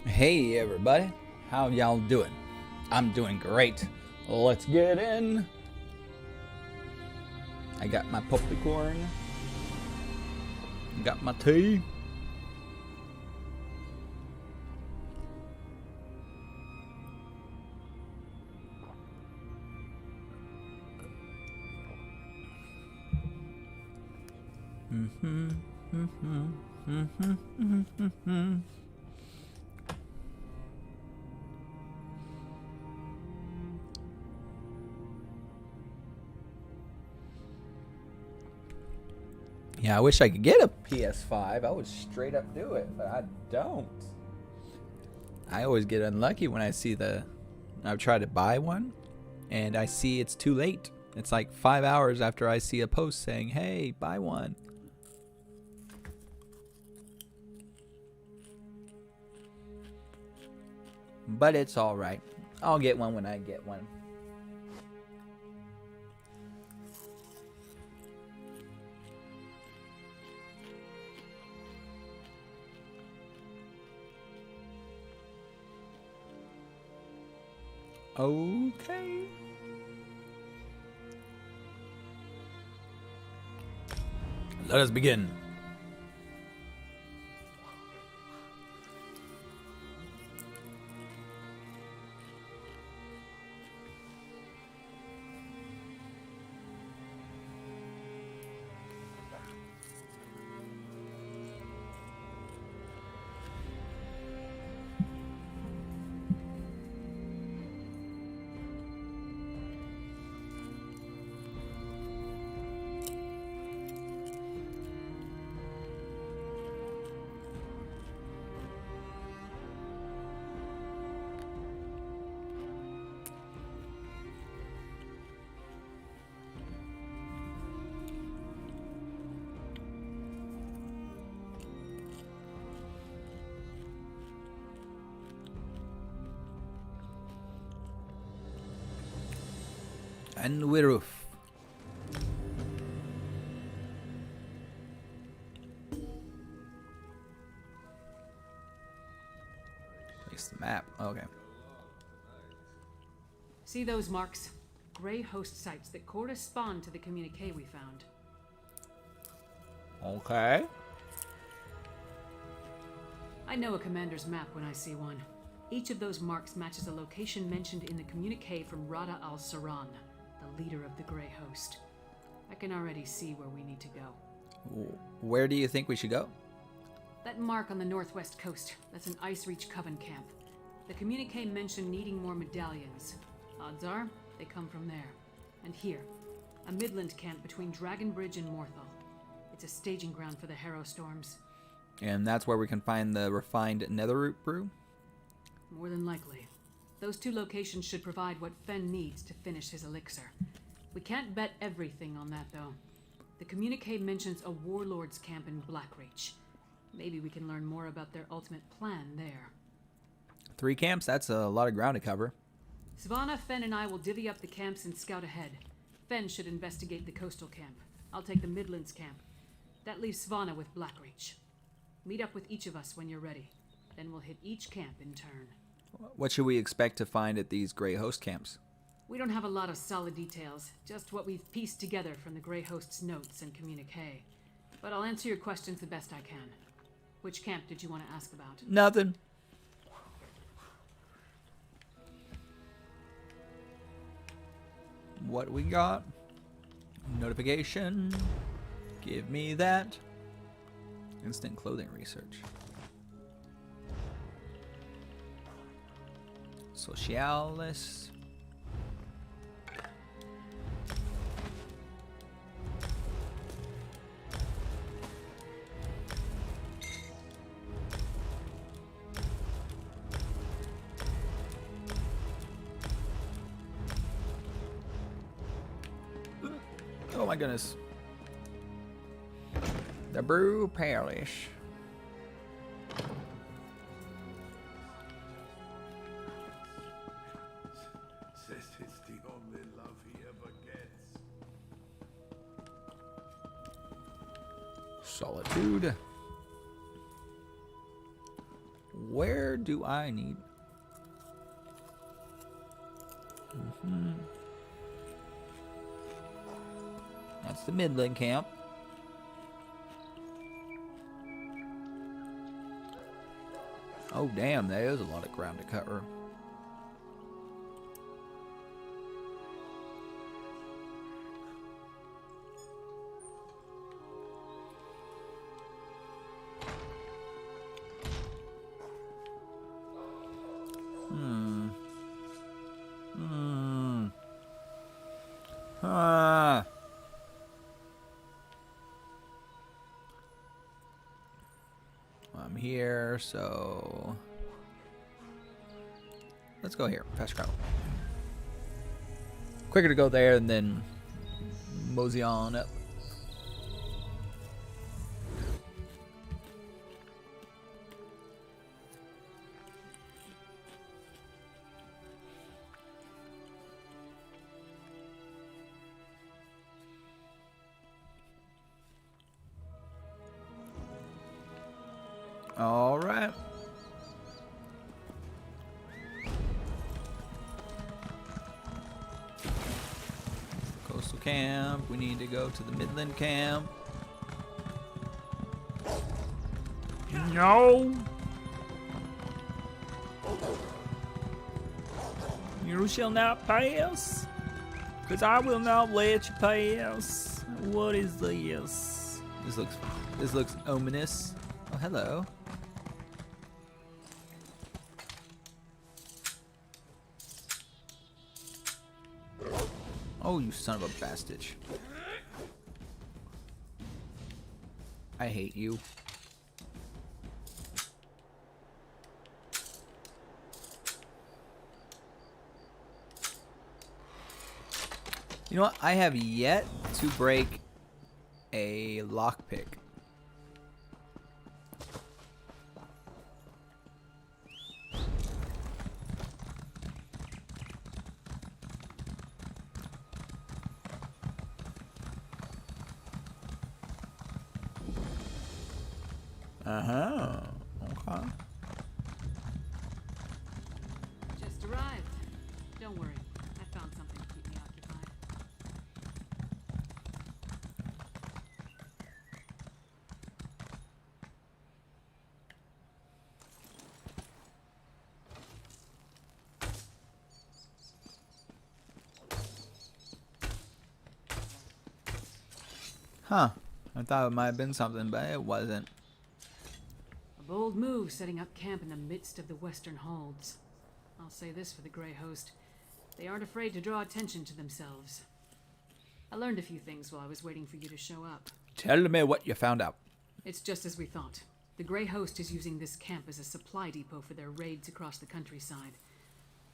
Hey everybody, how y'all doing? I'm doing great. Let's get in. I got my popcorn. Got my tea. Yeah, I wish I could get a PS5. I would straight up do it, but I don't. I always get unlucky when I've tried to buy one and I see it's too late. It's like 5 hours after I see a post saying, hey, buy one. But it's alright. I'll get one when I get one. Okay. Let us begin. And we're off. Place the map. Okay. See those marks? Grey host sites that correspond to the communique we found. Okay. I know a commander's map when I see one. Each of those marks matches a location mentioned in the communique from Rada al-Saran, the leader of the Grey host. I can already see where we need to go. Where do you think we should go? That mark on the northwest coast, that's an Ice Reach Coven camp. The communique mentioned needing more medallions. Odds are, they come from there. And here, a Midland camp between Dragonbridge and Morthal. It's a staging ground for the Harrow Storms. And that's where we can find the refined netherroot brew? More than likely. Those two locations should provide what Fen needs to finish his elixir. We can't bet everything on that, though. The communique mentions a warlord's camp in Blackreach. Maybe we can learn more about their ultimate plan there. 3 camps? That's a lot of ground to cover. Svanna, Fen, and I will divvy up the camps and scout ahead. Fen should investigate the coastal camp. I'll take the Midlands camp. That leaves Svanna with Blackreach. Meet up with each of us when you're ready. Then we'll hit each camp in turn. What should we expect to find at these Grey host camps? We don't have a lot of solid details, just what we've pieced together from the Grey host's notes and communique. But I'll answer your questions the best I can. Which camp did you want to ask about? Nothing. What we got? Notification. Give me that. Instant clothing research. Socialis. Oh my goodness. The brew palish. Says it's the only love he ever gets. Solitude. where do I need? That's the Midland camp. Oh, damn, there is a lot of ground to cover. I'm here, so let's go here. Fast travel. Quicker to go there and then mosey on up. All right. Coastal camp. We need to go to the Midland camp. No. You shall not pass, because I will not let you pass. What is this? This looks ominous. Oh, hello. Oh, you son of a bastard. I hate you. You know what? I have yet to break a lockpick. Uh-huh. Okay. Just arrived. Don't worry. I found something to keep me occupied. Huh. I thought it might have been something, but it wasn't. A bold move setting up camp in the midst of the Western Holds. I'll say this for the Grey Host. They aren't afraid to draw attention to themselves. I learned a few things while I was waiting for you to show up. Tell me what you found out. It's just as we thought. The Grey Host is using this camp as a supply depot for their raids across the countryside.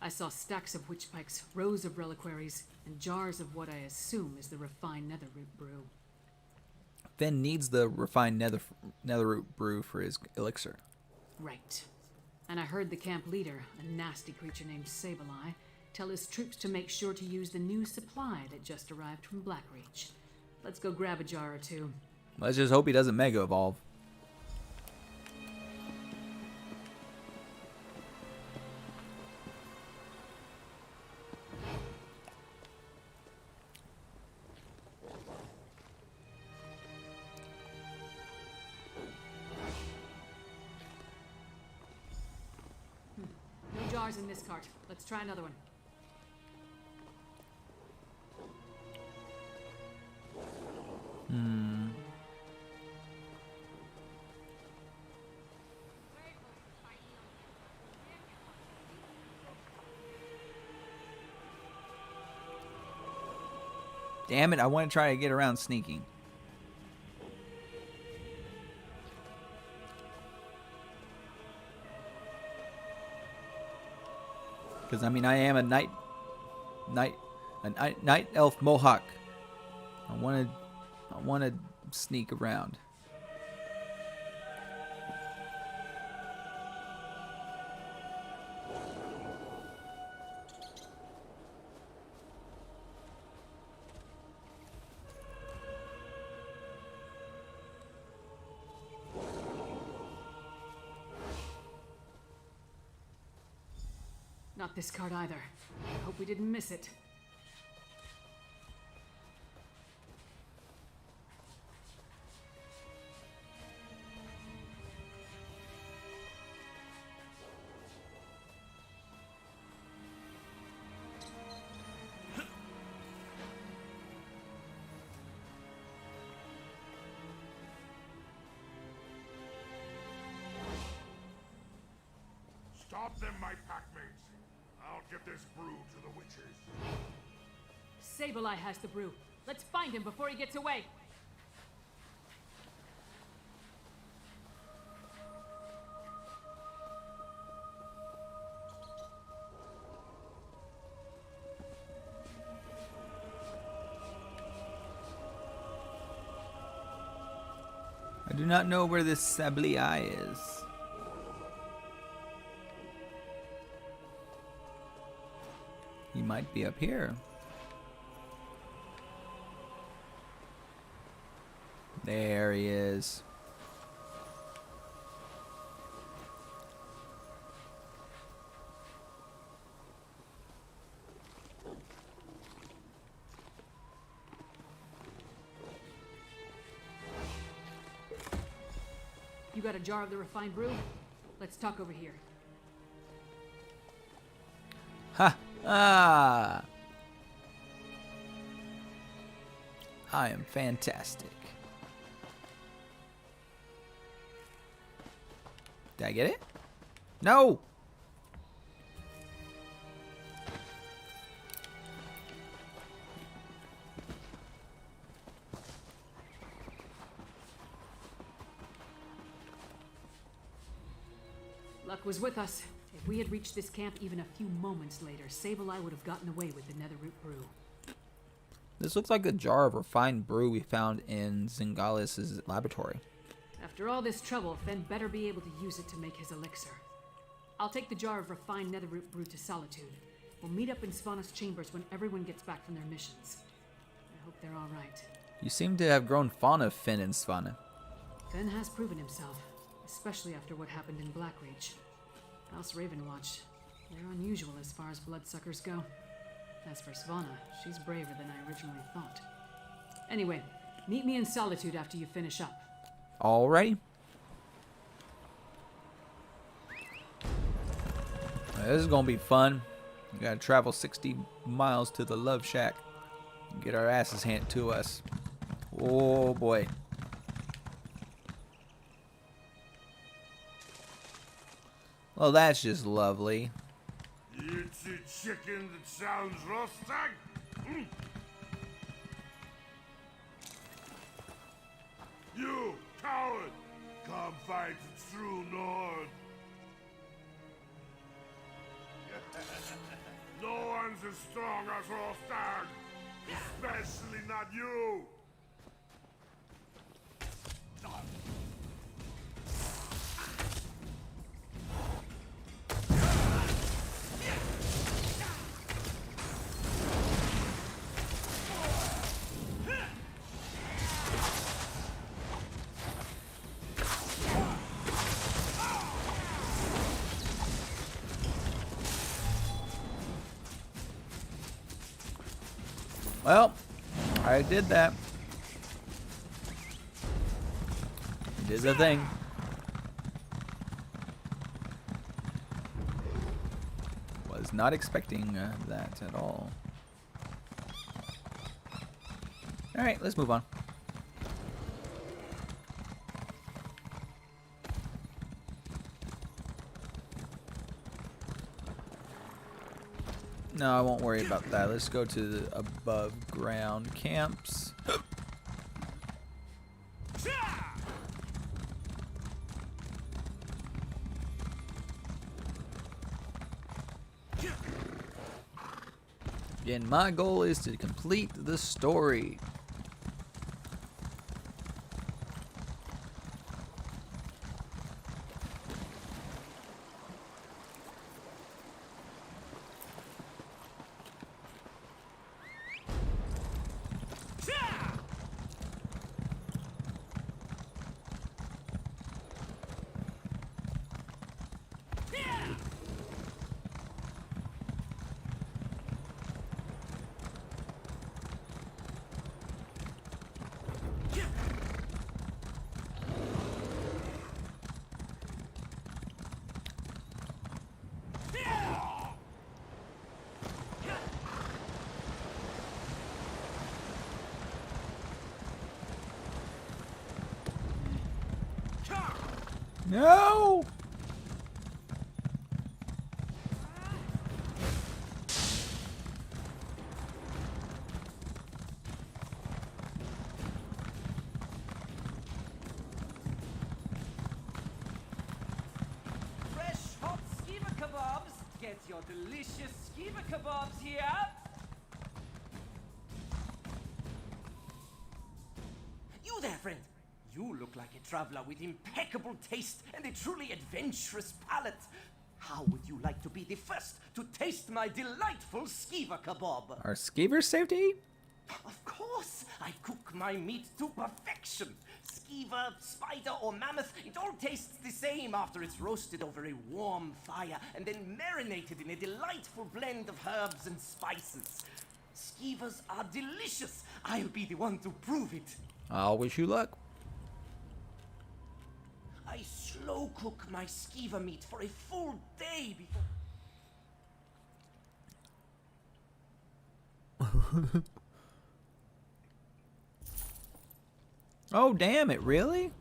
I saw stacks of witch pikes, rows of reliquaries, and jars of what I assume is the refined netherroot brew. Finn needs the refined netherroot brew for his elixir. Right. And I heard the camp leader, a nasty creature named Sableye, tell his troops to make sure to use the new supply that just arrived from Blackreach. Let's go grab a jar or two. Let's just hope he doesn't mega evolve. No jars in this cart. Let's try another one. Damn it, I want to try to get around sneaking. Because I mean, I am a night elf mohawk. I want to sneak around. Not this card either. I hope we didn't miss it. Stop them, my packmates. I'll get this brew to the witches. Sableye has the brew. Let's find him before he gets away. I do not know where this Sableye is. He might be up here. There he is. You got a jar of the refined brew? Let's talk over here. Ha! Ah! I am fantastic. Did I get it? No! Luck was with us. If we had reached this camp even a few moments later, Sableye would have gotten away with the Netherroot brew. This looks like a jar of refined brew we found in Zingalis's laboratory. After all this trouble, Fen better be able to use it to make his elixir. I'll take the jar of refined Netherroot brew to Solitude. We'll meet up in Svana's chambers when everyone gets back from their missions. I hope they're all right. You seem to have grown fond of Finn and Svana. Fen has proven himself, especially after what happened in Blackreach. House Ravenwatch, they're unusual as far as bloodsuckers go. As for Svana, she's braver than I originally thought. Anyway, meet me in Solitude after you finish up. Alrighty. This is gonna be fun. We gotta travel 60 miles to the Love Shack and get our asses handed to us. Oh boy. Well, that's just lovely. It's a chicken that sounds rustic. You, coward! Come fight the true Nord. No one's as strong as Rostag, especially not you. Well, I did that. Did the thing. Was not expecting that at all. Alright, let's move on. No, I won't worry about that. Let's go to the above ground camps. Again, my goal is to complete the story. No! Fresh hot skeever kebabs. Get your delicious skeever kebabs here. You there, friend. You look like a traveler with impeccable taste and a truly adventurous palate. How would you like to be the first to taste my delightful skeever kebab? Are skeevers safe to eat? Of course, I cook my meat to perfection. Skeever, spider, or mammoth, it all tastes the same after it's roasted over a warm fire and then marinated in a delightful blend of herbs and spices. Skeevers are delicious. I'll be the one to prove it. I'll wish you luck. I slow cook my skeever meat for a full day before. Oh, damn it, really?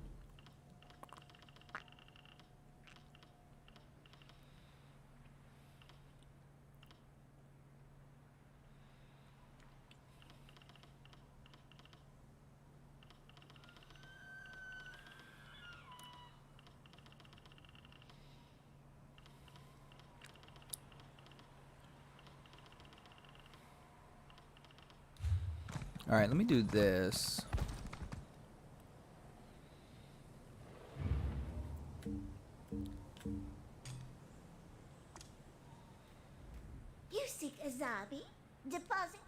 All right, let me do this. You seek Azabi? Deposit?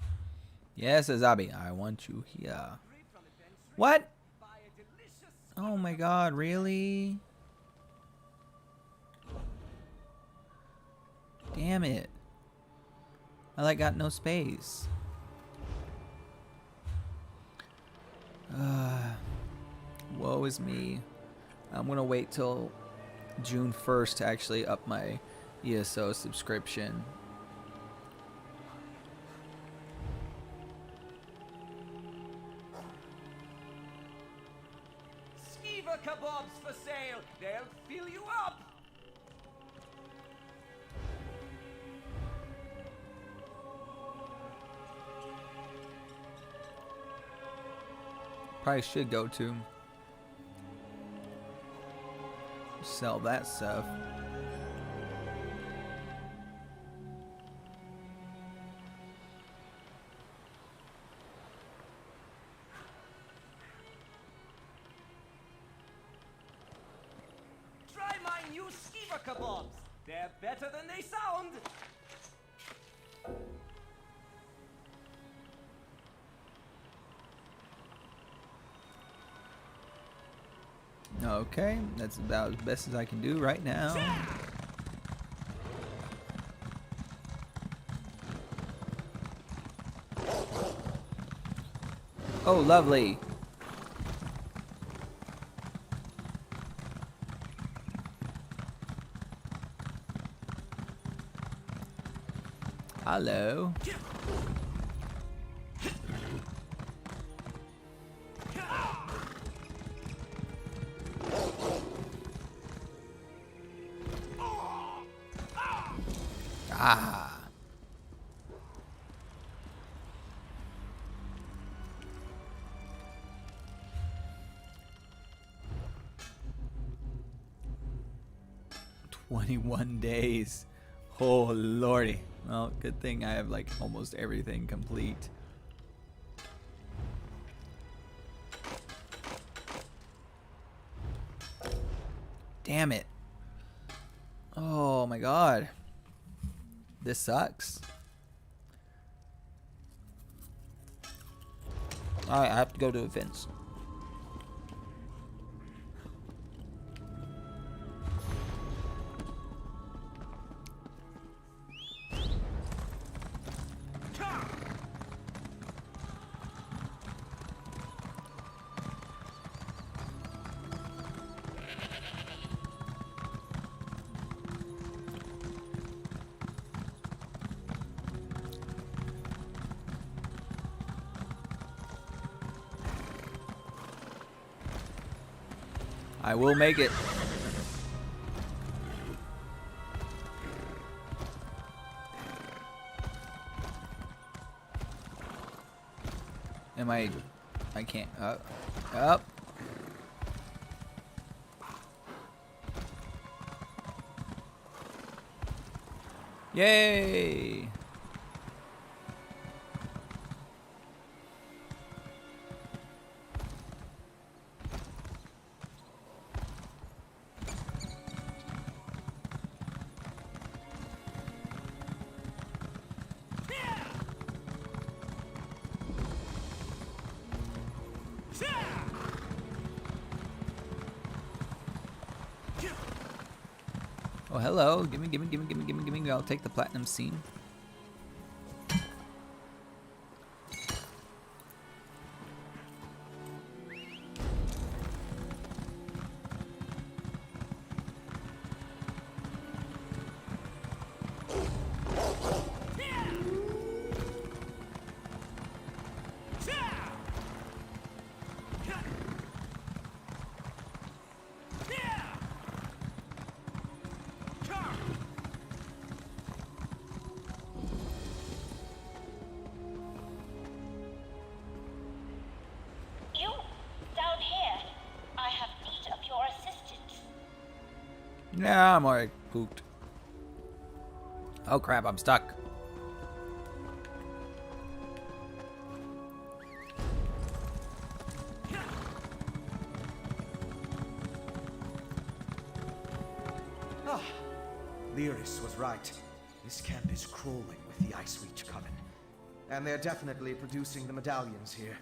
Yes, Azabi, I want you here. What? Oh my god, really? Damn it. I like got no space. Woe is me. I'm gonna wait till June 1st to actually up my ESO subscription. Skeever kebabs for sale. They'll fill you up. Probably should go to sell that stuff. Try my new skeever kebabs. They're better than they sound. Okay, that's about as best as I can do right now. Oh, lovely. Hello. Ah. "21 days. Oh, lordy. Well, good thing I have like almost everything complete. Damn it. Oh my god. This sucks. Alright, I have to go to events. I will make it. Am I can't. Up. Yay! Oh, hello. Gimme. I'll take the platinum scene. You, down here. I have need of your assistance. Nah, I'm alright. Pooped. Oh crap, I'm stuck. Ah, Lyris was right. This camp is crawling with the Ice Reach Coven. And they're definitely producing the medallions here.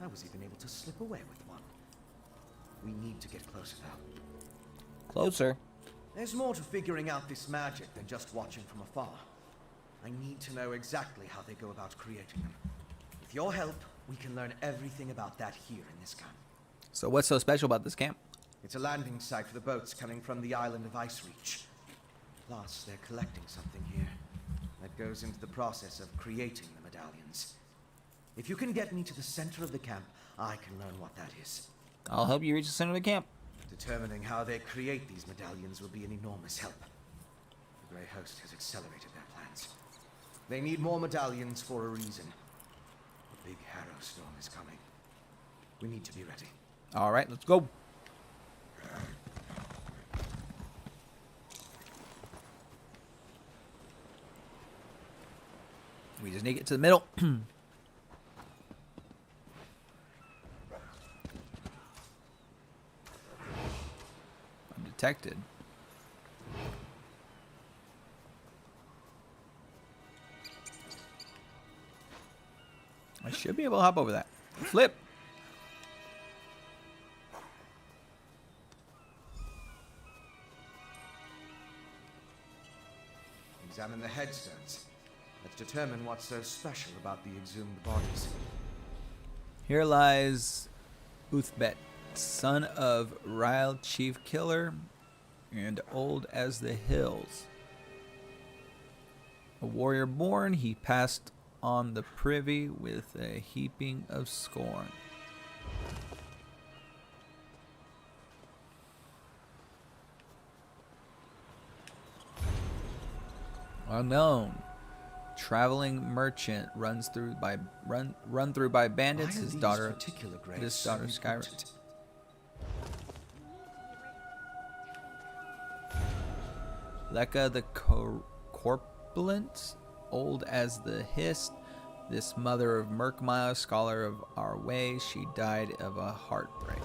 I was even able to slip away with one. We need to get closer now. Closer. There's more to figuring out this magic than just watching from afar. I need to know exactly how they go about creating them. With your help, we can learn everything about that here in this camp. So what's so special about this camp? It's a landing site for the boats coming from the island of Ice Reach. Plus, they're collecting something here that goes into the process of creating the medallions. If you can get me to the center of the camp, I can learn what that is. I'll help you reach the center of the camp. Determining how they create these medallions will be an enormous help. The Grey Host has accelerated their plans. They need more medallions for a reason. A big Harrow storm is coming. We need to be ready. Alright, let's go. We just need to get to the middle. Undetected. I should be able to hop over that. Flip. Examine the headstones. Let's determine what's so special about the exhumed bodies. Here lies Uthbet, son of Ryle Chief Killer, and old as the hills. A warrior born, he passed on the privy with a heaping of scorn. Unknown. Traveling merchant runs through by run through by bandits. Why are His these daughter, particular graves this so daughter Skyrim. important? Lekka the Corpulent, old as the Hist, this mother of Murkmire, scholar of our ways, she died of a heartbreak.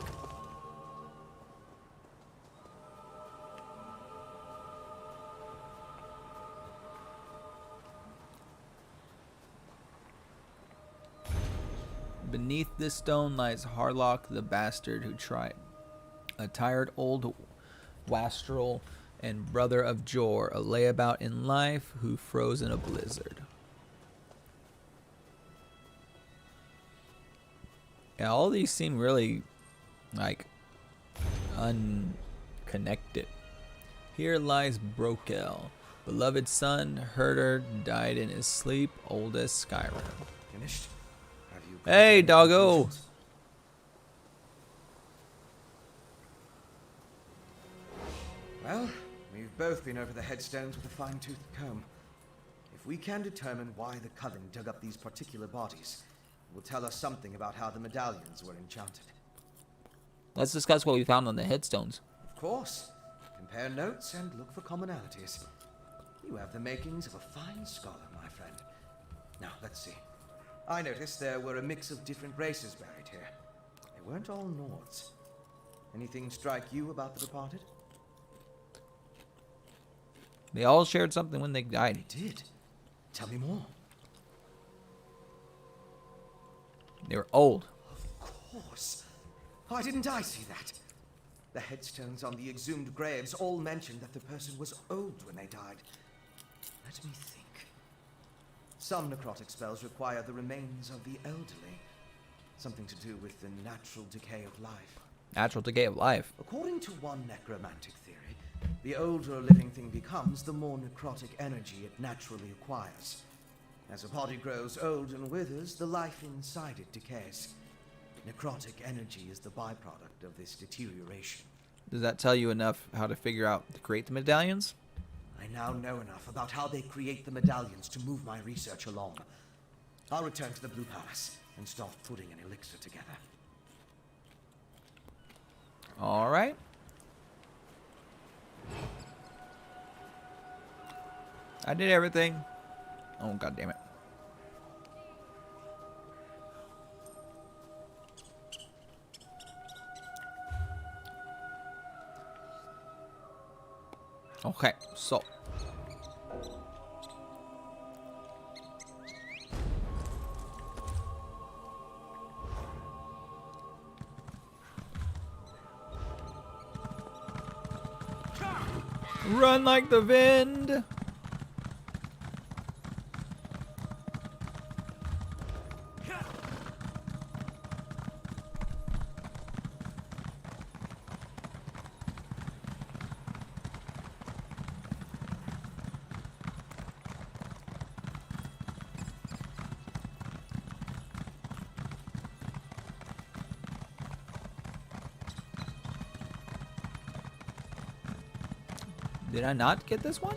Beneath this stone lies Harlock the bastard who tried. A tired old wastrel and brother of Jor, a layabout in life who froze in a blizzard. Yeah, all these seem really, like, unconnected. Here lies Brokel, beloved son, herder, died in his sleep, old as Skyrim. Finished? Have you Hey, any doggo! conclusions? Well, we've both been over the headstones with a fine-toothed comb. If we can determine why the Coven dug up these particular bodies, will tell us something about how the medallions were enchanted. Let's discuss what we found on the headstones. Of course. Compare notes and look for commonalities. You have the makings of a fine scholar, my friend. Now, let's see. I noticed there were a mix of different races buried here. They weren't all Nords. Anything strike you about the departed? They all shared something when they died. They did. Tell me more. They were old. Of course. Why didn't I see that? The headstones on the exhumed graves all mentioned that the person was old when they died. Let me think. Some necrotic spells require the remains of the elderly. Something to do with the natural decay of life. Natural decay of life. According to one necromantic theory, the older a living thing becomes, the more necrotic energy it naturally acquires. As a body grows old and withers, the life inside it decays. Necrotic energy is the byproduct of this deterioration. Does that tell you enough how to figure out to create the medallions? I now know enough about how they create the medallions to move my research along. I'll return to the Blue Palace and start putting an elixir together. All right. I did everything. Oh, God damn it. Okay, so run like the wind. Did I not get this one?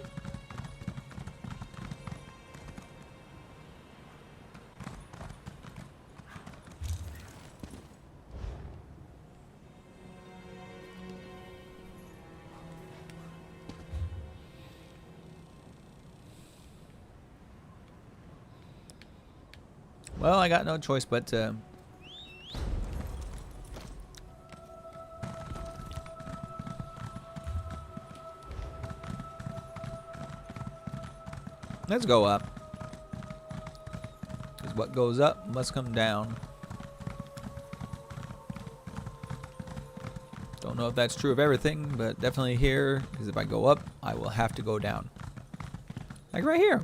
Well, I got no choice but to let's go up. Because what goes up must come down. Don't know if that's true of everything, but definitely here, because if I go up, I will have to go down. Like right here.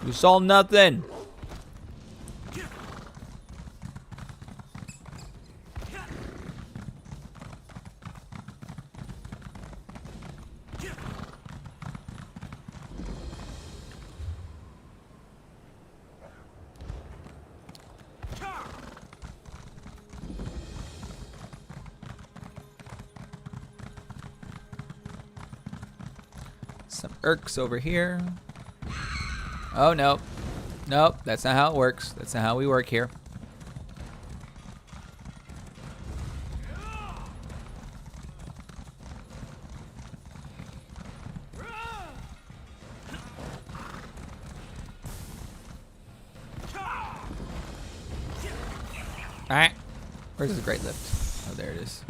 You saw nothing. Some irks over here. Oh, no. Nope, that's not how it works. That's not how we work here. Alright. Where's the great lift? Oh, there it is.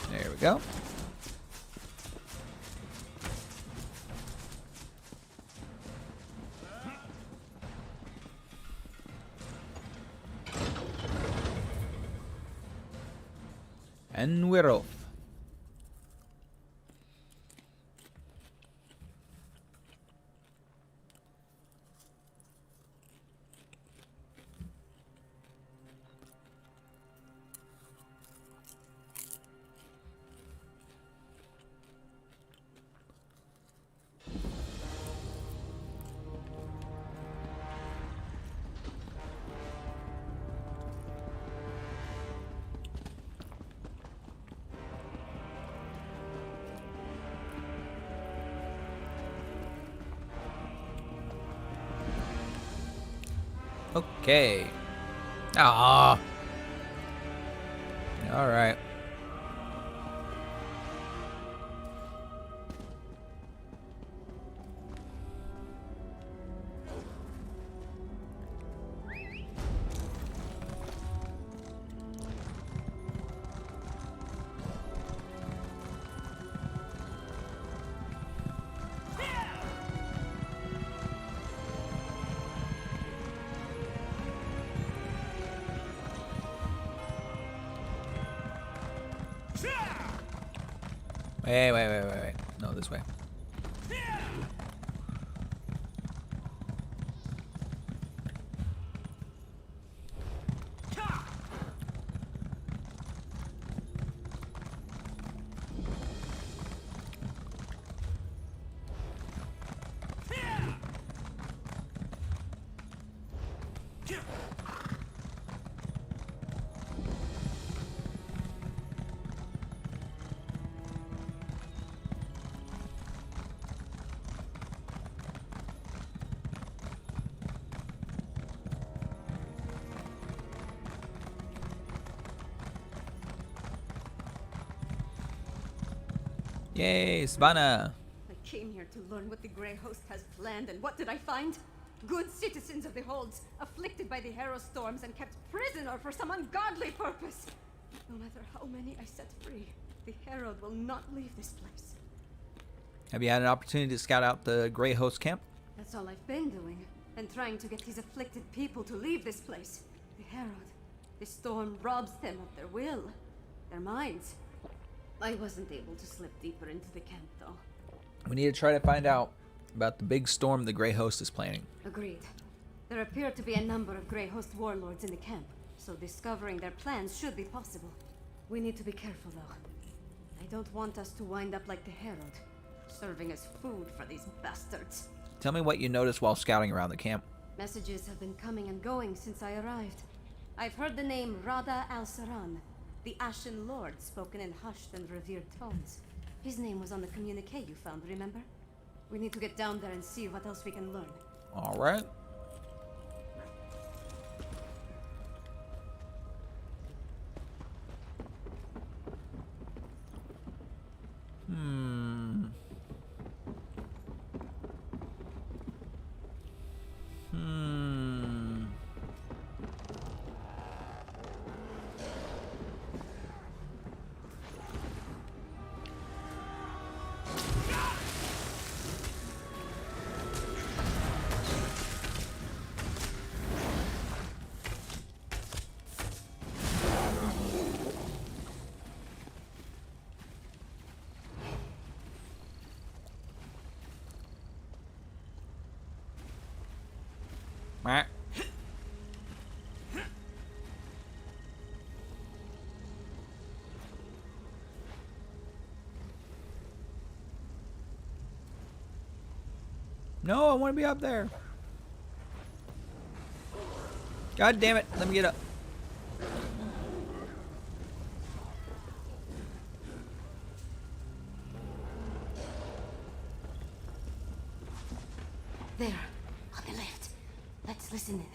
There we go. And we're off. Okay. Ah. All right. Wait. No, this way. Yay, Savannah. I came here to learn what the Grey Host has planned, and what did I find? Good citizens of the Holds, afflicted by the Harrow storms and kept prisoner for some ungodly purpose. No matter how many I set free, the Herald will not leave this place. Have you had an opportunity to scout out the Grey Host camp? That's all I've been doing, and trying to get these afflicted people to leave this place. The Herald, the storm robs them of their will, their minds. I wasn't able to slip deeper into the camp, though. We need to try to find out about the big storm the Grey Host is planning. Agreed. There appear to be a number of Grey Host warlords in the camp, so discovering their plans should be possible. We need to be careful, though. I don't want us to wind up like the Herald, serving as food for these bastards. Tell me what you noticed while scouting around the camp. Messages have been coming and going since I arrived. I've heard the name Rada al-Saran, the Ashen Lord, spoken in hushed and revered tones. His name was on the communique you found, remember? We need to get down there and see what else we can learn. All right. No, I want to be up there. God damn it. Let me get up. There, on the left. Let's listen in.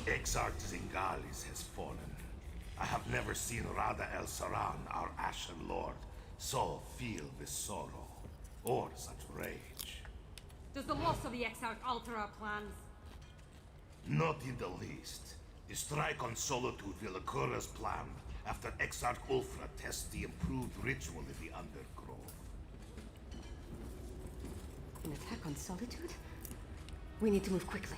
Exarch Zingalis has fallen. I have never seen Rada El Saran, our Ashen Lord, so filled with sorrow or such rage. Does the loss of the Exarch alter our plans? Not in the least. The strike on Solitude will occur as planned after Exarch Ulfra tests the improved ritual in the Undergrove. An attack on Solitude? We need to move quickly.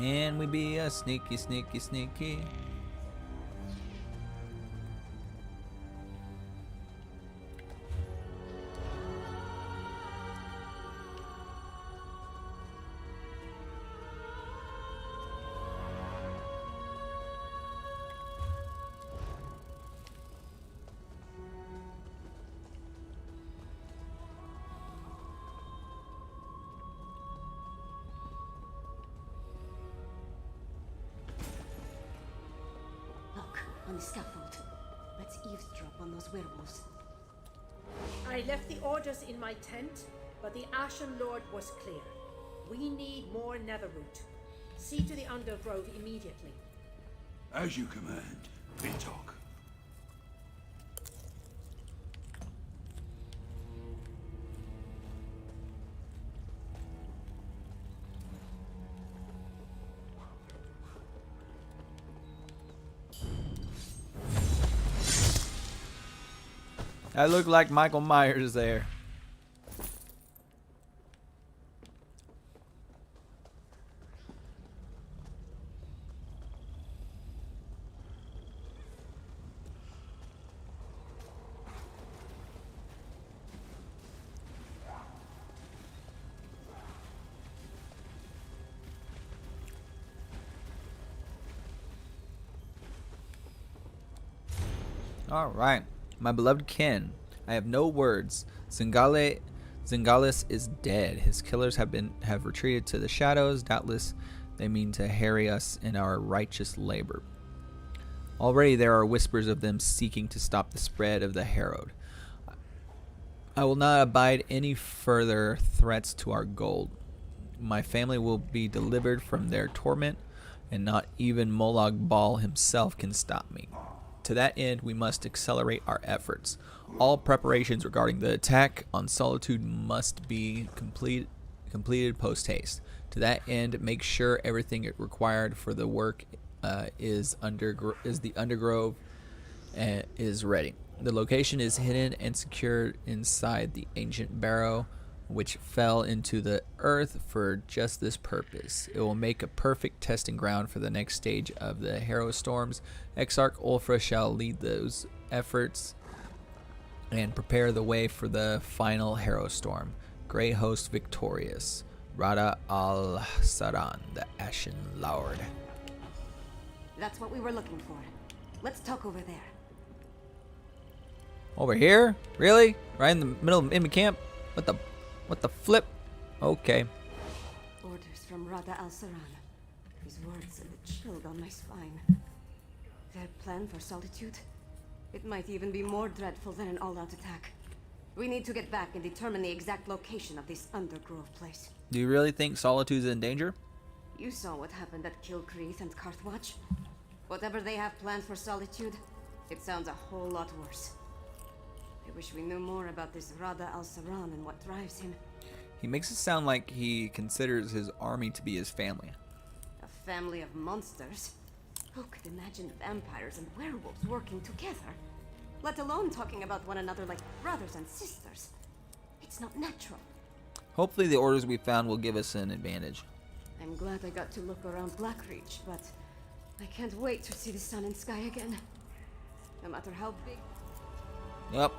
And we be a sneaky, sneaky, sneaky. Look, on the scaffold. Let's eavesdrop on those werewolves. I left the orders in my tent, but the Ashen Lord was clear. We need more netherroot. See to the Undergrove immediately. As you command, Bintok. I look like Michael Myers there. All right, my beloved kin. I have no words. Zingalis is dead. His killers have retreated to the shadows. Doubtless, they mean to harry us in our righteous labor. Already there are whispers of them seeking to stop the spread of the Herod. I will not abide any further threats to our gold. My family will be delivered from their torment, and not even Molag Bal himself can stop me. To that end, we must accelerate our efforts. All preparations regarding the attack on Solitude must be completed post-haste. To that end, make sure everything required for the work is the Undergrove is ready. The location is hidden and secured inside the ancient barrow, which fell into the earth for just this purpose. It will make a perfect testing ground for the next stage of the Harrow Storms. Exarch Ulfra shall lead those efforts and prepare the way for the final Harrow Storm. Grey Host victorious. Rada al-Saran, the Ashen Lord. That's what we were looking for. Let's talk over there. Over here? Really? Right in the middle of enemy camp? What the flip? Okay. Orders from Rada al-Saran. His words sent a chill down my spine. Their plan for Solitude? It might even be more dreadful than an all-out attack. We need to get back and determine the exact location of this Undergrove place. Do you really think Solitude's in danger? You saw what happened at Kilcreath and Carthwatch. Whatever they have planned for Solitude, it sounds a whole lot worse. I wish we knew more about this Rada al-Saran and what drives him. He makes it sound like he considers his army to be his family. A family of monsters? Who could imagine vampires and werewolves working together? Let alone talking about one another like brothers and sisters. It's not natural. Hopefully the orders we found will give us an advantage. I'm glad I got to look around Blackreach, but I can't wait to see the sun and sky again. No matter how big... Yep.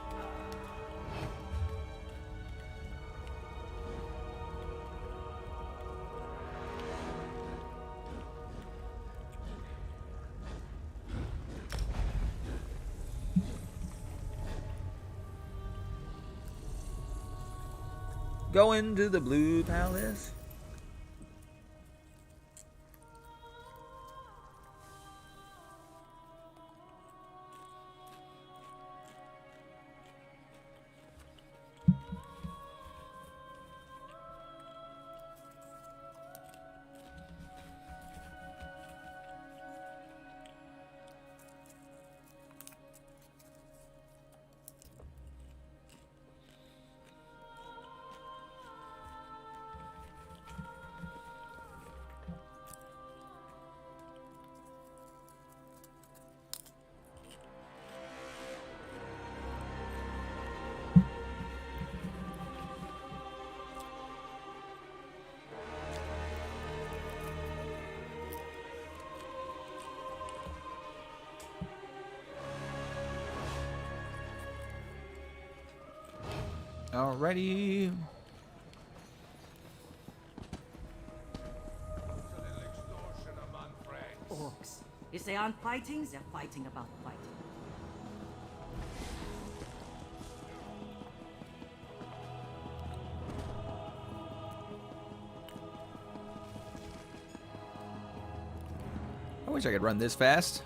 Going to the Blue Palace. Alrighty. Orcs. If they aren't fighting, they're fighting about fighting. I wish I could run this fast.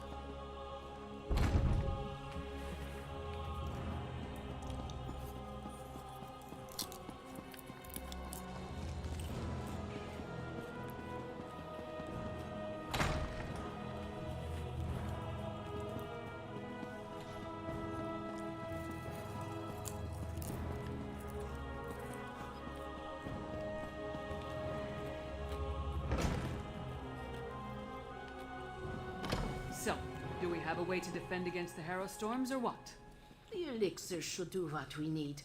So, do we have a way to defend against the Harrow Storms, or what? The elixir should do what we need,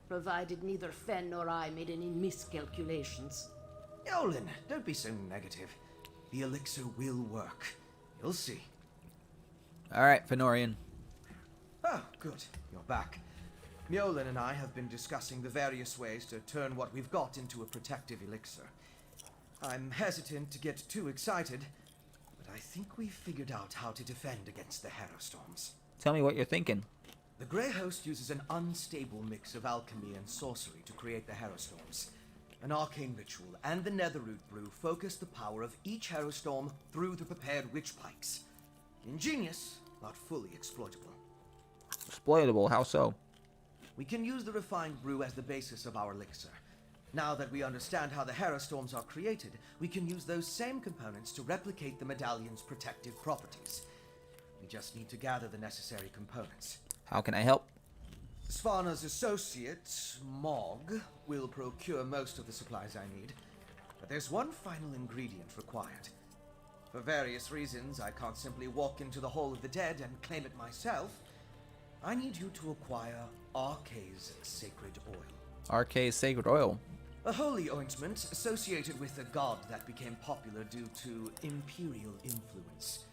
provided neither Fen nor I made any miscalculations. Yolen, don't be so negative. The elixir will work. You'll see. Alright, Fenorian. Oh, good. You're back. Mjolnir and I have been discussing the various ways to turn what we've got into a protective elixir. I'm hesitant to get too excited, but I think we've figured out how to defend against the Harrow Storms. Tell me what you're thinking. The Grey Host uses an unstable mix of alchemy and sorcery to create the Harrow Storms. An arcane ritual and the Netherroot brew focus the power of each Harrow Storm through the prepared witch pikes. Ingenious, not fully exploitable. Exploitable, how so? We can use the refined brew as the basis of our elixir. Now that we understand how the Harrow Storms are created, we can use those same components to replicate the medallion's protective properties. We just need to gather the necessary components. How can I help? Svana's associate, Mog, will procure most of the supplies I need. But there's one final ingredient required. For various reasons, I can't simply walk into the Hall of the Dead and claim it myself. I need you to acquire Arkay's Sacred Oil. Arkay's Sacred Oil. A holy ointment associated with a god that became popular due to imperial influence.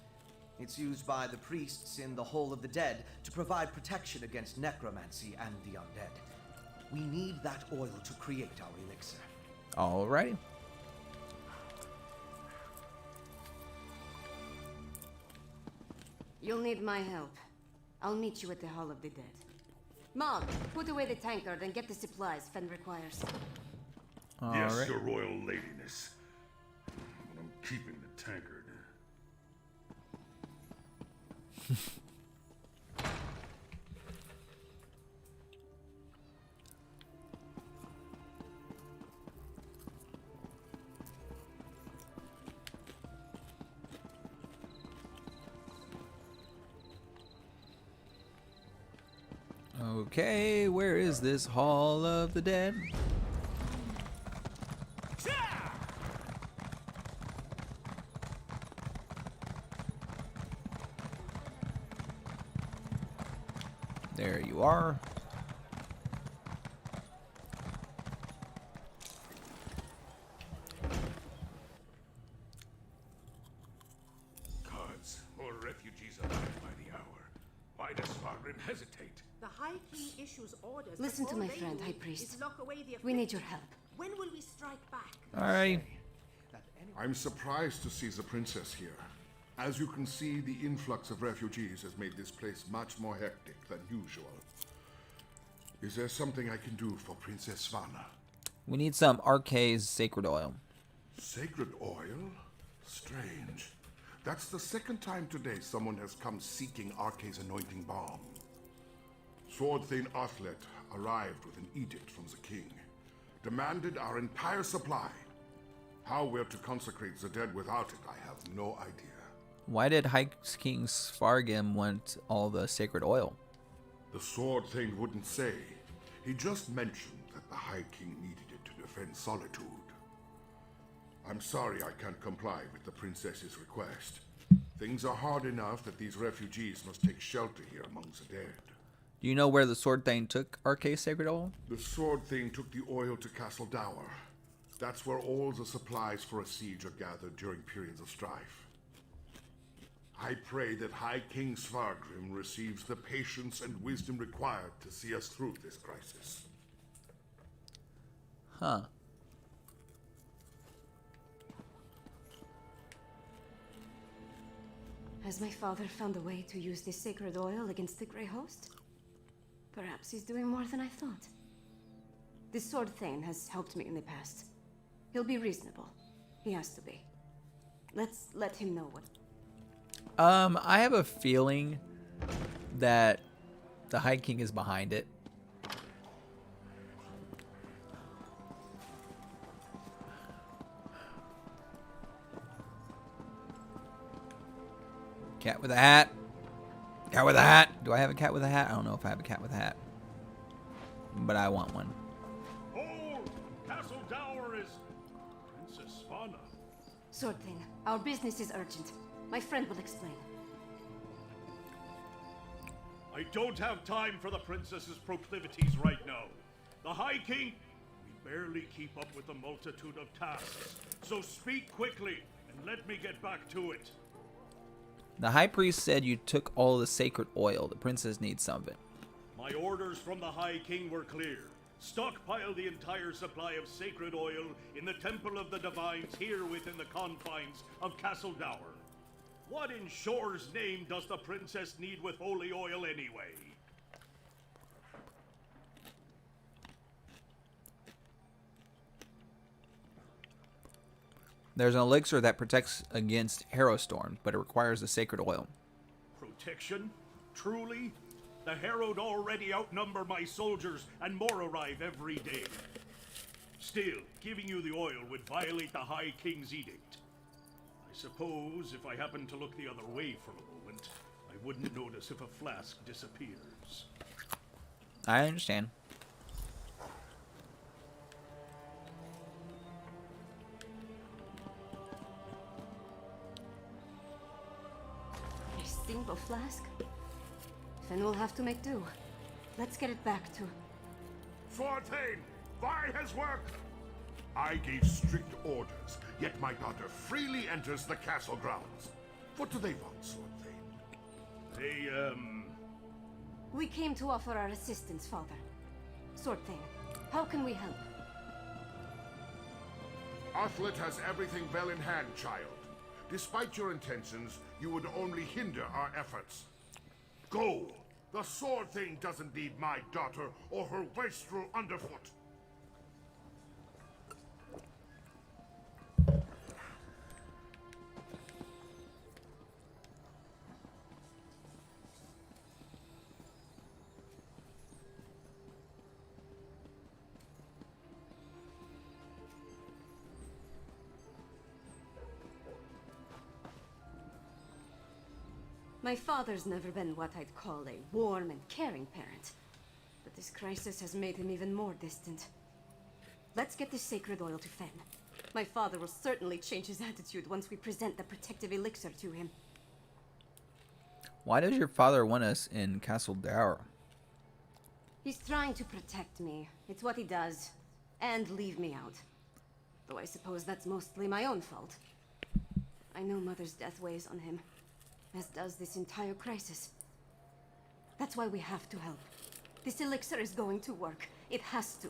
It's used by the priests in the Hall of the Dead to provide protection against necromancy and the undead. We need that oil to create our elixir. Alrighty. You'll need my help. I'll meet you at the Hall of the Dead. Mom, put away the tankard and get the supplies Fen requires. Yes, Alright. your royal ladiness. But I'm keeping the tankard. Okay, where is this Hall of the Dead? There you are. Gods, more refugees arrive by the hour. Why does Fargrim hesitate? The High King issues orders. Listen but to all my they friend, do High is Priest. lock away the We need your afflicted. help. When will we strike back? Alrighty. I'm surprised to see the princess here. As you can see, the influx of refugees has made this place much more hectic than usual. Is there something I can do for Princess Svana? We need some Arca's sacred oil. Sacred oil? Strange. That's the second time today someone has come seeking Arca's anointing balm. Sword Thane Athlet arrived with an edict from the king. Demanded our entire supply. How we're to consecrate the dead without it, I have no idea. Why did High King Svargim want all the sacred oil? The Sword Thane wouldn't say. He just mentioned that the High King needed it to defend Solitude. I'm sorry I can't comply with the princess's request. Things are hard enough that these refugees must take shelter here among the dead. Do you know where the Sword Thane took Arca's sacred oil? The Sword Thane took the oil to Castle Dower. That's where all the supplies for a siege are gathered during periods of strife. I pray that High King Svargrim receives the patience and wisdom required to see us through this crisis. Huh. Has my father found a way to use this sacred oil against the Grey Host? Perhaps he's doing more than I thought. This Sword Thane has helped me in the past. He'll be reasonable. He has to be. Let's let him know what... I have a feeling that the High King is behind it. Cat with a hat. Cat with a hat. Do I have a cat with a hat? I don't know if I have a cat with a hat. But I want one. Hold! Castle Dower is Princess Svana. Sword Thane, our business is urgent. My friend will explain. I don't have time for the princess's proclivities right now. The High King, we barely keep up with the multitude of tasks. So speak quickly and let me get back to it. The High Priest said you took all the sacred oil. The princess needs some of it. My orders from the High King were clear. Stockpile the entire supply of sacred oil in the Temple of the Divines here within the confines of Castle Dower. What in Shore's name does the princess need with holy oil anyway? There's an elixir that protects against Harrow Storm, but it requires the sacred oil. Protection? Truly? The Herald already outnumber my soldiers, and more arrive every day. Still, giving you the oil would violate the High King's edict. I suppose if I happened to look the other way for a moment, I wouldn't notice if a flask disappears. I understand. A single flask? Then we'll have to make do. Let's get it back to... Sword Thane, Vi has worked! I gave strict orders, yet my daughter freely enters the castle grounds. What do they want, Sword Thane? They, We came to offer our assistance, Father. Sword Thane, how can we help? Athlet has everything well in hand, child. Despite your intentions, you would only hinder our efforts. Go! The Sword Thane doesn't need my daughter or her wastrel underfoot. My father's never been what I'd call a warm and caring parent. But this crisis has made him even more distant. Let's get this sacred oil to Fen. My father will certainly change his attitude once we present the protective elixir to him. Why does your father want us in Castle Dower? He's trying to protect me. It's what he does. And leave me out. Though I suppose that's mostly my own fault. I know Mother's death weighs on him. As does this entire crisis. That's why we have to help. This elixir is going to work. It has to.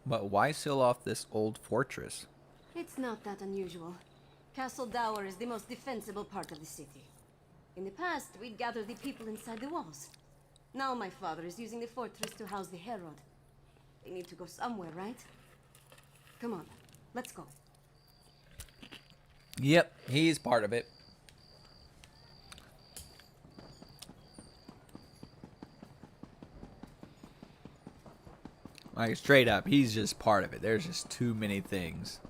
But why seal off this old fortress? It's not that unusual. Castle Dower is the most defensible part of the city. In the past, we'd gather the people inside the walls. Now my father is using the fortress to house the Herald. They need to go somewhere, right? Come on, let's go. Yep, he's part of it. Like, straight up, he's just part of it. There's just too many things.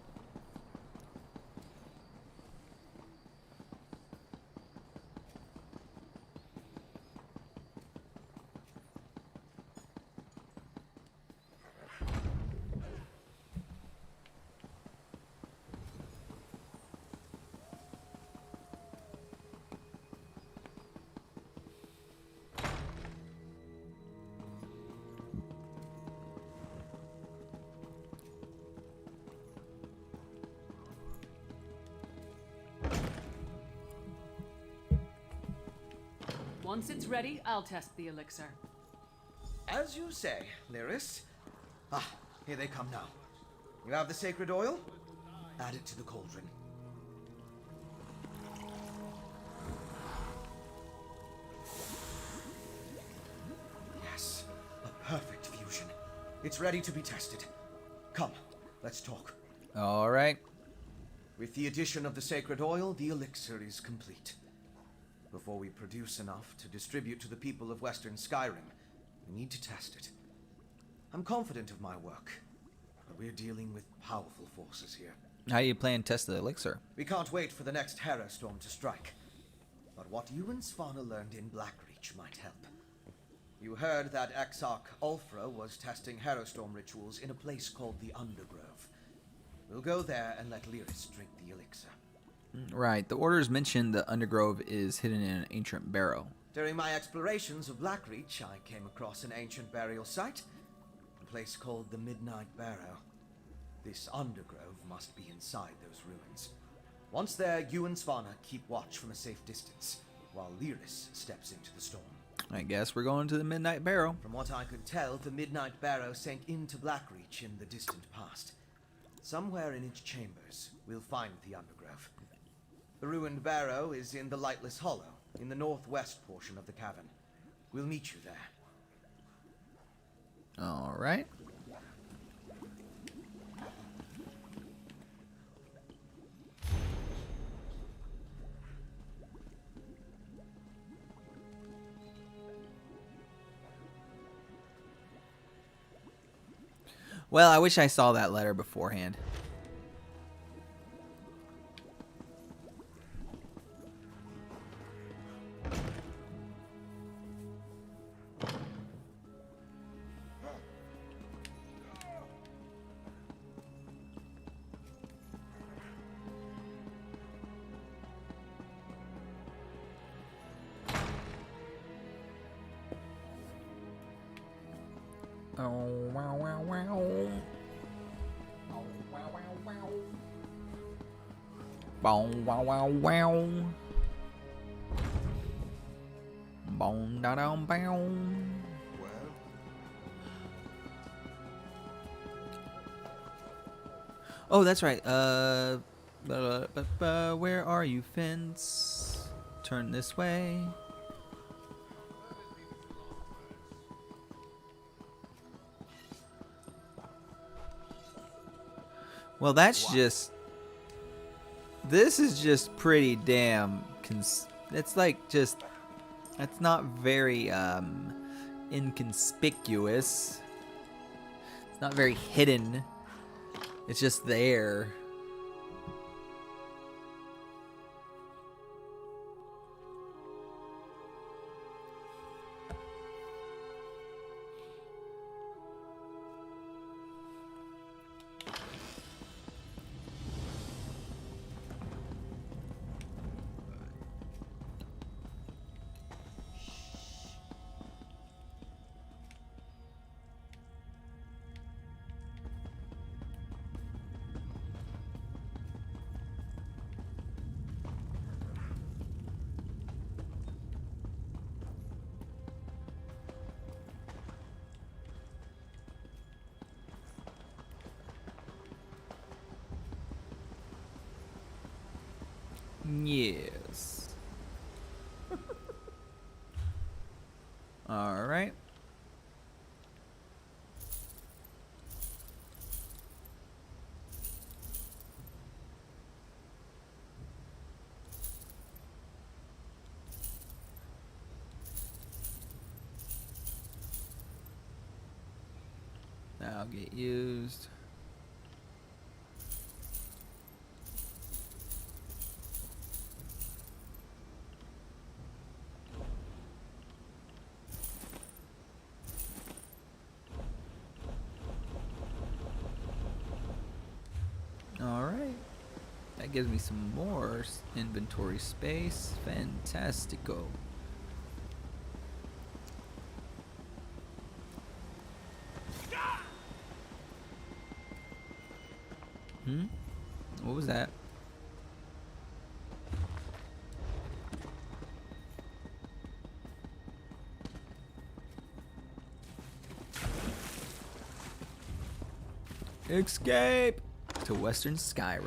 Once it's ready, I'll test the elixir. As you say, Lyris. Ah, here they come now. You have the sacred oil? Add it to the cauldron. Yes, a perfect fusion. It's ready to be tested. Come, let's talk. All right. With the addition of the sacred oil, the elixir is complete. Before we produce enough to distribute to the people of Western Skyrim, we need to test it. I'm confident of my work, but we're dealing with powerful forces here. How do you plan to test the elixir? We can't wait for the next Hera storm to strike. But what you and Svanna learned in Blackreach might help. You heard that Exarch Ulfra was testing Herostorm rituals in a place called the Undergrove. We'll go there and let Lyris drink the elixir. Right. The orders mentioned the Undergrove is hidden in an ancient barrow. During my explorations of Blackreach, I came across an ancient burial site, a place called the Midnight Barrow. This Undergrove must be inside those ruins. Once there, you and Svanna keep watch from a safe distance, while Lyris steps into the storm. I guess we're going to the Midnight Barrow. From what I could tell, the Midnight Barrow sank into Blackreach in the distant past. Somewhere in its chambers, we'll find the Undergrove. The ruined barrow is in the Lightless Hollow, in the northwest portion of the cavern. We'll meet you there. All right. Well, I wish I saw that letter beforehand. Oh, wow, wow, wow. Oh, wow, wow, wow. Boom, wow, wow, wow. Boom, da, da, bow. Oh, that's right. Where are you, fence? Turn this way. Well, that's just... This is just pretty damn... It's like just... It's not very inconspicuous. It's not very hidden. It's just there. Yes. All right. I'll get used. Alright. That gives me some more inventory space. Fantastico. What was that? Escape to Western Skyrim.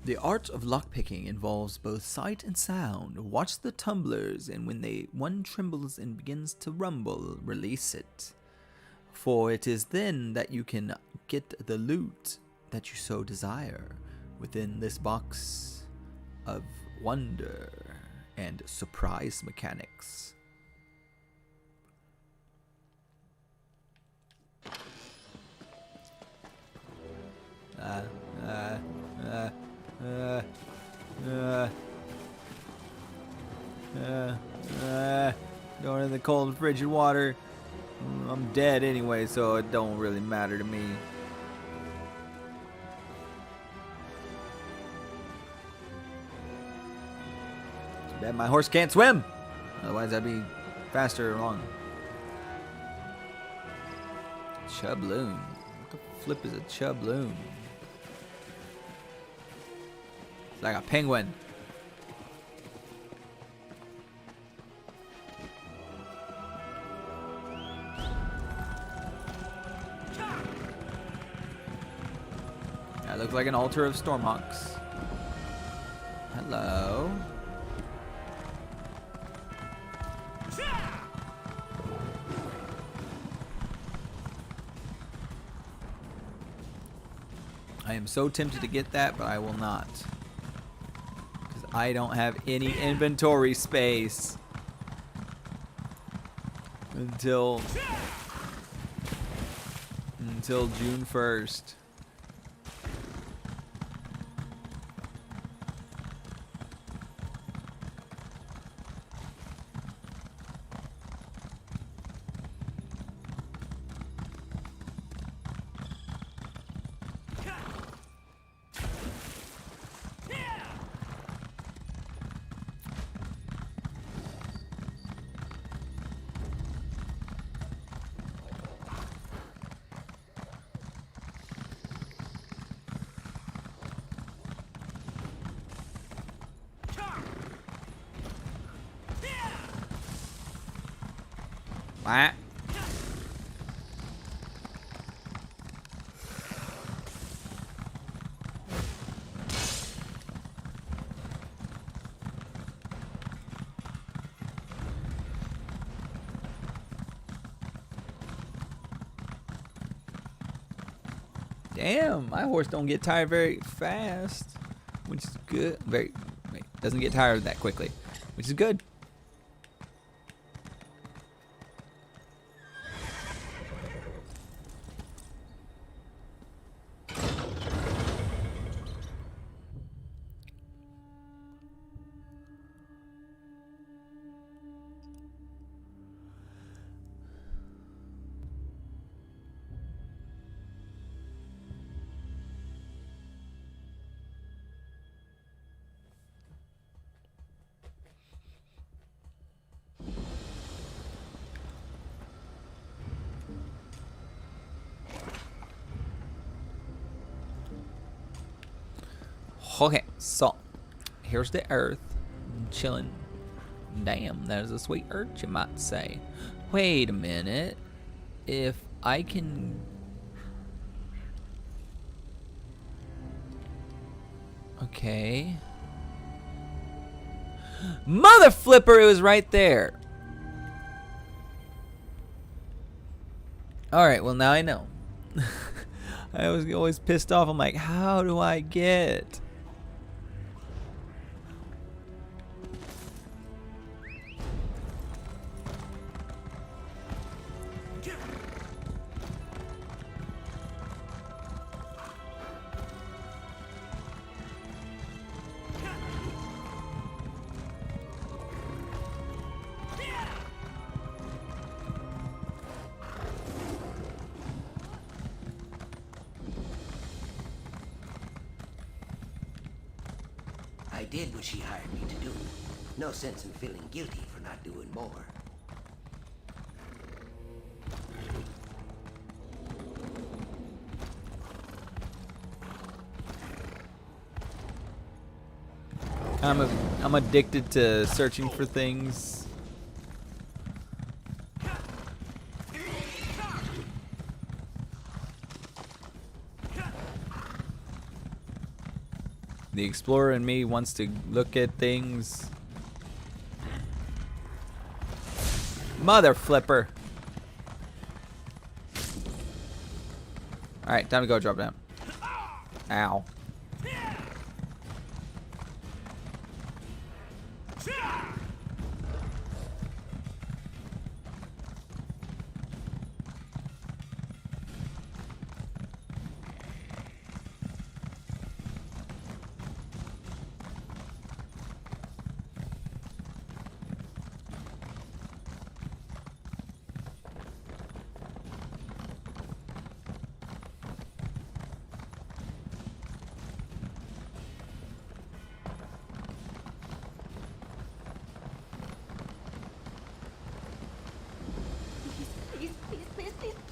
The art of lockpicking involves both sight and sound. Watch the tumblers, and when one trembles and begins to rumble, release it. For it is then that you can get the loot that you so desire within this box of wonder and surprise mechanics. Going in the cold frigid water. I'm dead anyway, so it don't really matter to me. Too bad my horse can't swim. Otherwise I'd be faster along. Chubloon. What the flip is a chubloon? It's like a penguin. That looks like an altar of Stormhawks. Hello. I am so tempted to get that, but I will not. Because I don't have any inventory space. Until June 1st. What? Damn, my horse don't get tired very fast, which is good. Doesn't get tired that quickly, which is good. Okay, so here's the earth. I'm chilling. Damn, that is a sweet earth, you might say. Wait a minute. If I can... Okay. Mother flipper, it was right there. Alright, well now I know. I was always pissed off. I'm like, how do I get... I did what she hired me to do. No sense in feeling guilty for not doing more. I'm addicted to searching for things. The explorer in me wants to look at things. Mother flipper. Alright, time to go drop down. Ow.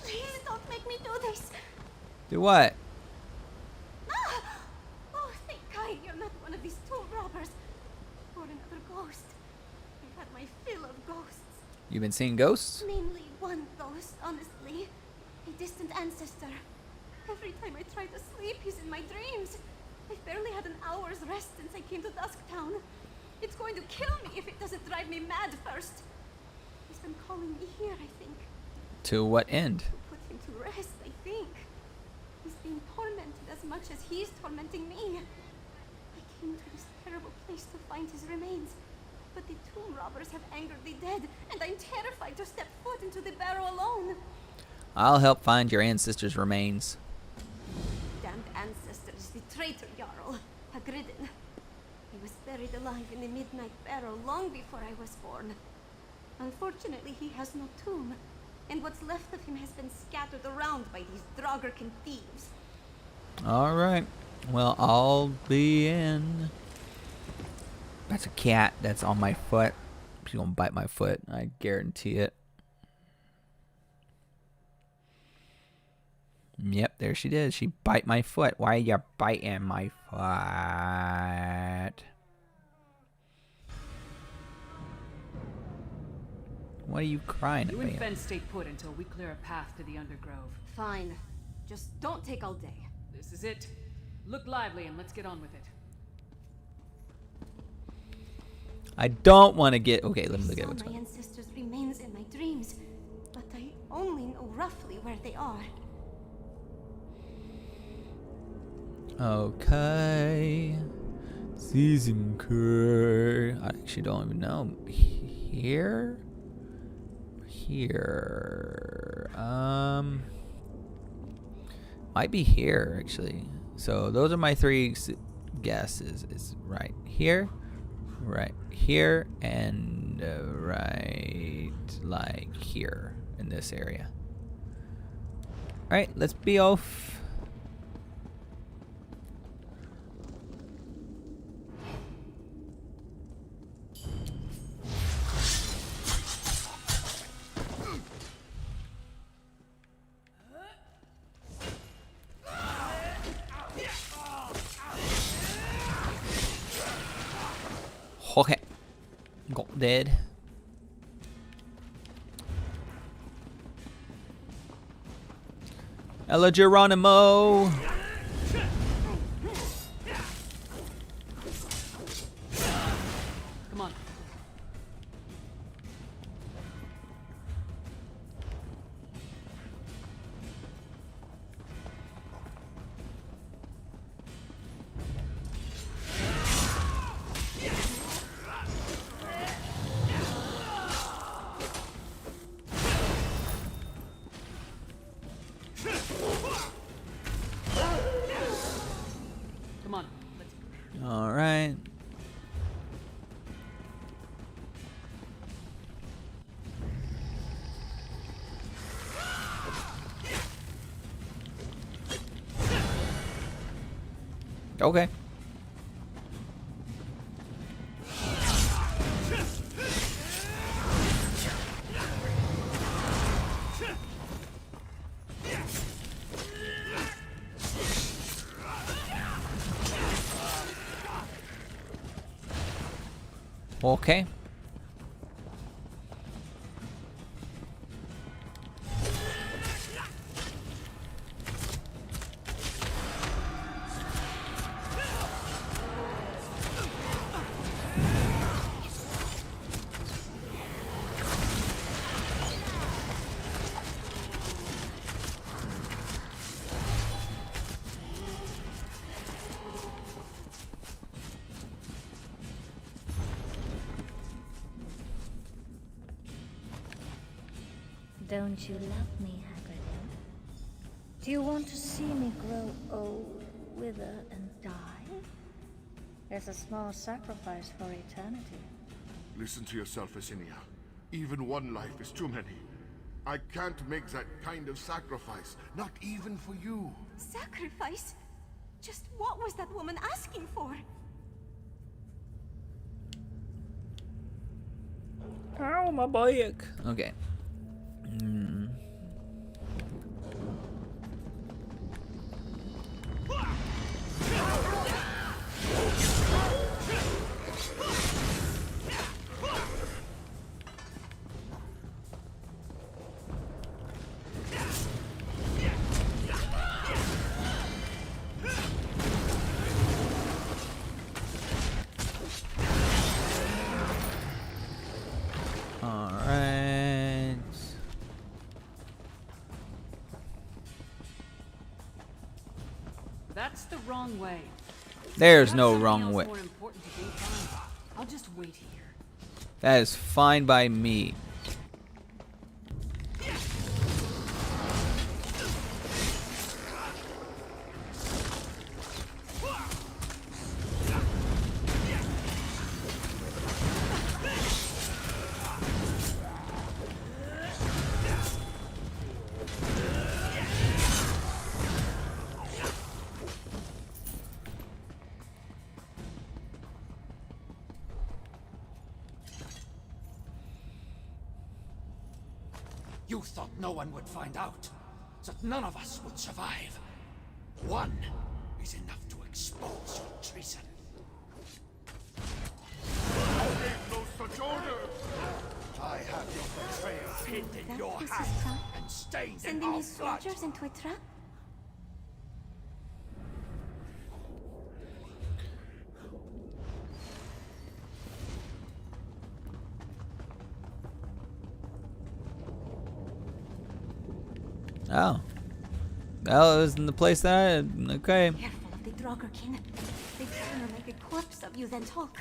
Please don't make me do this. Do what? Ah! Oh, thank God you're not one of these tomb robbers. Or another ghost. I've had my fill of ghosts. You've been seeing ghosts? Mainly one ghost, honestly. A distant ancestor. Every time I try to sleep, he's in my dreams. I've barely had an hour's rest since I came to Dusktown. It's going to kill me if it doesn't drive me mad first. He's been calling me here, I think. To what end? To put him to rest, I think. He's being tormented as much as he's tormenting me. I came to this terrible place to find his remains. But the tomb robbers have angered the dead, and I'm terrified to step foot into the barrow alone. I'll help find your ancestors' remains. Damned ancestor is the traitor Jarl, Hagridden. He was buried alive in the Midnight Barrow long before I was born. Unfortunately, he has no tomb, and what's left of him has been scattered around by these Draugr-kin thieves. Alright. Well, I'll be in. That's a cat that's on my foot. She's gonna bite my foot. I guarantee it. Yep, there she did. She bite my foot. Why are you biting my foot? What are you crying You about? and Fen stay put until we clear a path to the Undergrove. Fine. Just don't take all day. This is it. Look lively and let's get on with it. I don't want to get... Okay, let me look at what's my going on. ancestors' remains in my dreams, but I only know roughly where they are. Okay. Season cur. I actually don't even know. Here? Here. Might be here, actually. So those are my three guesses. Is right here, right here, and right like here in this area. Alright, let's be off. Okay. Got dead. Ella Geronimo. Come on. Come on. Let's go. All right. Okay. Okay. Don't you love me, Hagrid? Do you want to see me grow old, wither, and die? There's a small sacrifice for eternity. Listen to yourself, Isinia. Even one life is too many. I can't make that kind of sacrifice, not even for you. Sacrifice? Just what was that woman asking for? Ow, my back. Okay. Alright. That's the wrong way. There's Got no something wrong else way. more important to do, fine. I'll just wait here. That is fine by me. You thought no one would find out, that none of us would survive. One is enough to expose your treason. I gave no such orders! I have your betrayal pinned in That your was his hand plan? and stained in Sending our his blood. soldiers into a trap? Oh. Well, it was in the place that I... Okay. Careful of the Draugr-kin. They try to make a corpse of you, then talk.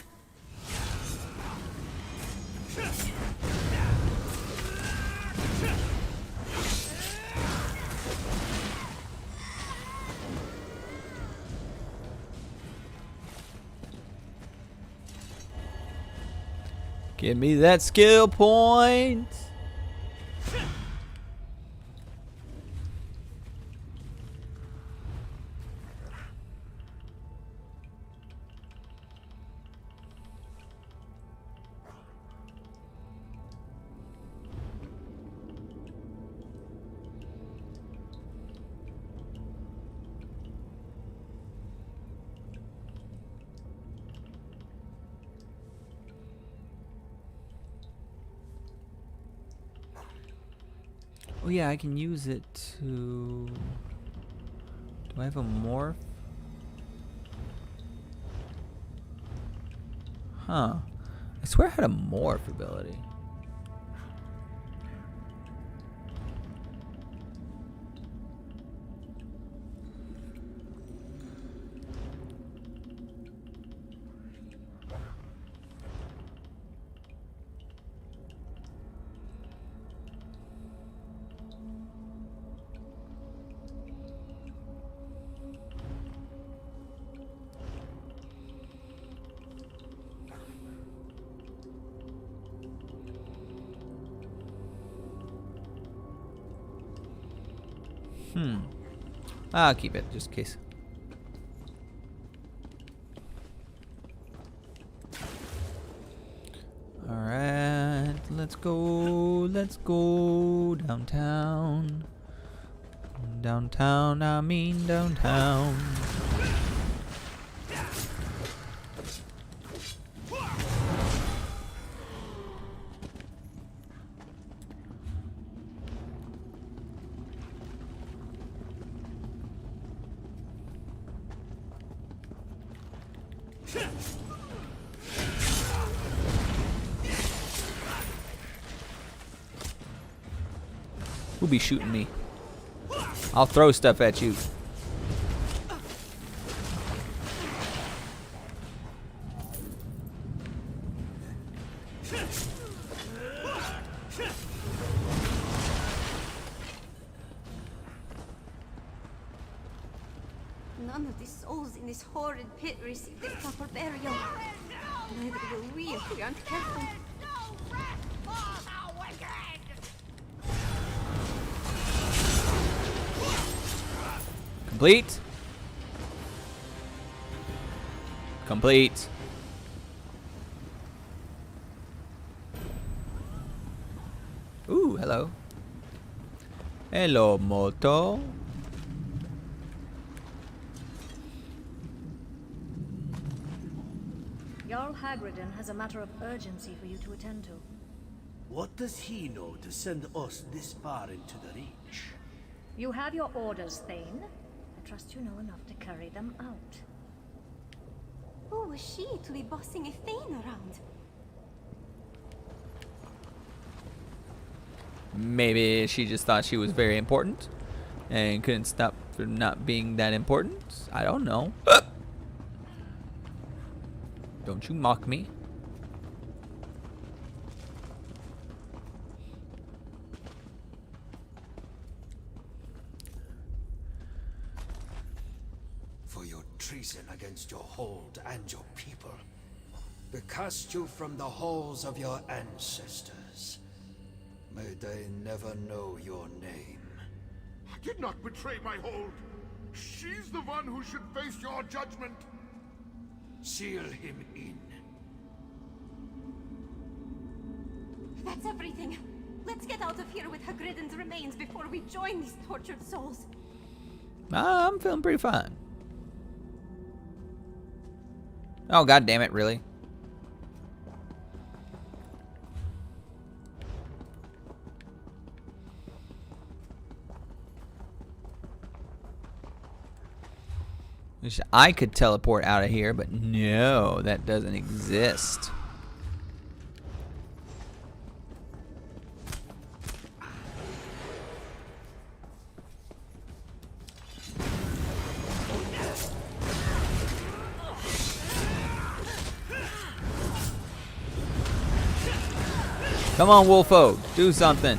Give me that skill point. Oh yeah, I can use it to... Do I have a morph? Huh. I swear I had a morph ability. I'll keep it, just in case. Alright, let's go downtown. Downtown, I mean downtown. Who be shooting me? I'll throw stuff at you. None of the souls in this horrid pit received their proper burial. Neither will we if we aren't careful. Complete. Complete. Ooh, hello. Hello, Moto. Jarl Hagridon has a matter of urgency for you to attend to. What does he know to send us this far into the Reach? You have your orders, Thane. I trust you know enough to carry them out. Who was she to be bossing a Thane around? Maybe she just thought she was very important and couldn't stop from not being that important. I don't know. Don't you mock me. For your treason against your hold and your people. We cast you from the halls of your ancestors. May they never know your name. I did not betray my hold. She's the one who should face your judgment. Seal him in. That's everything. Let's get out of here with Hagridon's remains before we join these tortured souls. I'm feeling pretty fine. Oh, god damn it, really? Wish I could teleport out of here, but no, that doesn't exist. Come on, Wolfo, do something.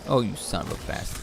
Oh, you son of a bastard.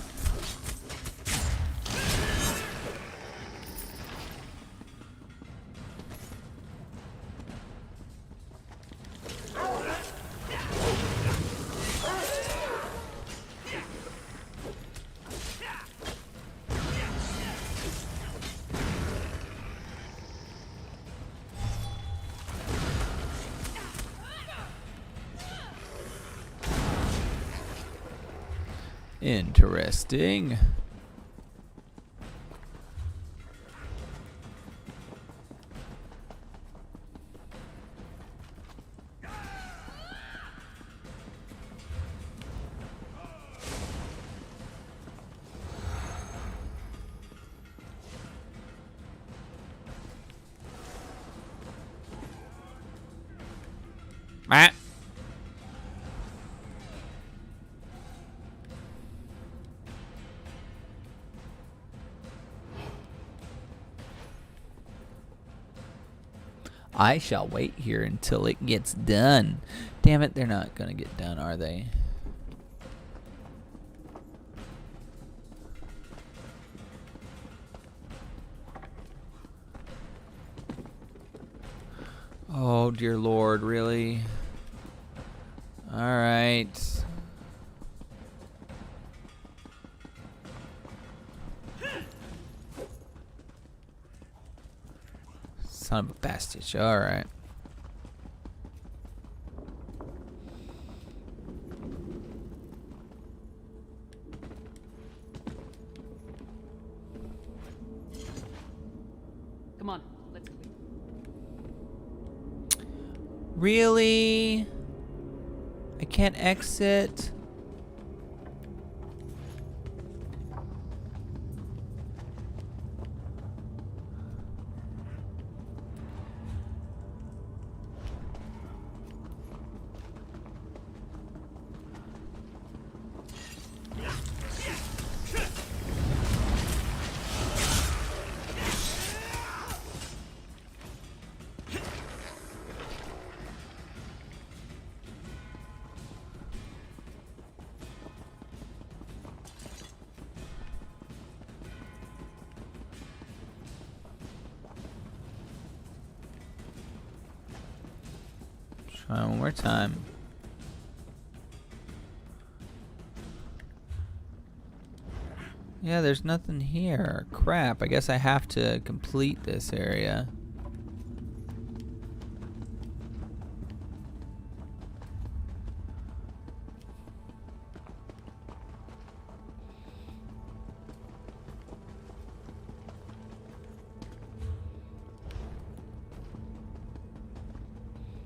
Interesting. Ah. I shall wait here until it gets done. Damn it, they're not gonna get done, are they? Oh, dear Lord, really? Alright. Son of a bastard. Alright. Really? I can't exit. Try one more time. Yeah, there's nothing here. Crap, I guess I have to complete this area.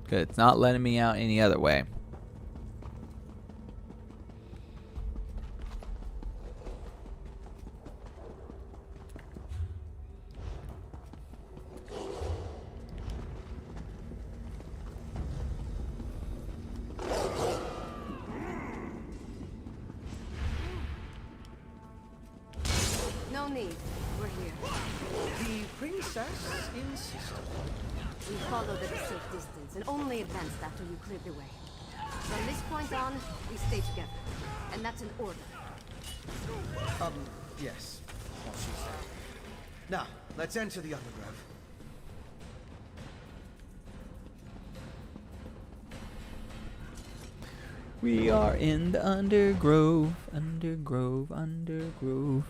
Good, it's not letting me out any other way. No need. We're here. The princess insisted. We followed at a safe distance and only advanced after you cleared the way. From this point on, we stay together. And that's an order. Yes. What she said. Now, let's enter the undergrove. We are in the undergrove, undergrove.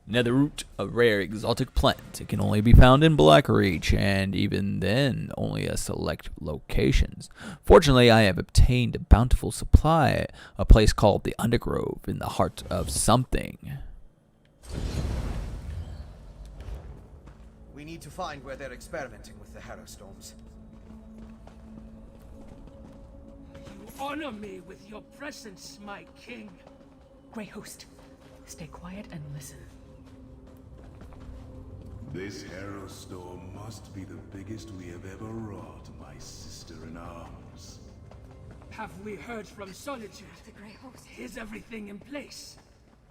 Netherroot, a rare exotic plant. It can only be found in Blackreach, and even then, only at select locations. Fortunately, I have obtained a bountiful supply, a place called the Undergrove, in the heart of something. We need to find where they're experimenting with the Harrow Storms. You honor me with your presence, my king. Grey Host, stay quiet and listen. This Harrow Storm must be the biggest we have ever wrought, my sister-in-arms. Have we heard from Solitude? The Grey Host. Is everything in place?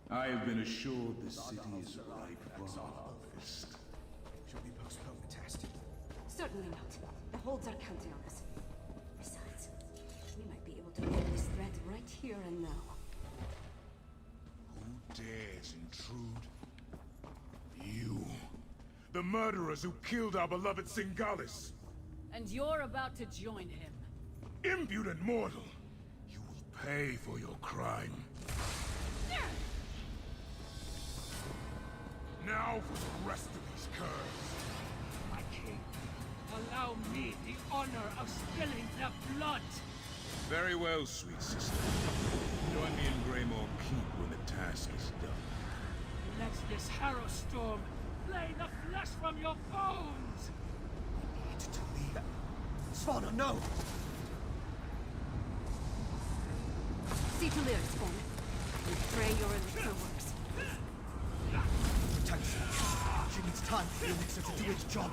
I have been assured the city is ripe for harvest. Should we postpone the test? Certainly not. The holds are counting on us. Besides, we might be able to end this threat right here and now. Who dares intrude? You. The murderers who killed our beloved Singalis. And you're about to join him. Impudent mortal. You will pay for your crime. Now for the rest of these curs. My king, allow me the honor of spilling their blood. Very well, sweet sister. Join me in Greymoor Keep when the task is done. Let this Harrow Storm flay the flesh from your bones! We need to leave. Svanna, no! See to Lyric, Spawn. We pray your elixir works. Tension. She needs time for the elixir to do its job.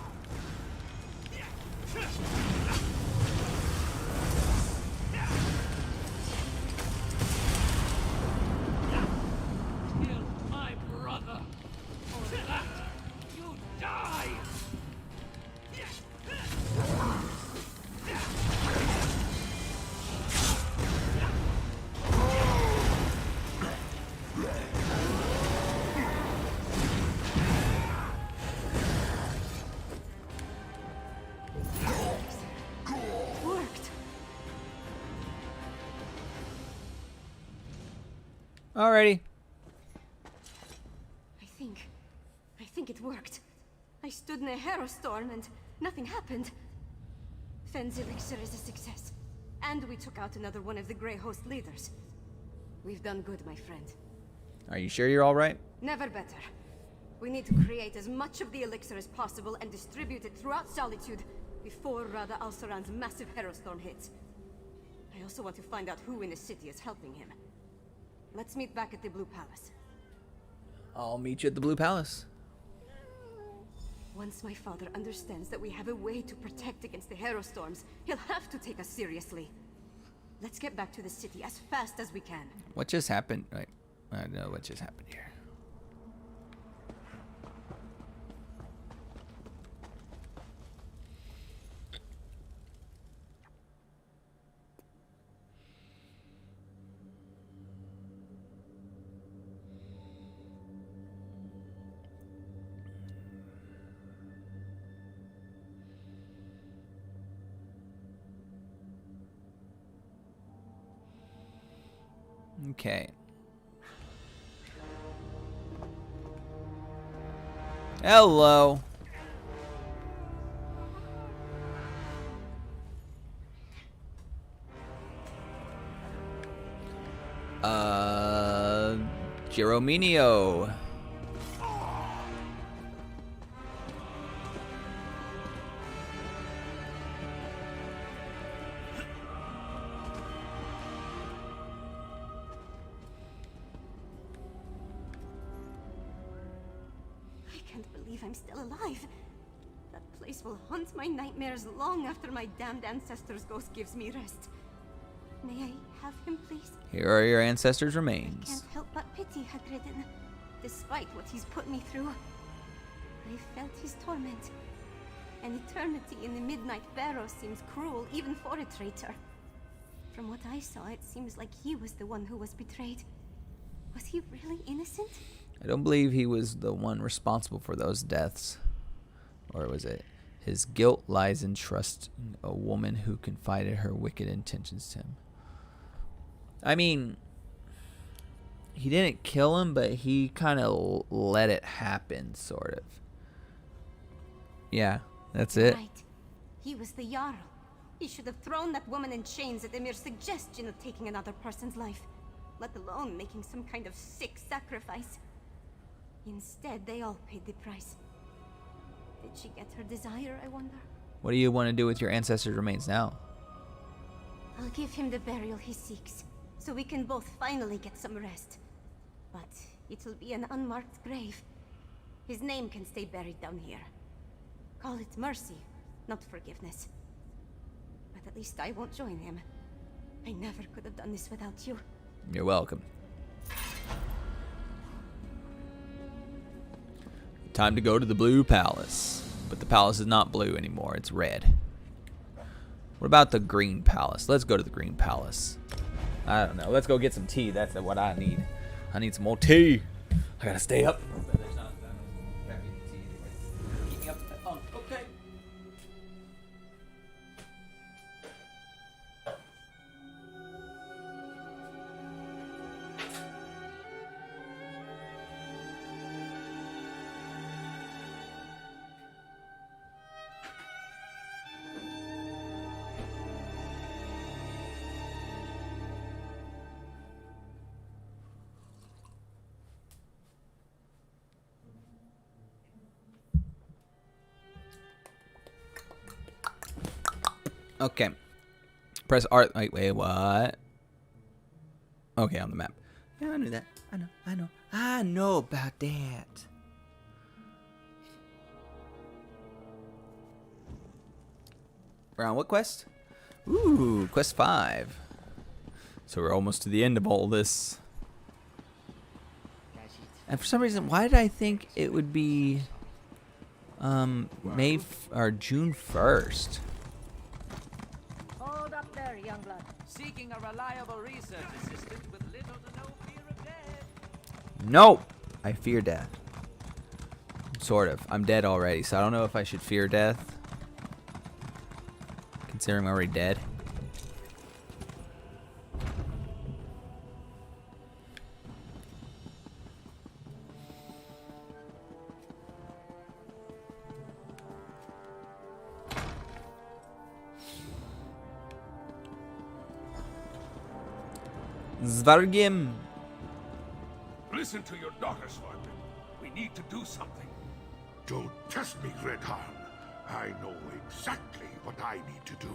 Kill my brother! For that, you die! Worked. Alrighty. I think it worked. I stood in a Harrow Storm and nothing happened. Fenn's elixir is a success. And we took out another one of the Grey Host leaders. We've done good, my friend. Are you sure you're alright? Never better. We need to create as much of the elixir as possible and distribute it throughout Solitude before Rada al-Saran's massive Herostorm hits. I also want to find out who in the city is helping him. Let's meet back at the Blue Palace. I'll meet you at the Blue Palace. Once my father understands that we have a way to protect against the Herostorms, he'll have to take us seriously. Let's get back to the city as fast as we can. What just happened? Right. I don't know what just happened here. Okay. Hello. Gerominio. I'm still alive. That place will haunt my nightmares long after my damned ancestor's ghost gives me rest. May I have him, please? Here are your ancestors' I remains. can't help but pity Hagridden. Despite what he's put me through, I felt his torment. An eternity in the Midnight Barrow seems cruel, even for a traitor. From what I saw, it seems like he was the one who was betrayed. Was he really innocent? I don't believe he was the one responsible for those deaths. Or was it? His guilt lies in trusting a woman who confided her wicked intentions to him. I mean, he didn't kill him, but he kind of let it happen, sort of. Yeah, that's it. Right. He was the Jarl. He should have thrown that woman in chains at the mere suggestion of taking another person's life, let alone making some kind of sick sacrifice. Instead, they all paid the price. Did she get her desire, I wonder? What do you want to do with your ancestors' remains now? I'll give him the burial he seeks, so we can both finally get some rest. But it'll be an unmarked grave. His name can stay buried down here. Call it mercy, not forgiveness. But at least I won't join him. I never could have done this without you. You're welcome. Time to go to the Blue Palace. But the palace is not blue anymore, it's red. What about the Green Palace? Let's go to the Green Palace. I don't know. Let's go get some tea. That's what I need. I need some more tea. I gotta stay up. Keep me up. Okay. Okay. Press R. Wait, what? Okay, on the map. Yeah, I knew that. I know about that. We're on what quest? Ooh, quest 5. So we're almost to the end of all this. And for some reason, why did I think it would be May or June 1st? Hold up there, young blood. Seeking a reliable research assistant with little to no fear of death. No! I fear death. Sort of. I'm dead already, so I don't know if I should fear death. Considering I'm already dead. Svargim. Listen to your daughter, Svargim. We need to do something. Don't test me, Red Harn. I know exactly what I need to do.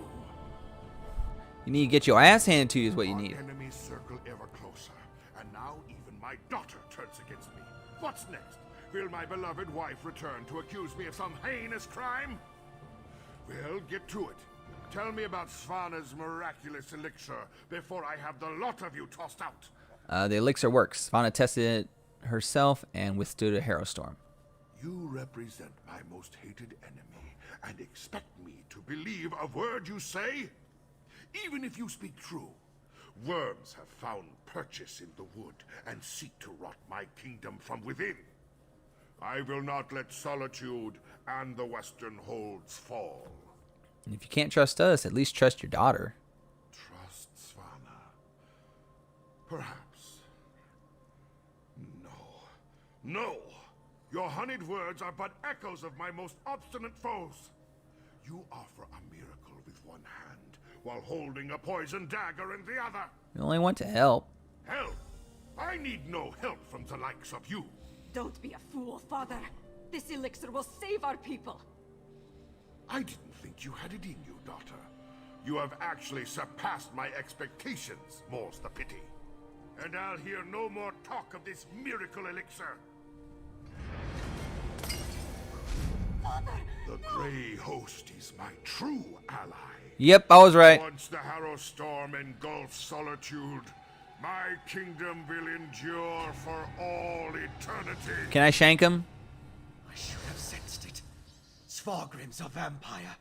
You need to get your ass handed to you is what you need. Our enemies circle ever closer, and now even my daughter turns against me. What's next? Will my beloved wife return to accuse me of some heinous crime? Well, get to it. Tell me about Svana's miraculous elixir before I have the lot of you tossed out. The elixir works. Svana tested it herself and withstood a harrow storm. You represent my most hated enemy and expect me to believe a word you say? Even if you speak true, worms have found purchase in the wood and seek to rot my kingdom from within. I will not let Solitude and the Western Holds fall. And if you can't trust us, at least trust your daughter. Trust Svana? Perhaps. No! Your honeyed words are but echoes of my most obstinate foes. You offer a miracle with one hand, while holding a poisoned dagger in the other. We only want to help. Help? I need no help from the likes of you. Don't be a fool, Father. This elixir will save our people. I didn't think you had it in you, daughter. You have actually surpassed my expectations, more's the pity. And I'll hear no more talk of this miracle elixir. Father, the Grey Host is my true ally. Yep, I was right. Once the Harrow Storm engulfs Solitude, my kingdom will endure for all eternity. Can I shank him? I should have sensed it. Svargrim's a vampire.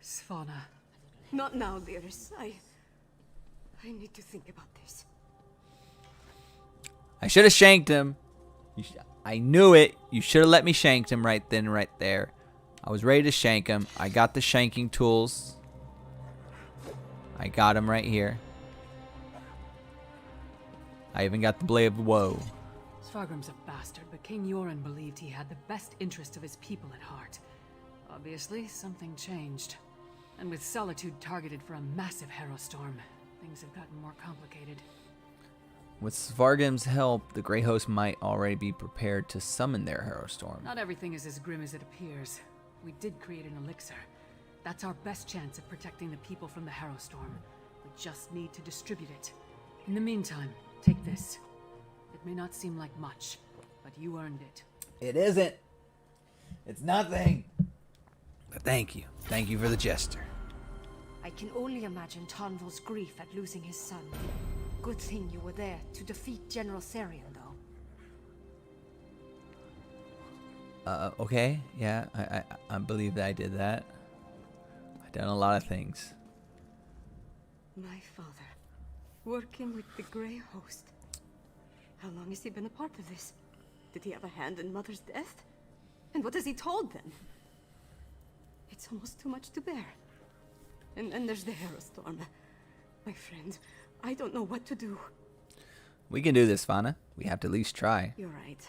Svana. Not now, Lyris. I need to think about this. I should have shanked him. I knew it. You should have let me shank him right then, right there. I was ready to shank him. I got the shanking tools. I got him right here. I even got the Blade of Woe. Svargrim's a bastard, but King Yoren believed he had the best interest of his people at heart. Obviously, something changed. And with Solitude targeted for a massive harrow storm, things have gotten more complicated. With Svargrim's help, the Grey Host might already be prepared to summon their harrow storm. Not everything is as grim as it appears. We did create an elixir. That's our best chance of protecting the people from the harrow storm. We just need to distribute it. In the meantime, take this. It may not seem like much, but you earned it. It isn't. It's nothing. But thank you. Thank you for the gesture. I can only imagine Tonval's grief at losing his son. Good thing you were there to defeat General Sarian, though. Okay. Yeah, I believe that I did that. I've done a lot of things. My father, working with the Grey Host. How long has he been a part of this? Did he have a hand in Mother's death? And what has he told them? It's almost too much to bear. And then there's the harrow storm. My friend, I don't know what to do. We can do this, Svana. We have to at least try. You're right.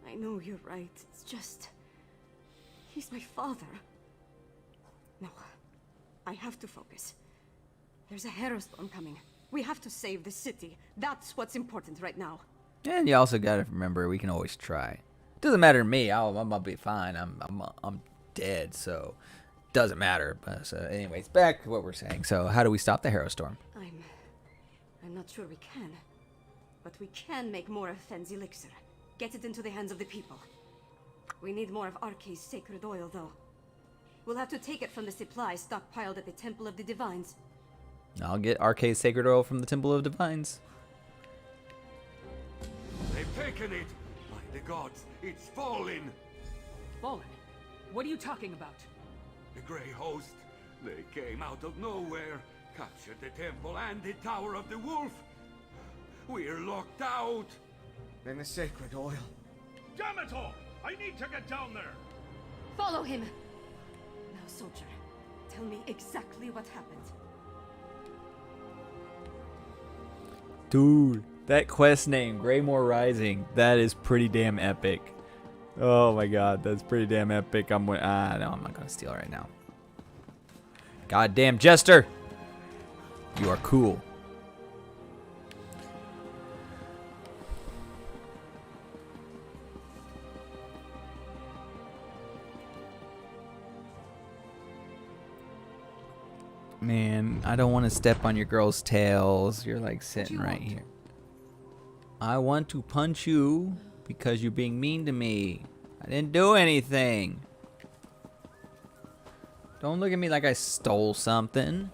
I know you're right. It's just... he's my father. No. I have to focus. There's a harrow storm coming. We have to save the city. That's what's important right now. And you also gotta remember, we can always try. Doesn't matter to me. I'm be fine. I'm dead, so doesn't matter. But so anyways, back to what we're saying. So how do we stop the harrow storm? I'm not sure we can. But we can make more of Fenn's elixir. Get it into the hands of the people. We need more of Arkay's sacred oil, though. We'll have to take it from the supplies stockpiled at the Temple of the Divines. I'll get Arkay's sacred oil from the Temple of Divines. They've taken it! By the gods, it's fallen! Fallen? What are you talking about? The Grey Host. They came out of nowhere, captured the temple and the Tower of the Wolf. We're locked out. Then the sacred oil. Damn it all! I need to get down there! Follow him! Now, soldier, tell me exactly what happened. Dude, that quest name, Greymoor Rising, that is pretty damn epic. Oh my god, that's pretty damn epic. No, I'm not gonna steal right now. Goddamn Jester! You are cool. Man, I don't want to step on your girl's tails. You're like sitting you right want? here. I want to punch you because you're being mean to me. I didn't do anything. Don't look at me like I stole something.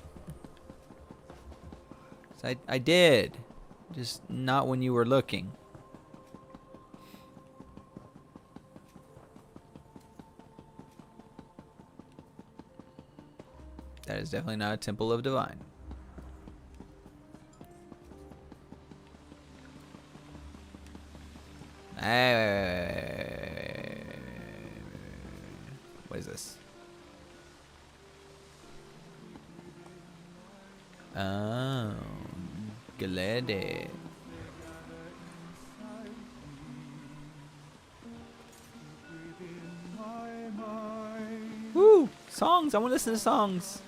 'Cause I did. Just not when you were looking. That is definitely not a Temple of Divine. What is this? Oh, Glade. Woo! Songs! I want to listen to songs.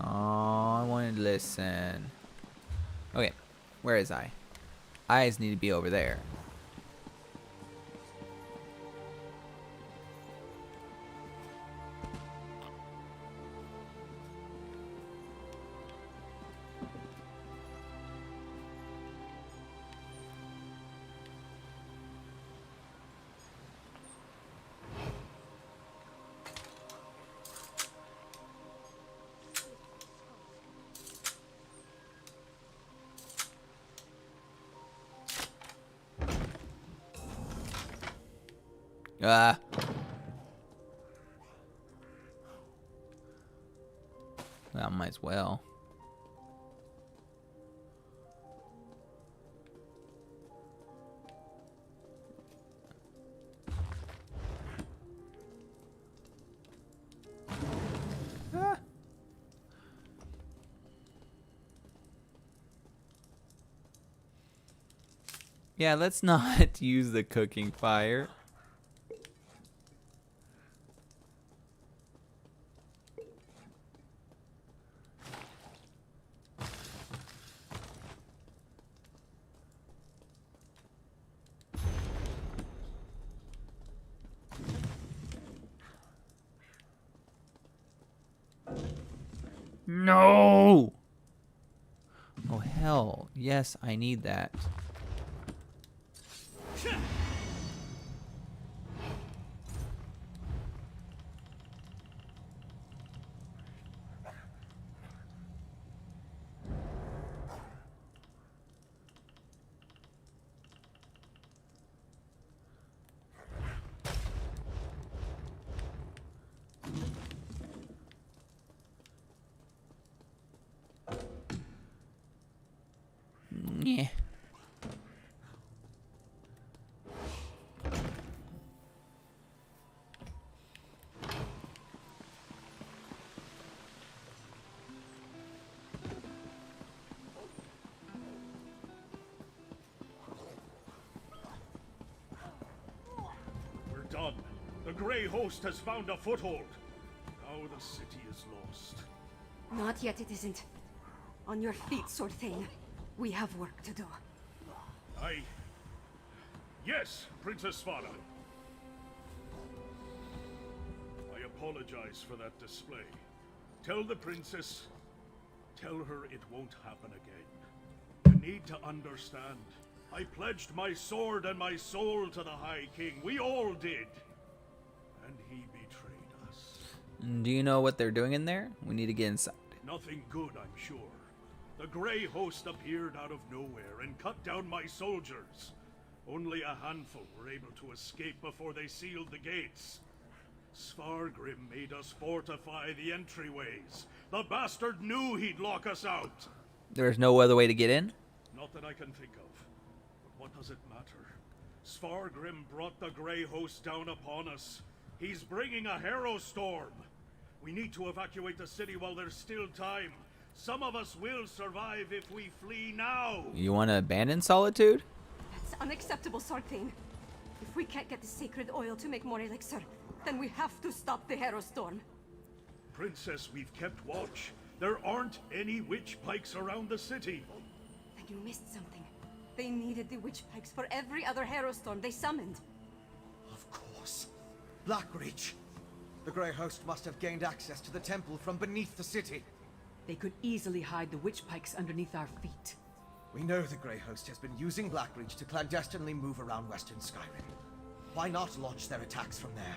Oh, I wanted to listen. Okay, where is I? Eyes need to be over there. Ah. Well, I might as well. Ah. Yeah, let's not use the cooking fire. No! Oh, hell. Yes, I need that. Yeah. We're done. The Grey Host has found a foothold. Now the city is lost. Not yet, it isn't. On your feet, Sword Thane. We have work to do. Yes, Princess Svara. I apologize for that display. Tell the princess, tell her it won't happen again. You need to understand. I pledged my sword and my soul to the High King. We all did. And he betrayed us. Do you know what they're doing in there? We need to get inside. Nothing good, I'm sure. The Grey Host appeared out of nowhere and cut down my soldiers. Only a handful were able to escape before they sealed the gates. Svargrim made us fortify the entryways. The bastard knew he'd lock us out. There's no other way to get in? Not that I can think of. But what does it matter? Svargrim brought the Grey Host down upon us. He's bringing a Harrow Storm. We need to evacuate the city while there's still time. Some of us will survive if we flee now. You want to abandon Solitude? That's unacceptable, Sword Thane. If we can't get the sacred oil to make more elixir, then we have to stop the Harrow Storm. Princess, we've kept watch. There aren't any witch pikes around the city. Then you missed something. They needed the witch pikes for every other Hero Storm they summoned. Of course. Blackreach. The Grey Host must have gained access to the temple from beneath the city. They could easily hide the witch pikes underneath our feet. We know the Grey Host has been using Blackreach to clandestinely move around Western Skyrim. Why not launch their attacks from there?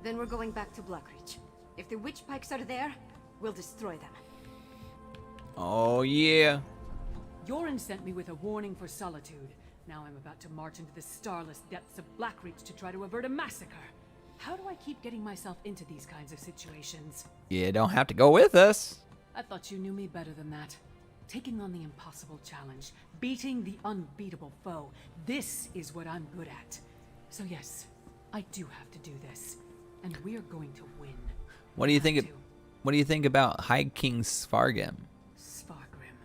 Then we're going back to Blackreach. If the witch pikes are there, we'll destroy them. Oh, yeah. Yorin sent me with a warning for Solitude. Now I'm about to march into the starless depths of Blackreach to try to avert a massacre. How do I keep getting myself into these kinds of situations? You don't have to go with us. I thought you knew me better than that. Taking on the impossible challenge, beating the unbeatable foe, this is what I'm good at. So yes, I do have to do this, and we're going to win. What do you think? What do you think about High King Svargrim? Svargrim,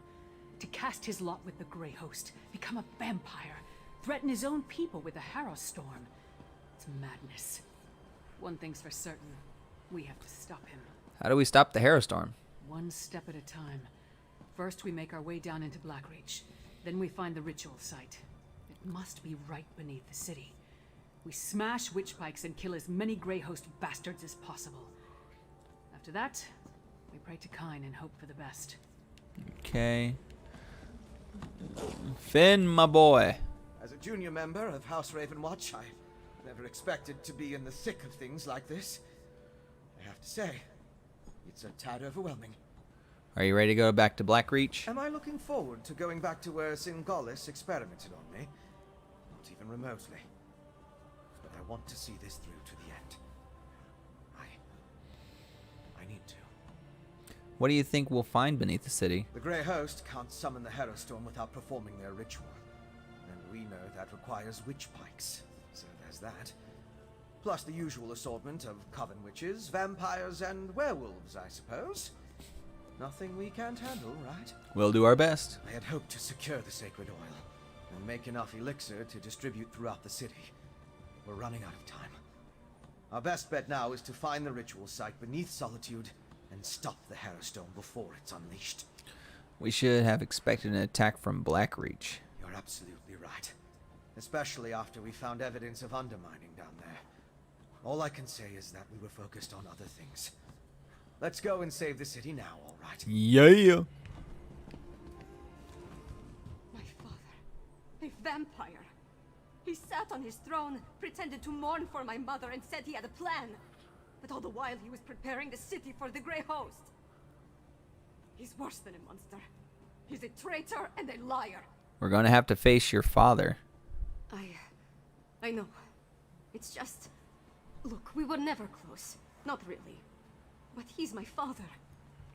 to cast his lot with the Grey Host, become a vampire, threaten his own people with a Harrow Storm. It's madness. One thing's for certain: we have to stop him. How do we stop the Harrow Storm? One step at a time. First, we make our way down into Blackreach. Then we find the ritual site. It must be right beneath the city. We smash witch pikes and kill as many Grey Host bastards as possible. After that, we pray to Kyne and hope for the best. Okay. Finn, my boy. As a junior member of House Ravenwatch, I never expected to be in the thick of things like this. I have to say, it's a tad overwhelming. Are you ready to go back to Blackreach? Am I looking forward to going back to where Singalis experimented on me? Not even remotely. But I want to see this through to the end. I need to. What do you think we'll find beneath the city? The Grey Host can't summon the Harrow Storm without performing their ritual. And we know that requires witch pikes. So there's that. Plus the usual assortment of coven witches, vampires, and werewolves, I suppose. Nothing we can't handle, right? We'll do our best. I had hoped to secure the sacred oil and make enough elixir to distribute throughout the city. We're running out of time. Our best bet now is to find the ritual site beneath Solitude and stop the Harrow Storm before it's unleashed. We should have expected an attack from Blackreach. You're absolutely right. Especially after we found evidence of undermining down there. All I can say is that we were focused on other things. Let's go and save the city now, all right? Yeah. My father, a vampire. He sat on his throne, pretended to mourn for my mother, and said he had a plan. But all the while he was preparing the city for the Grey Host. He's worse than a monster. He's a traitor and a liar. We're going to have to face your father. I know. It's just... Look, we were never close. Not really. But he's my father.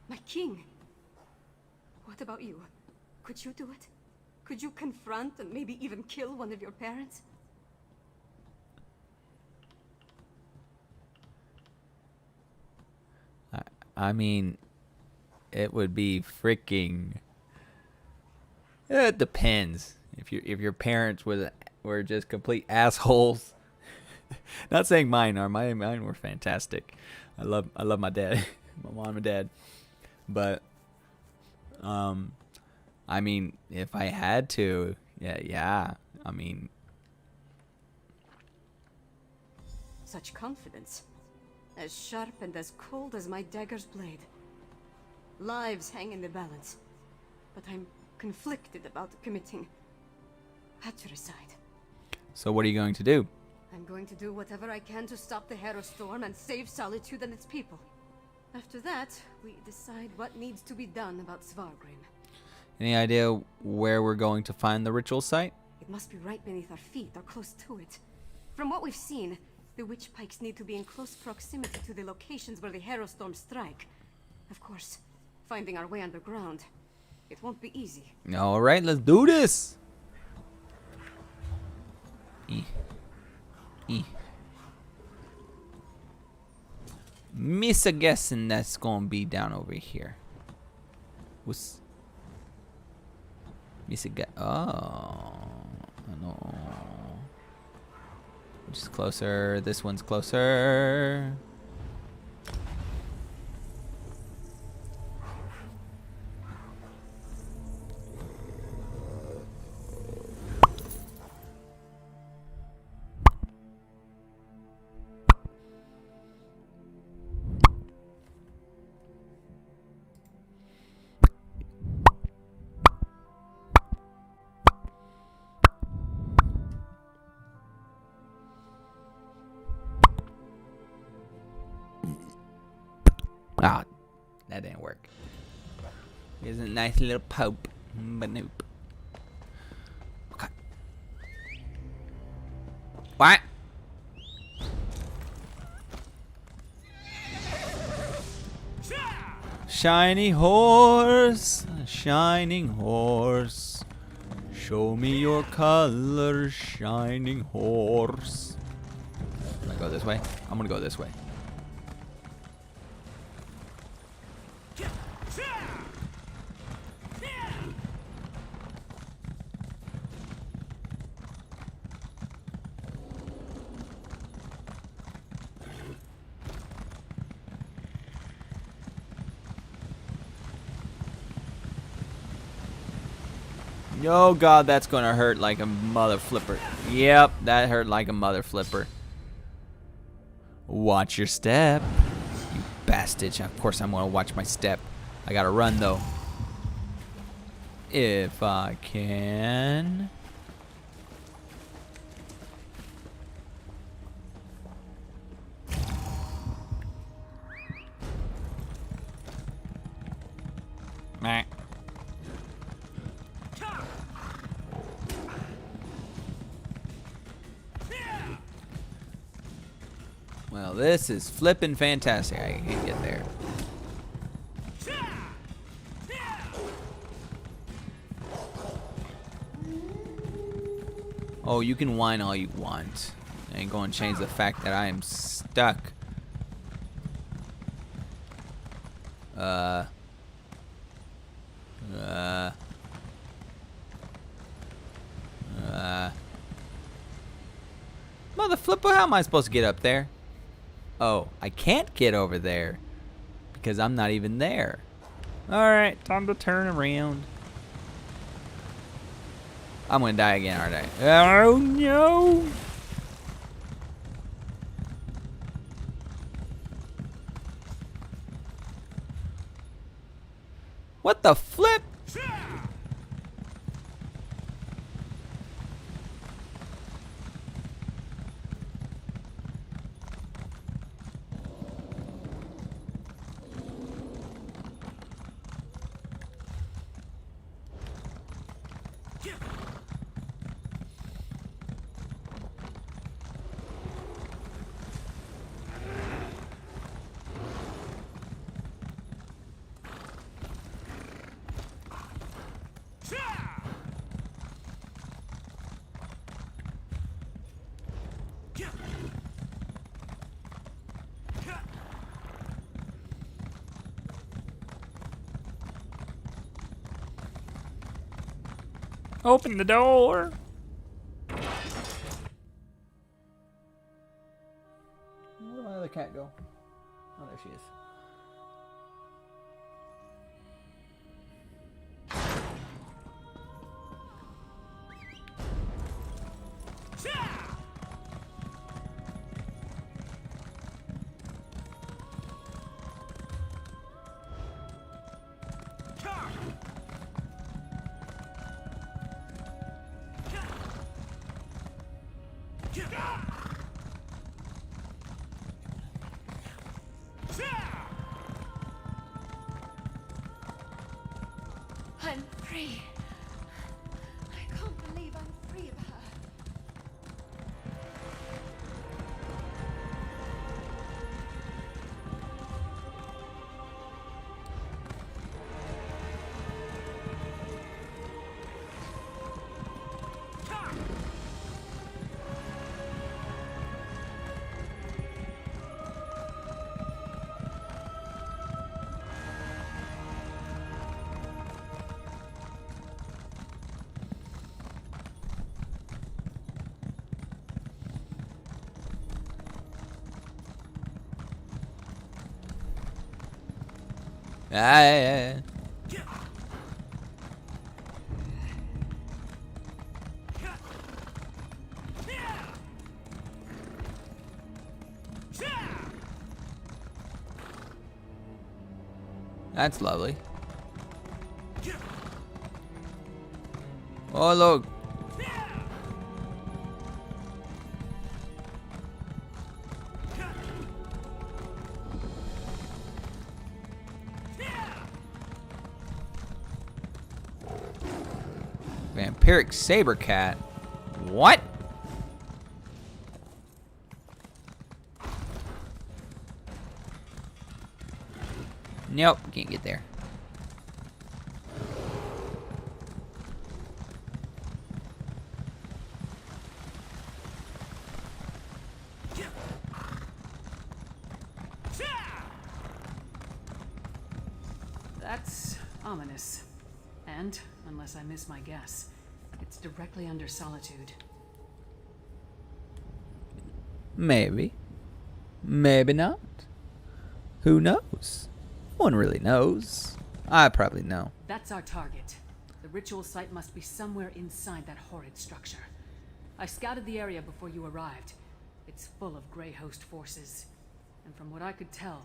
My king. What about you? Could you do it? Could you confront and maybe even kill one of your parents? I mean, it would be freaking... It depends. If your parents were just complete assholes. Not saying mine are. Mine were fantastic. I love my dad, my mom and dad. But I mean, if I had to, yeah. I mean, such confidence. As sharp and as cold as my dagger's blade. Lives hang in the balance. But I'm conflicted about committing patricide. So what are you going to do? I'm going to do whatever I can to stop the Harrow Storm and save Solitude and its people. After that, we decide what needs to be done about Svargrim. Any idea where we're going to find the ritual site? It must be right beneath our feet or close to it. From what we've seen, the witch pikes need to be in close proximity to the locations where the Harrow Storm strike. Of course, finding our way underground, it won't be easy. All right, let's do this. Miss a guessing that's gonna be down over here. What's Miss a guess? Oh, no. Which is closer? This one's closer. that didn't work. He's a nice little pope, but nope. Okay. What? Shiny horse, shining horse. Show me your colors, shining horse. Can I go this way? I'm gonna go this way. Oh god, that's gonna hurt like a mother flipper. Yep, that hurt like a mother flipper. Watch your step, you bastard. Of course I'm gonna watch my step. I gotta run though. If I can. Meh. Well, this is flippin' fantastic. I can get there. Oh, you can whine all you want. I ain't gonna change the fact that I am stuck. Mother flipper, how am I supposed to get up there? Oh, I can't get over there because I'm not even there. Alright, time to turn around. I'm gonna die again, aren't I? Oh no! What the flip? Open the door. Where'd my other cat go? Oh, there she is. I'm free. I can't believe I'm free of her. Ah. That's lovely. Oh, look. Vampiric saber cat. What? Nope, can't get there. That's ominous. And, unless I miss my guess, it's directly under Solitude. Maybe. Maybe not. Who knows? No one really knows. I probably know. That's our target. The ritual site must be somewhere inside that horrid structure. I scouted the area before you arrived. It's full of Grey Host forces. And from what I could tell,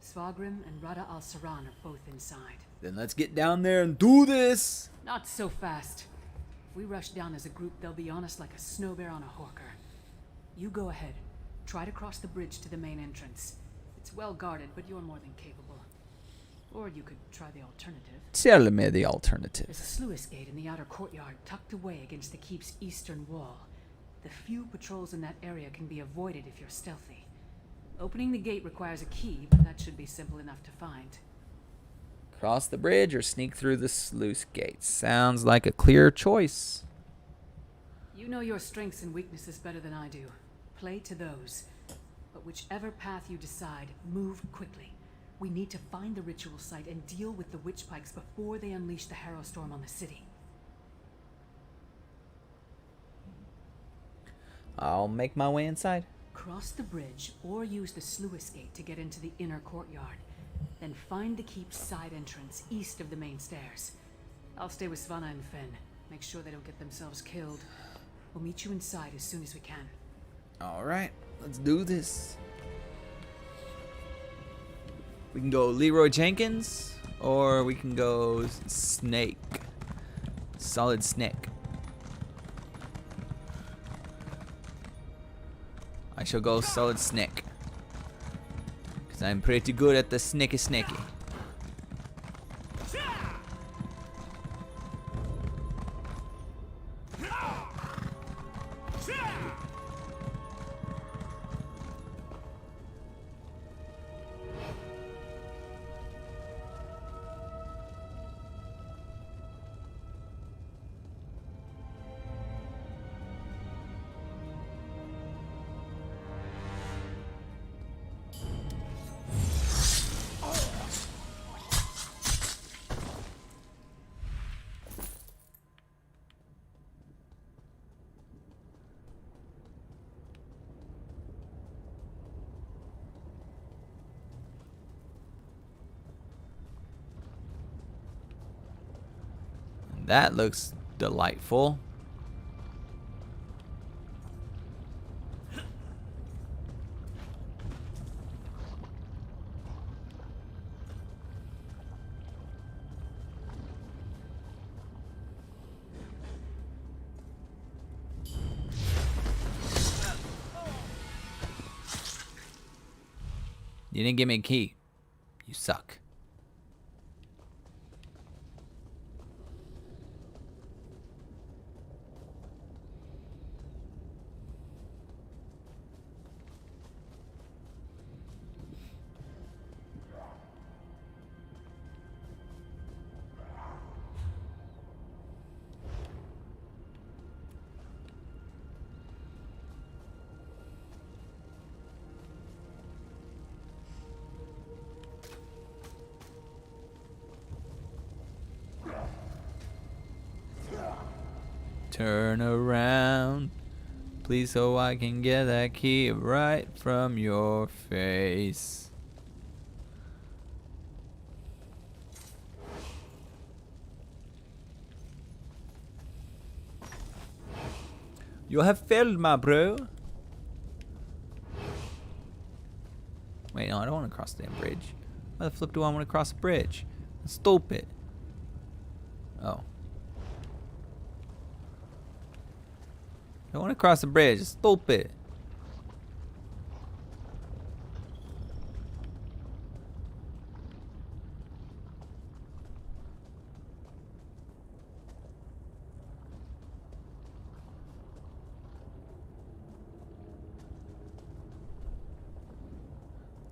Svagrim and Rada al-Saran are both inside. Then let's get down there and do this! Not so fast. If we rush down as a group, they'll be on us like a snow bear on a horker. You go ahead. Try to cross the bridge to the main entrance. It's well guarded, but you're more than capable. Or you could try the alternative. Tell me the alternative. There's a sluice gate in the outer courtyard, tucked away against the keep's eastern wall. The few patrols in that area can be avoided if you're stealthy. Opening the gate requires a key, but that should be simple enough to find. Cross the bridge or sneak through the sluice gate. Sounds like a clear choice. You know your strengths and weaknesses better than I do. Play to those. But whichever path you decide, move quickly. We need to find the ritual site and deal with the witch pikes before they unleash the Harrow Storm on the city. I'll make my way inside. Cross the bridge or use the sluice gate to get into the inner courtyard. Then find the keep's side entrance east of the main stairs. I'll stay with Svanna and Finn. Make sure they don't get themselves killed. We'll meet you inside as soon as we can. Alright, let's do this. We can go Leroy Jenkins, or we can go Snake. Solid Snake. I shall go Solid Snake. Because I'm pretty good at the snicky. That looks delightful. You didn't give me a key. You suck. Turn around, please, so I can get that key right from your face. You have failed, my bro. Wait, no, I don't want to cross the damn bridge. Why the flip do I want to cross the bridge? That's stupid. Oh. I don't want to cross the bridge. It's stupid.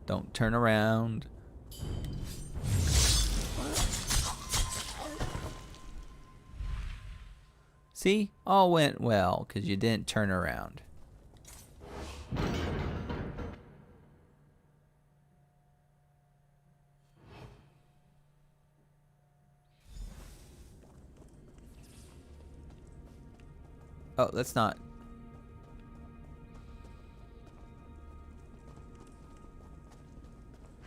Don't turn around. See? All went well because you didn't turn around. Oh, let's not.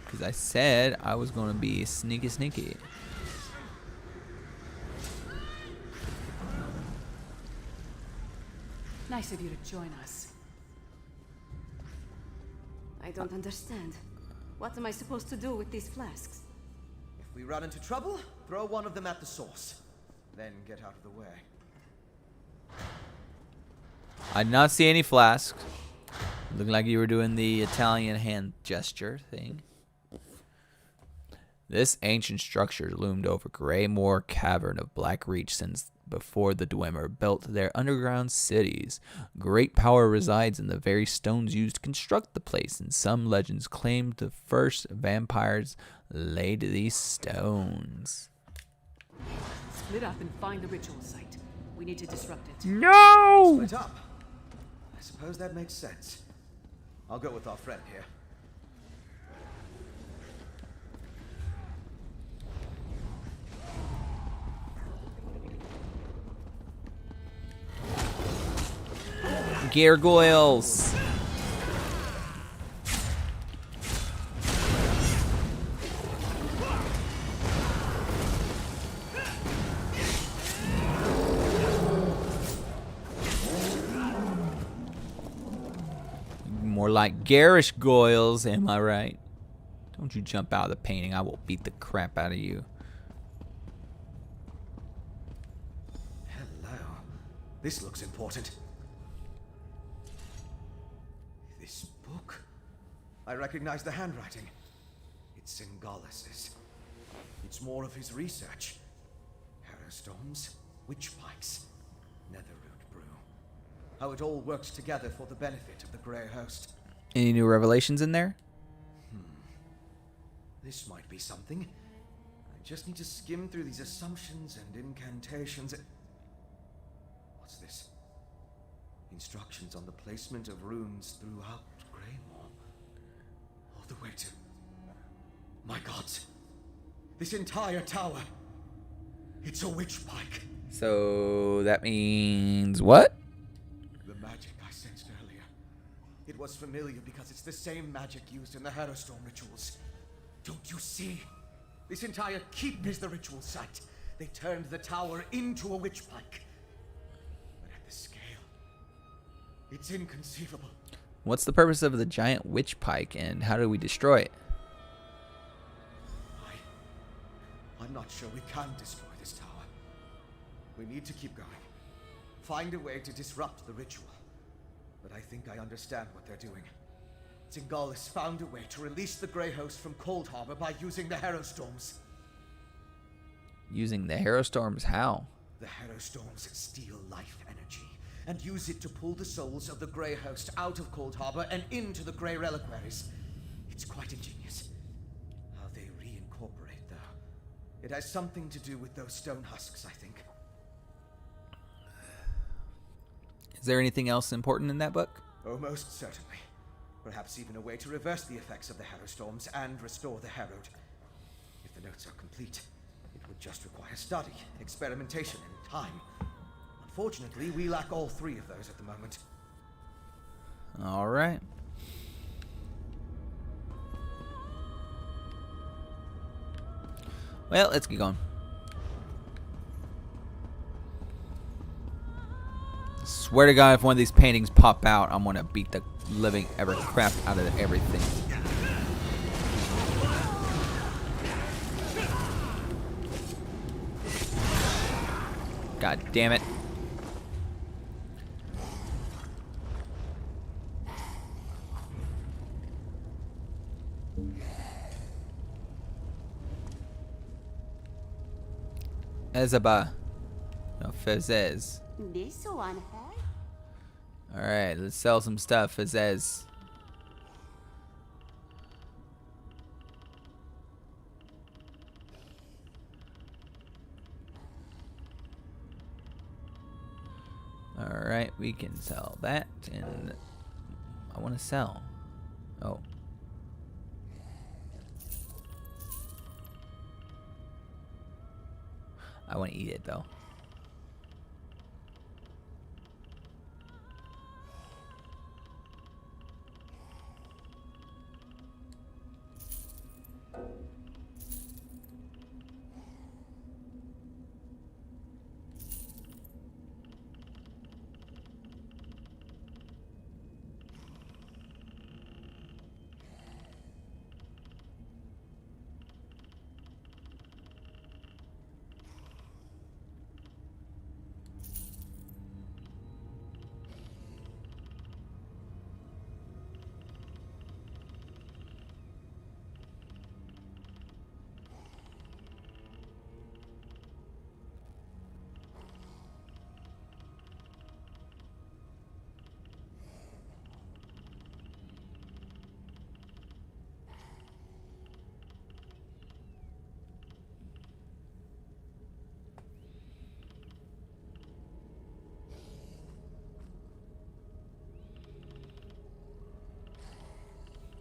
Because I said I was going to be sneaky. Nice of you to join us. I don't understand. What am I supposed to do with these flasks? If we run into trouble, throw one of them at the source. Then get out of the way. I did not see any flasks. Looking like you were doing the Italian hand gesture thing. This ancient structure loomed over Greymoor Cavern of Black Reach since before the Dwemer built their underground cities. Great power resides in the very stones used to construct the place, and some legends claim the first vampires laid these stones. Split up and find the ritual site. We need to disrupt it. No! Split up. I suppose that makes sense. I'll go with our friend here. Gargoyles. More like garish goyles, am I right? Don't you jump out of the painting. I will beat the crap out of you. Hello. This looks important. This book? I recognize the handwriting. It's Singallis's. It's more of his research. Harrowstorms, witch pikes, netherroot brew. How it all works together for the benefit of the Grey Host. Any new revelations in there? This might be something. I just need to skim through these assumptions and incantations. What's this? Instructions on the placement of runes throughout Greymoor. All the way to... My gods! This entire tower! It's a witch pike! So that means what? The magic I sensed earlier. It was familiar because it's the same magic used in the Harrowstorm rituals. Don't you see? This entire keep is the ritual site. They turned the tower into a witch pike. But at the scale, it's inconceivable. What's the purpose of the giant witch pike, and how do we destroy it? I'm not sure we can destroy this tower. We need to keep going. Find a way to disrupt the ritual. But I think I understand what they're doing. Singallis found a way to release the Grey Host from Cold Harbor by using the Harrowstorms. Using the Harrowstorms how? The Harrowstorms steal life energy and use it to pull the souls of the Grey Host out of Cold Harbor and into the Grey Reliquaries. It's quite ingenious. How they reincorporate, though. It has something to do with those stone husks, I think. Is there anything else important in that book? Oh, most certainly. Perhaps even a way to reverse the effects of the Harrowstorms and restore the Harrowed. If the notes are complete, it would just require study, experimentation, and time. Unfortunately, we lack all three of those at the moment. All right. Well, let's get going. Swear to God, if one of these paintings pop out, I'm gonna beat the living ever crap out of everything. God damn it. Ezaba. No, Fezez. This one, huh? Alright, let's sell some stuff, Fezez. We can sell that, and I want to sell. Oh. I want to eat it though.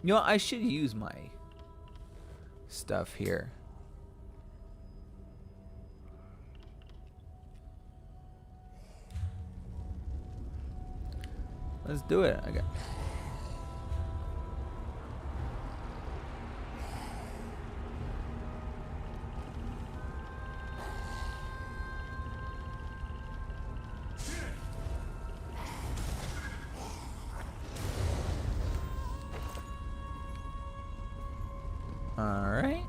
You know, I should use my stuff here. Let's do it. Okay. Alright.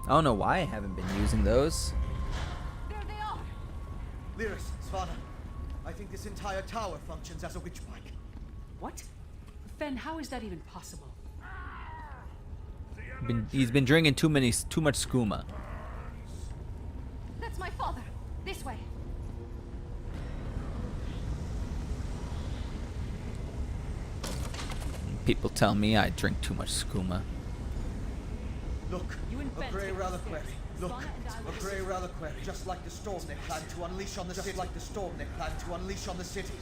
I don't know why I haven't been using those. There they are! Lyris, Svana, I think this entire tower functions as a witch bike. What? Fen, how is that even possible? He's been drinking too much skooma. That's my father. This way. People tell me I drink too much skooma. Look, a grey reliquary. Look, a grey reliquary. Just like the storm they plan to unleash on the city. Like the storm they plan to unleash on the city.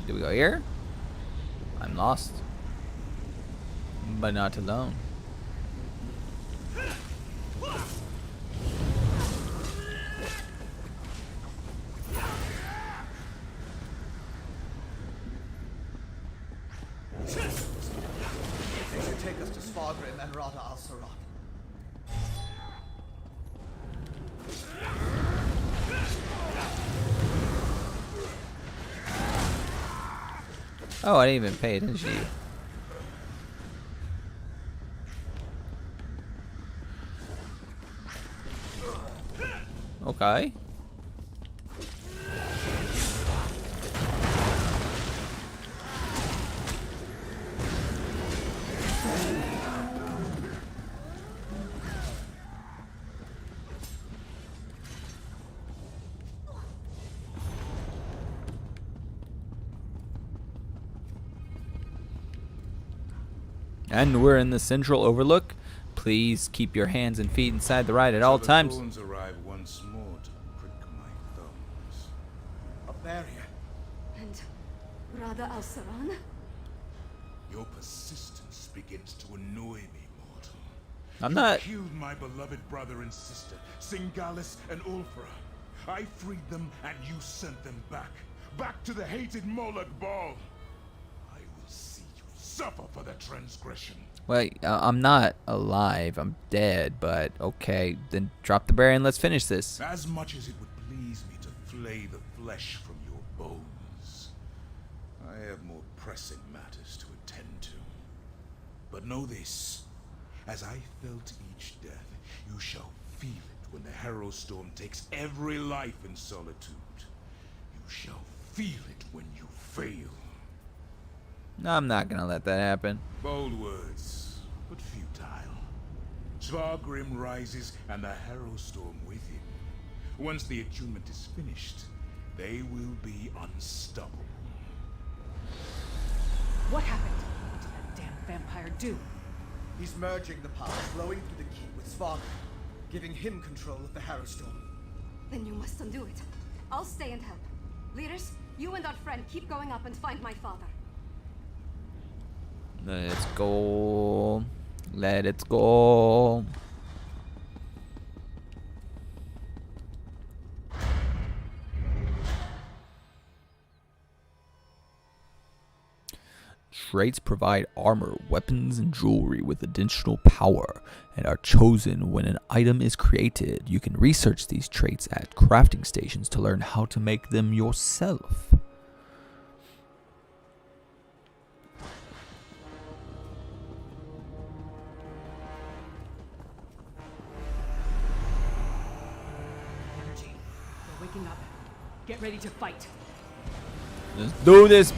Do we go here? I'm lost. But not alone. They should take us to Svargrim and Rada al-Sarat. Oh, I didn't even pay attention to you. Okay. And we're in the central overlook. Please keep your hands and feet inside the ride at all times. The thorns arrive once more to prick my thumbs. A barrier. And Rada al-Saran? Your persistence begins to annoy me, mortal. I'm You not. killed my beloved brother and sister, Singalis and Ulfra. I freed them, and you sent them back. Back to the hated Molag Bal. I will see you suffer for the transgression. Wait, I'm not alive. I'm dead, but okay. Then drop the barrier and let's finish this. As much as it would please me to flay the flesh from your bones, I have more pressing matters to attend to. But know this, as I felt each death, you shall feel it when the Harrow Storm takes every life in Solitude. You shall feel it when you fail. No, I'm not gonna let that happen. Bold words, but futile. Svargrim rises and the Harrow Storm with him. Once the attunement is finished, they will be unstoppable. What happened? What did that damn vampire do? He's merging the power flowing through the keep with Svargrim, giving him control of the Harrow Storm. Then you must undo it. I'll stay and help. Leaders, you and our friend keep going up and find my father. Let's go. Let it go. Traits provide armor, weapons, and jewelry with additional power and are chosen when an item is created. You can research these traits at crafting stations to learn how to make them yourself. They're waking up. Get ready to fight. Let's do this.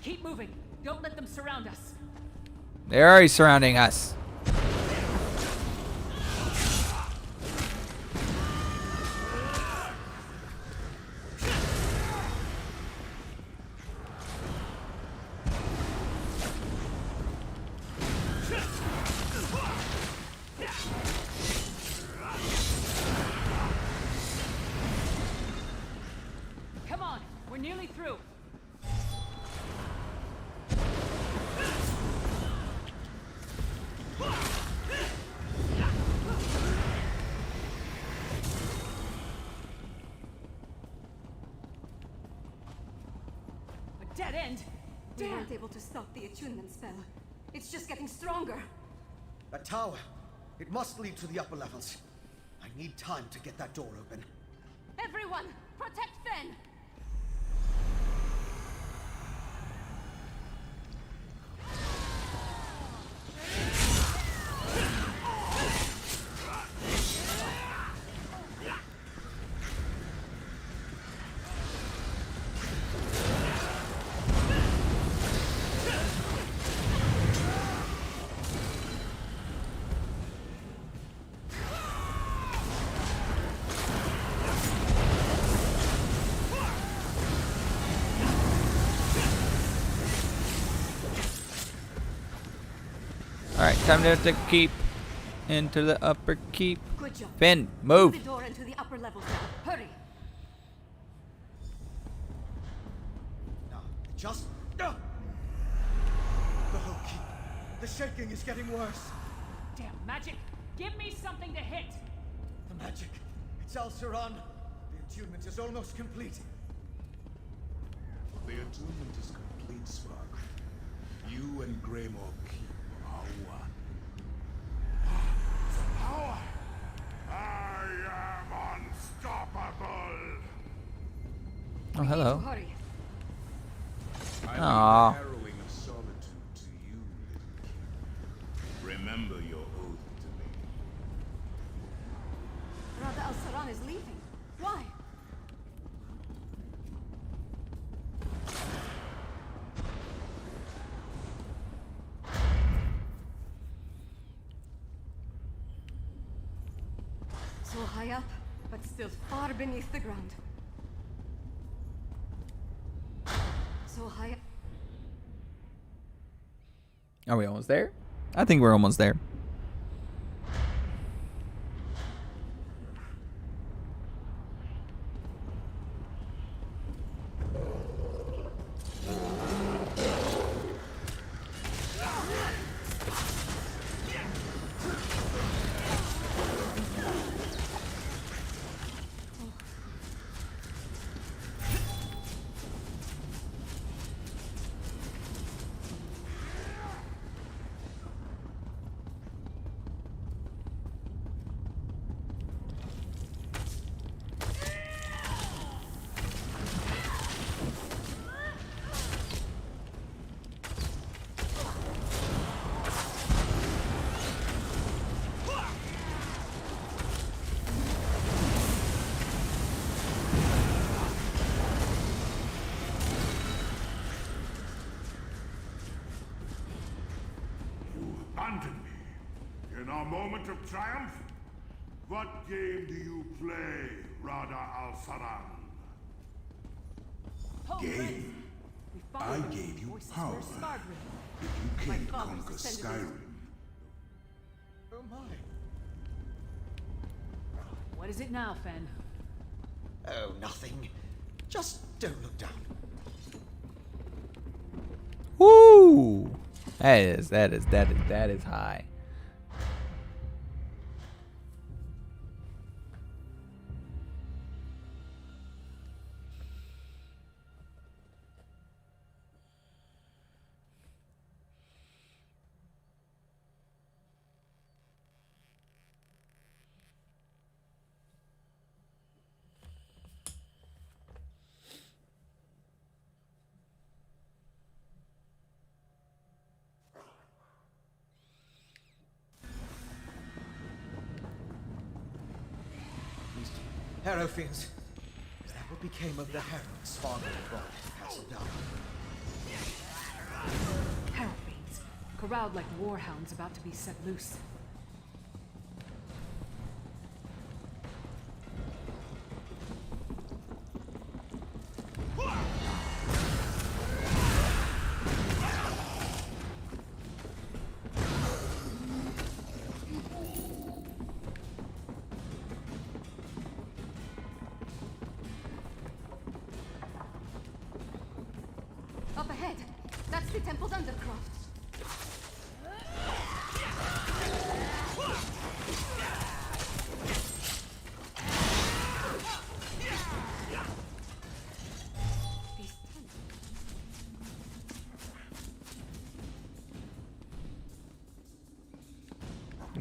Keep moving. Don't let them surround us. They're already surrounding us. Come on, we're nearly through. A dead end. We weren't able to stop the attunement spell. It's just getting stronger. That tower, it must lead to the upper levels. I need time to get that door open. Everyone, protect Fen! Alright, time to keep into the upper keep. Good job. Finn, move. The door into the upper levels now. Hurry! Now, just... The whole keep. The shaking is getting worse. Damn magic! Give me something to hit! The magic. It's Al-Saran. The attunement is almost complete. The attunement is complete, Spark. You and Greymoor keep are one. Power! I am unstoppable! Oh, hello. Hurry. I leave Aw. the harrowing of solitude to you, little king. Remember your oath to me. Rada Al-Saran is leaving. Why? So high up, but still far beneath the ground. So high up. Are we almost there? I think we're almost there. A moment of triumph? What game do you play, Rada al-Saran? Game? I gave you power. If you can't conquer Skyrim. Oh my. What is it now, Fen? Oh, nothing. Just don't look down. Woo! That is high. Harrow fiends. Is that what became of the heralds Father brought to Castle Down? Harrow fiends, corralled like warhounds about to be set loose. Up ahead. That's the temple's undercroft.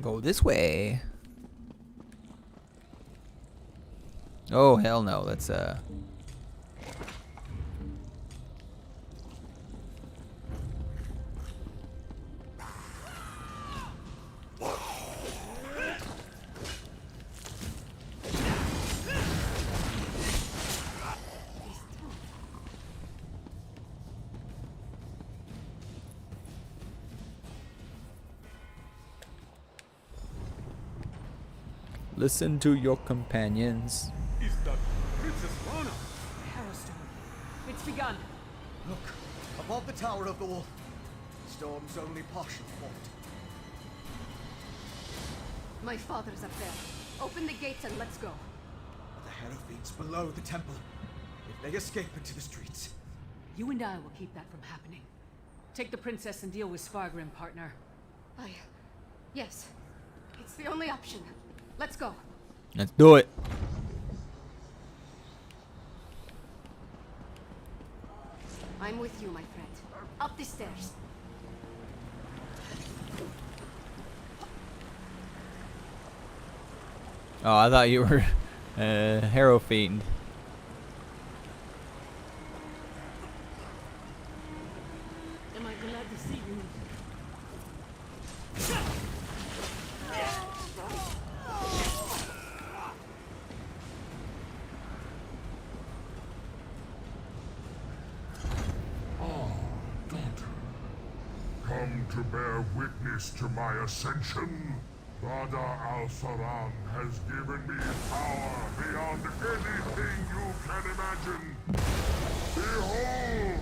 Go this way. Oh hell no! Let's listen to your companions. Is that Princess Rana? Harrowstone. It's begun. Look, above the Tower of the Wolf. Storm's only partial fault. My father's up there. Open the gates and let's go. The Harrow fiends below the temple. If they escape into the streets. You and I will keep that from happening. Take the princess and deal with Svargrim, partner. Yes. It's the only option. Let's go. Let's do it. I'm with you, my friend. Up the stairs. Oh, I thought you were Harrow Fiend. Am I glad to see you? Come to bear witness to my ascension. Rada al-Saran has given me power beyond anything you can imagine. Behold!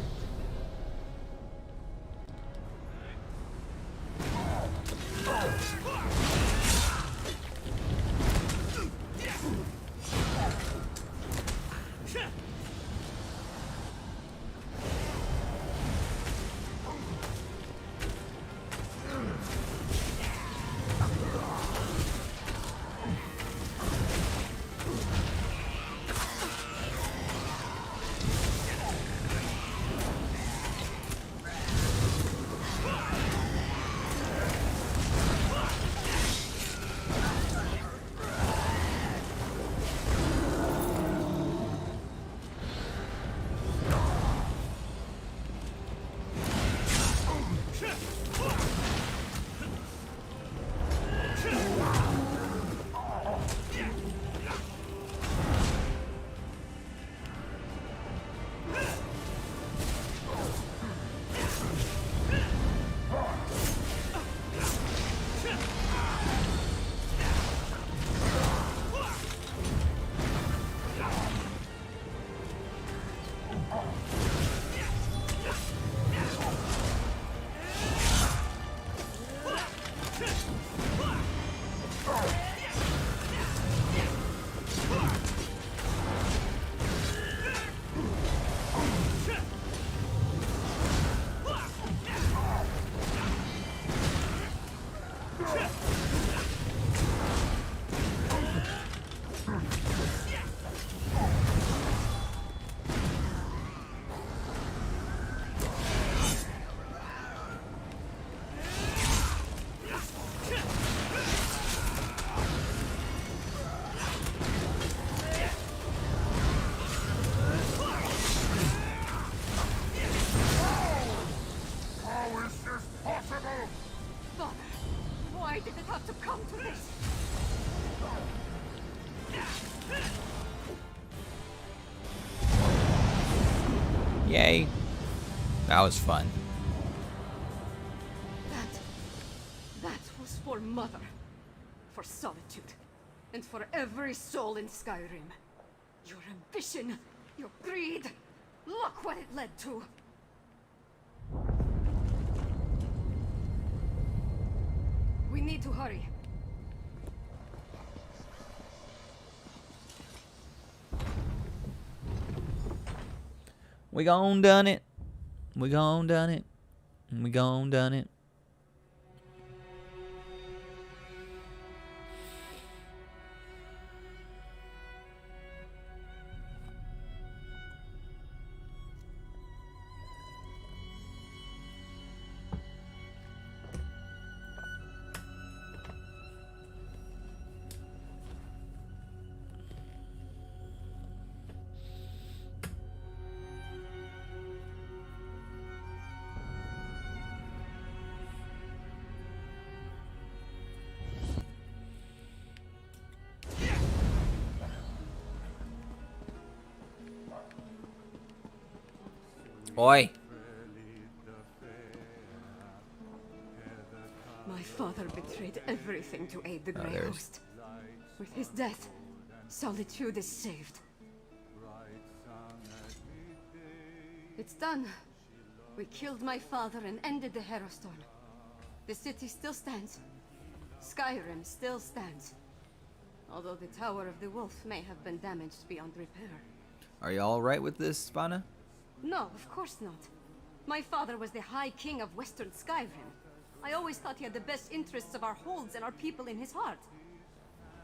Yay. That was fun. That was for Mother. For Solitude. And for every soul in Skyrim. Your ambition, your greed. Look what it led to. We need to hurry. We gon' done it. We gon' done it. We gon' done it. Oi. My father betrayed everything to aid the Grey Host. With his death, Solitude is saved. It's done. We killed my father and ended the Herostorm. The city still stands. Skyrim still stands. Although the Tower of the Wolf may have been damaged beyond repair. Are you alright with this, Spana? No, of course not. My father was the High King of Western Skyrim. I always thought he had the best interests of our holds and our people in his heart.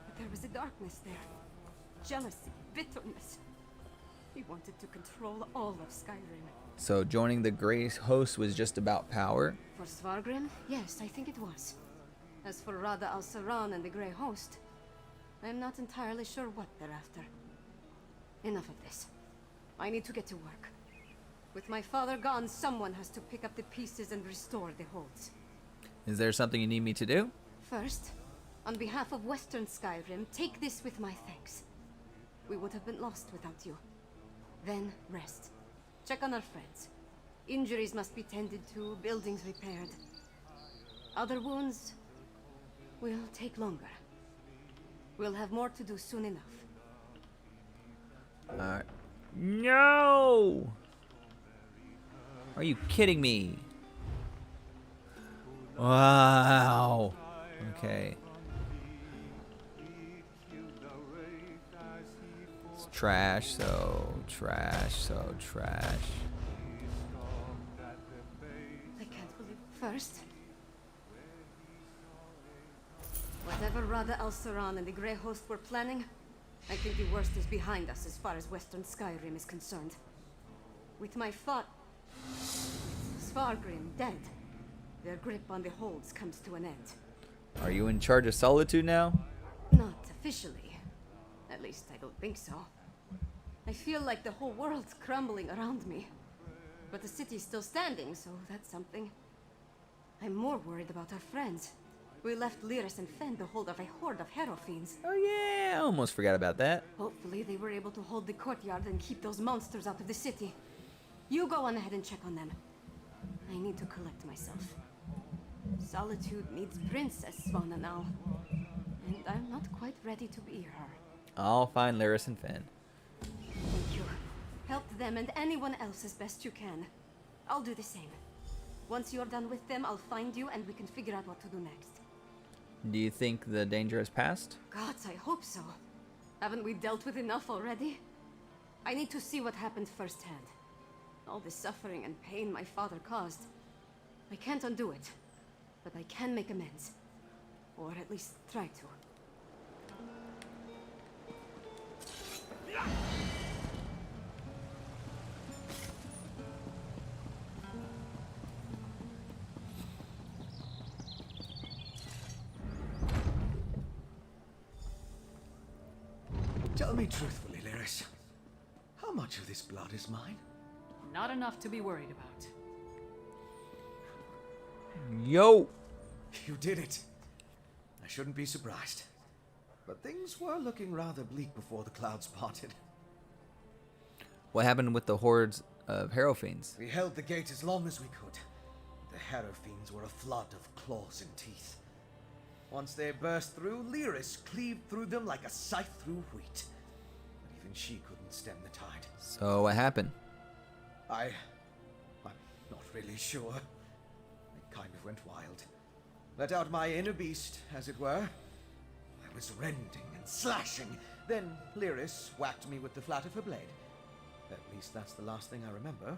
But there was a darkness there. Jealousy, bitterness. He wanted to control all of Skyrim. So joining the Grey Host was just about power? For Svargrim, yes, I think it was. As for Rada al-Saran and the Grey Host, I am not entirely sure what they're after. Enough of this. I need to get to work. With my father gone, someone has to pick up the pieces and restore the holds. Is there something you need me to do? First, on behalf of Western Skyrim, take this with my thanks. We would have been lost without you. Then rest. Check on our friends. Injuries must be tended to, buildings repaired. Other wounds will take longer. We'll have more to do soon enough. Alright. No! Are you kidding me? Wow. Okay. It's trash, so trash, so trash. I can't believe. First, whatever Rada al-Saran and the Grey Host were planning, I think the worst is behind us as far as Western Skyrim is concerned. With my Svargrim dead, their grip on the holds comes to an end. Are you in charge of Solitude now? Not officially. At least I don't think so. I feel like the whole world's crumbling around me. But the city's still standing, so that's something. I'm more worried about our friends. We left Lyris and Fen to hold of a horde of Hero fiends. Oh yeah, I almost forgot about that. Hopefully they were able to hold the courtyard and keep those monsters out of the city. You go on ahead and check on them. I need to collect myself. Solitude needs Princess Svana now. And I'm not quite ready to be her. I'll find Lyris and Fen. Thank you. Help them and anyone else as best you can. I'll do the same. Once you're done with them, I'll find you and we can figure out what to do next. Do you think the danger has passed? Gods, I hope so. Haven't we dealt with enough already? I need to see what happened firsthand. All the suffering and pain my father caused. I can't undo it, but I can make amends. Or at least try to. Tell me truthfully, Lyris. How much of this blood is mine? Not enough to be worried about. Yo! You did it. I shouldn't be surprised. But things were looking rather bleak before the clouds parted. What happened with the hordes of Harrow Fiends. We held the gate as long as we could. The Harrow Fiends were a flood of claws and teeth. Once they burst through, Lyris cleaved through them like a scythe through wheat. But even she couldn't stem the tide. So what happened? I'm not really sure. I kind of went wild. Let out my inner beast, as it were. I was rending and slashing. Then Lyris whacked me with the flat of her blade. At least that's the last thing I remember.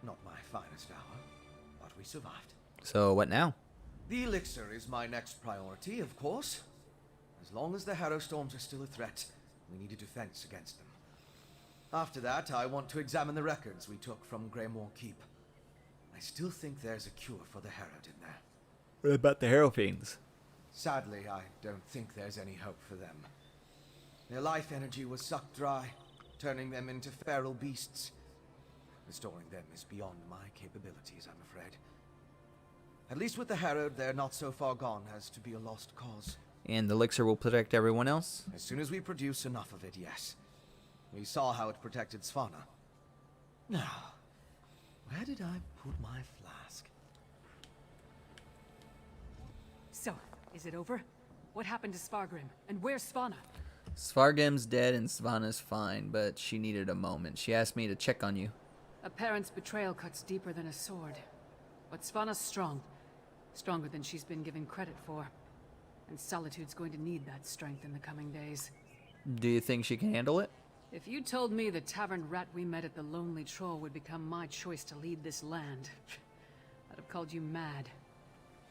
Not my finest hour, but we survived. So what now? The elixir is my next priority, of course. As long as the Harrow Storms are still a threat, we need a defense against them. After that, I want to examine the records we took from Greymoor Keep. I still think there's a cure for the Herod in there. What about the Harrow Fiends? Sadly, I don't think there's any hope for them. Their life energy was sucked dry, turning them into feral beasts. Restoring them is beyond my capabilities, I'm afraid. At least with the Herod, they're not so far gone as to be a lost cause. And the elixir will protect everyone else? As soon as we produce enough of it, yes. We saw how it protected Svanna. Now, where did I put my flask? So, is it over? What happened to Svargrim? And where's Svanna? Svargrim's dead and Svanna's fine, but she needed a moment. She asked me to check on you. A parent's betrayal cuts deeper than a sword. But Svanna's strong. Stronger than she's been given credit for. And Solitude's going to need that strength in the coming days. Do you think she can handle it? If you told me the tavern rat we met at the Lonely Troll would become my choice to lead this land, I'd have called you mad.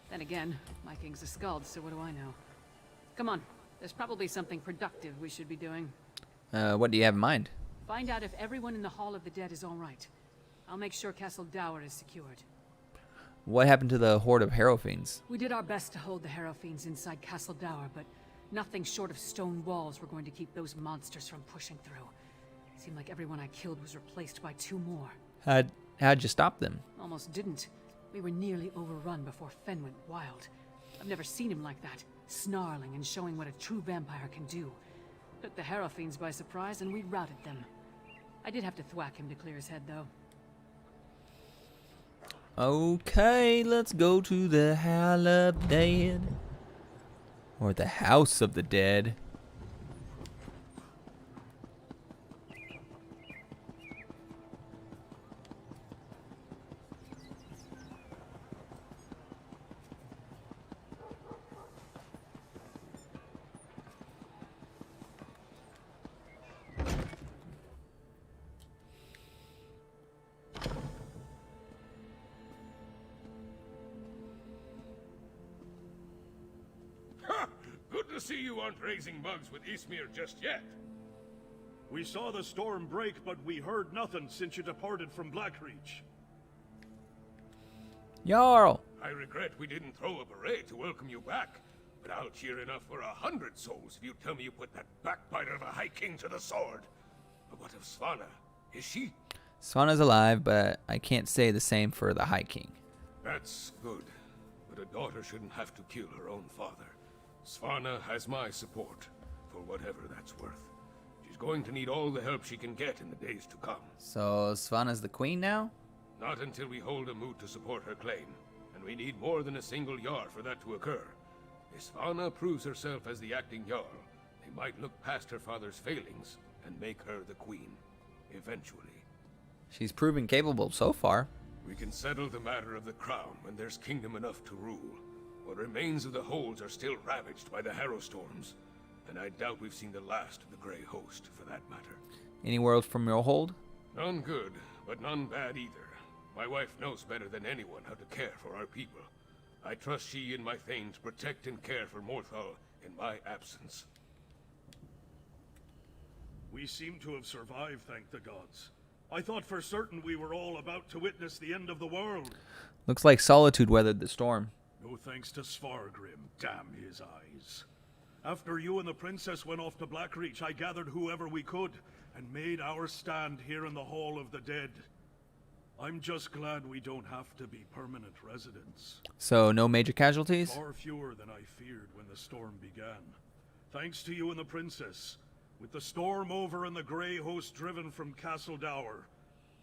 Then again, my king's a skald, so what do I know? Come on, there's probably something productive we should be doing. What do you have in mind? Find out if everyone in the Hall of the Dead is all right. I'll make sure Castle Dower is secured. What happened to the horde of Harrow Fiends? We did our best to hold the Harrow Fiends inside Castle Dower, but nothing short of stone walls were going to keep those monsters from pushing through. It seemed like everyone I killed was replaced by 2 more. How'd you stop them? Almost didn't. We were nearly overrun before Fen went wild. I've never seen him like that, snarling and showing what a true vampire can do. Took the Harrow Fiends by surprise and we routed them. I did have to thwack him to clear his head, though. Okay, let's go to the Hall of Dead. Or the House of the Dead. Good to see you aren't raising bugs with Ismir just yet. We saw the storm break, but we heard nothing since you departed from Blackreach. Jarl! I regret we didn't throw a beret to welcome you back, but I'll cheer enough for 100 souls if you tell me you put that backbiter of a High King to the sword. But what of Svanna? Is she? Svanna's alive, but I can't say the same for the High King. That's good, but a daughter shouldn't have to kill her own father. Svanna has my support, for whatever that's worth. She's going to need all the help she can get in the days to come. So Svanna's the queen now? Not until we hold a moot to support her claim, and we need more than a single Jarl for that to occur. If Svanna proves herself as the acting Jarl, they might look past her father's failings and make her the queen, eventually. She's proven capable so far. We can settle the matter of the crown when there's kingdom enough to rule. What remains of the holds are still ravaged by the Harrow Storms, and I doubt we've seen the last of the Grey Host, for that matter. Any word from your hold? None good, but none bad either. My wife knows better than anyone how to care for our people. I trust she and my thanes protect and care for Morthal in my absence. We seem to have survived, thank the gods. I thought for certain we were all about to witness the end of the world. Looks like Solitude weathered the storm. No thanks to Svargrim, damn his eyes. After you and the princess went off to Blackreach, I gathered whoever we could and made our stand here in the Hall of the Dead. I'm just glad we don't have to be permanent residents. So no major casualties? Far fewer than I feared when the storm began. Thanks to you and the princess. With the storm over and the Grey Host driven from Castle Dower,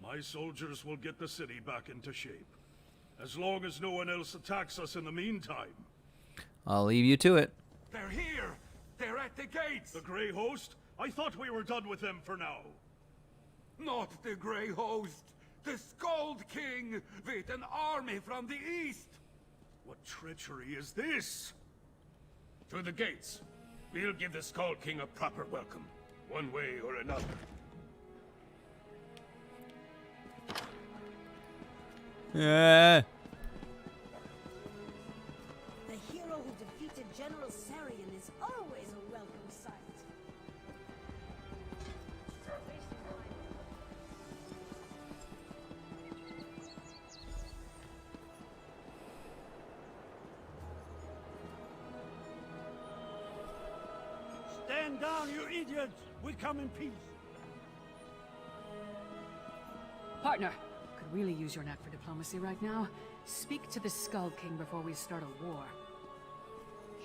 My soldiers will get the city back into shape. As long as no one else attacks us in the meantime. I'll leave you to it. They're here! They're at the gates! The Grey Host? I thought we were done with them for now. Not the Grey Host! The Skald King with an army from the east! What treachery is this? To the gates. We'll give the Skald King a proper welcome, one way or another. Yeah. The hero who defeated General Sarian is always a welcome sight. Stand down, you idiots! We come in peace. Partner, could really use your knack for diplomacy right now. Speak to the Skull King before we start a war.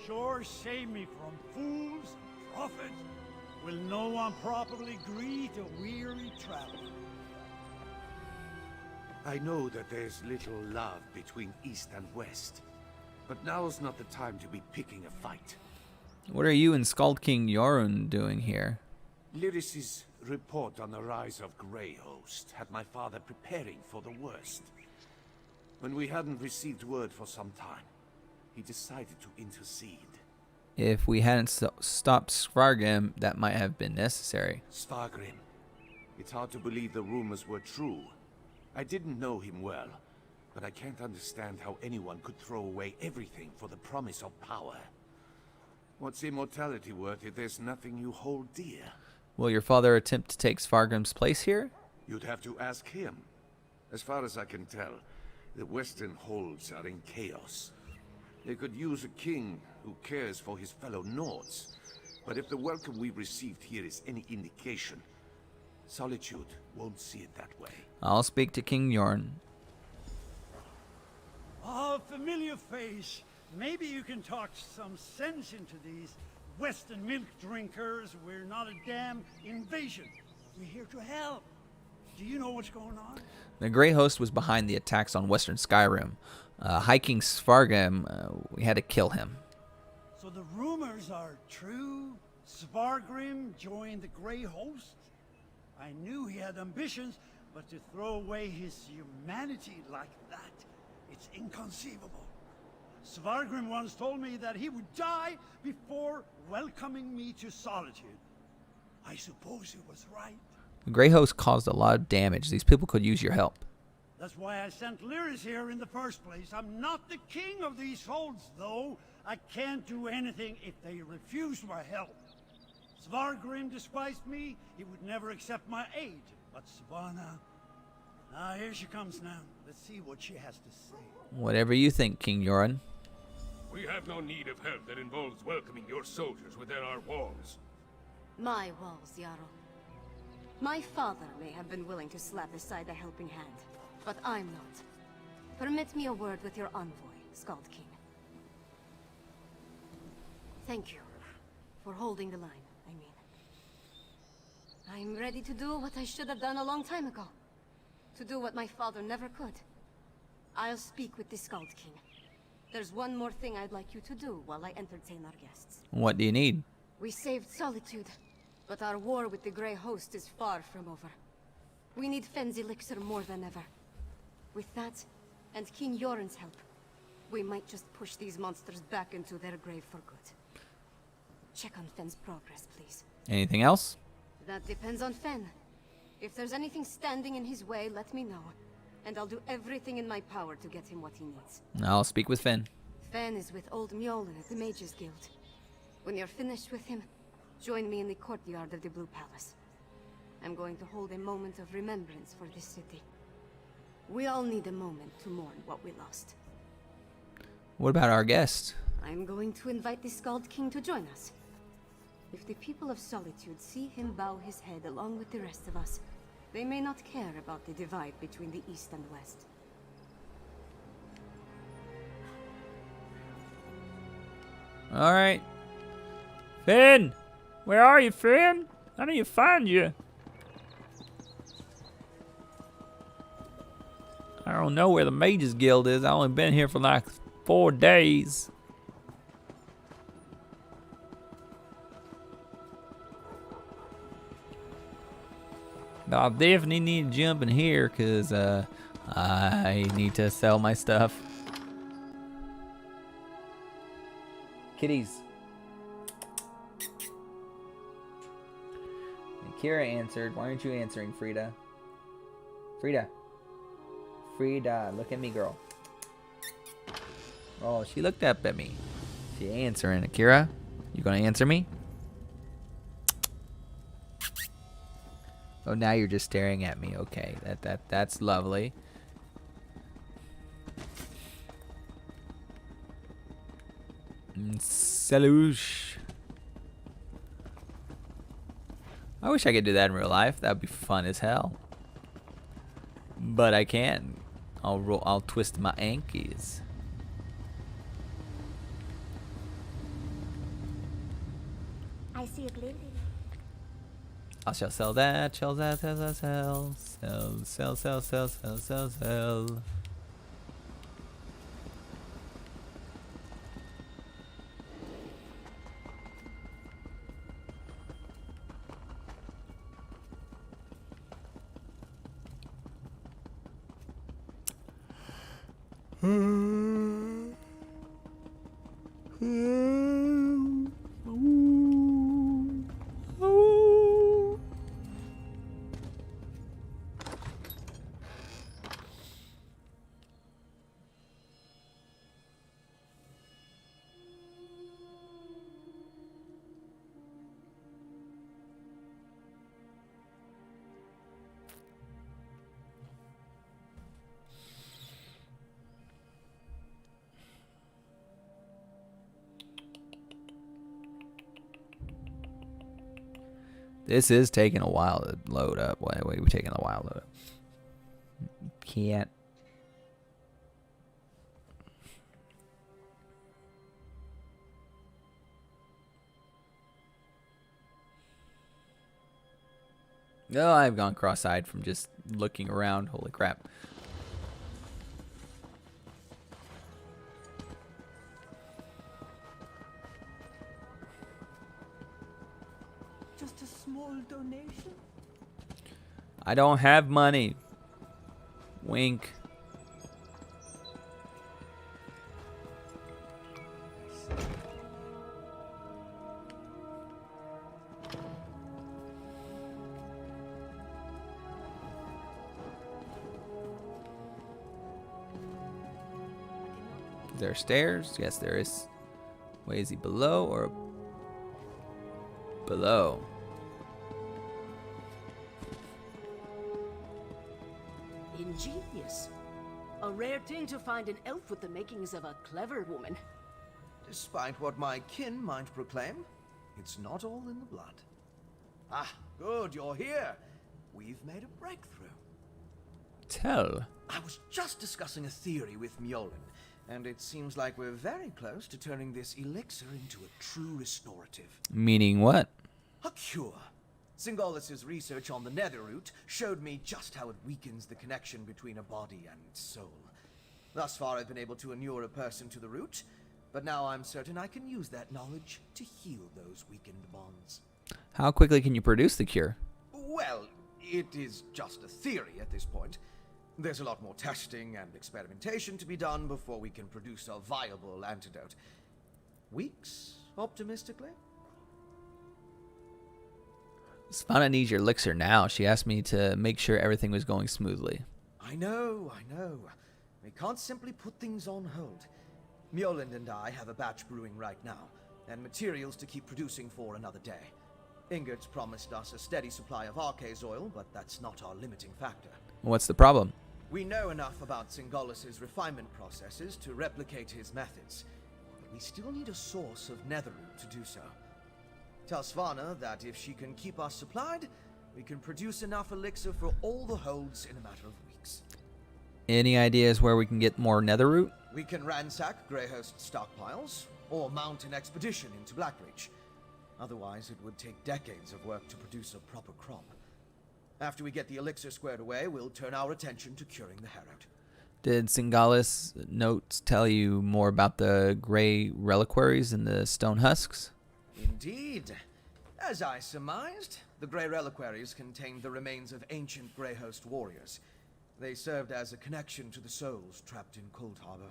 Sure save me from fools, prophets. Will no one properly greet a weary traveler? I know that there's little love between East and West, but now's not the time to be picking a fight. What are you and Skald King Jorun doing here? Lyris's report on the rise of Grey Host had my father preparing for the worst. When we hadn't received word for some time, he decided to intercede. If we hadn't stopped Svargrim, that might have been necessary. Svargrim. It's hard to believe the rumors were true. I didn't know him well, but I can't understand how anyone could throw away everything for the promise of power. What's immortality worth if there's nothing you hold dear? Will your father attempt to take Svargrim's place here? You'd have to ask him. As far as I can tell, the Western holds are in chaos. They could use a king who cares for his fellow Nords. But if the welcome we received here is any indication, Solitude won't see it that way. I'll speak to King Jorn. A familiar face. Maybe you can talk some sense into these Western milk drinkers. We're not a damn invasion. We're here to help. Do you know what's going on? The Grey Host was behind the attacks on Western Skyrim. Hiking Svargrim, we had to kill him. So the rumors are true? Svargrim joined the Grey Host? I knew he had ambitions, but to throw away his humanity like that, it's inconceivable. Svargrim once told me that he would die before welcoming me to Solitude. I suppose he was right. The Grey Host caused a lot of damage. These people could use your help. That's why I sent Lyris here in the first place. I'm not the king of these holds, though. I can't do anything if they refuse my help. Svargrim despised me. He would never accept my aid. But Svanna... here she comes now. Let's see what she has to say. Whatever you think, King Jorun. We have no need of help that involves welcoming your soldiers within our walls. My walls, Jarl. My father may have been willing to slap aside a helping hand, but I'm not. Permit me a word with your envoy, Skald King. Thank you for holding the line, I'm ready to do what I should have done a long time ago. To do what my father never could. I'll speak with the Skald King. There's one more thing I'd like you to do while I entertain our guests. What do you need? We saved Solitude, but our war with the Grey Host is far from over. We need Fenn's elixir more than ever. With that, and King Jorun's help, we might just push these monsters back into their grave for good. Check on Fenn's progress, please. Anything else? That depends on Fenn. If there's anything standing in his way, let me know. And I'll do everything in my power to get him what he needs. I'll speak with Finn. Fenn is with old Mjolnir at the Mages Guild. When you're finished with him, join me in the courtyard of the Blue Palace. I'm going to hold a moment of remembrance for this city. We all need a moment to mourn what we lost. What about our guest? I'm going to invite the Skald King to join us. If the people of Solitude see him bow his head along with the rest of us, they may not care about the divide between the East and West. All right. Finn! Where are you, Finn? I need to find you. I don't know where the Mages Guild is. I only been here for like 4 days. But I definitely need to jump in here because I need to sell my stuff. Kitties. Kira answered. Why aren't you answering, Frida? Frida. Frida, look at me, girl. Oh, she looked up at me. She answering. Akira, you gonna answer me? Oh, now you're just staring at me. Okay, that's lovely. Salush. I wish I could do that in real life. That'd be fun as hell. But I can't. I'll twist my ankles. I see a glimpse. I shall sell that. Sell. This is taking a while to load up. Wait, we're taking a while to load up. Can't. No, I've gone cross-eyed from just looking around. Holy crap. Just a small donation? I don't have money. Wink. Is there stairs? Yes, there is. Wait, is he below or below? Ingenious. A rare thing to find an elf with the makings of a clever woman. Despite what my kin might proclaim, it's not all in the blood. Ah, good, you're here. We've made a breakthrough. Tell. I was just discussing a theory with Mjolnir, and it seems like we're very close to turning this elixir into a true restorative. Meaning what? A cure. Singolis's research on the Netherroot showed me just how it weakens the connection between a body and soul. Thus far, I've been able to inure a person to the root, but now I'm certain I can use that knowledge to heal those weakened bonds. How quickly can you produce the cure? Well, it is just a theory at this point. There's a lot more testing and experimentation to be done before we can produce a viable antidote. Weeks, optimistically? Svana needs your elixir now. She asked me to make sure everything was going smoothly. I know. We can't simply put things on hold. Mjolnir and I have a batch brewing right now, and materials to keep producing for another day. Ingrid's promised us a steady supply of Arcase oil, but that's not our limiting factor. What's the problem? We know enough about Singolis's refinement processes to replicate his methods, but we still need a source of Netherroot to do so. Tell Svana that if she can keep us supplied, we can produce enough elixir for all the holds in a matter of weeks. Any ideas where we can get more Netherroot? We can ransack Greyhost's stockpiles, or mount an expedition into Blackreach. Otherwise, it would take decades of work to produce a proper crop. After we get the elixir squared away, we'll turn our attention to curing the Herald. Did Singalis notes tell you more about the gray reliquaries and the stone husks? Indeed. As I surmised, the Grey Reliquaries contained the remains of ancient Grey Host warriors. They served as a connection to the souls trapped in Cold Harbor.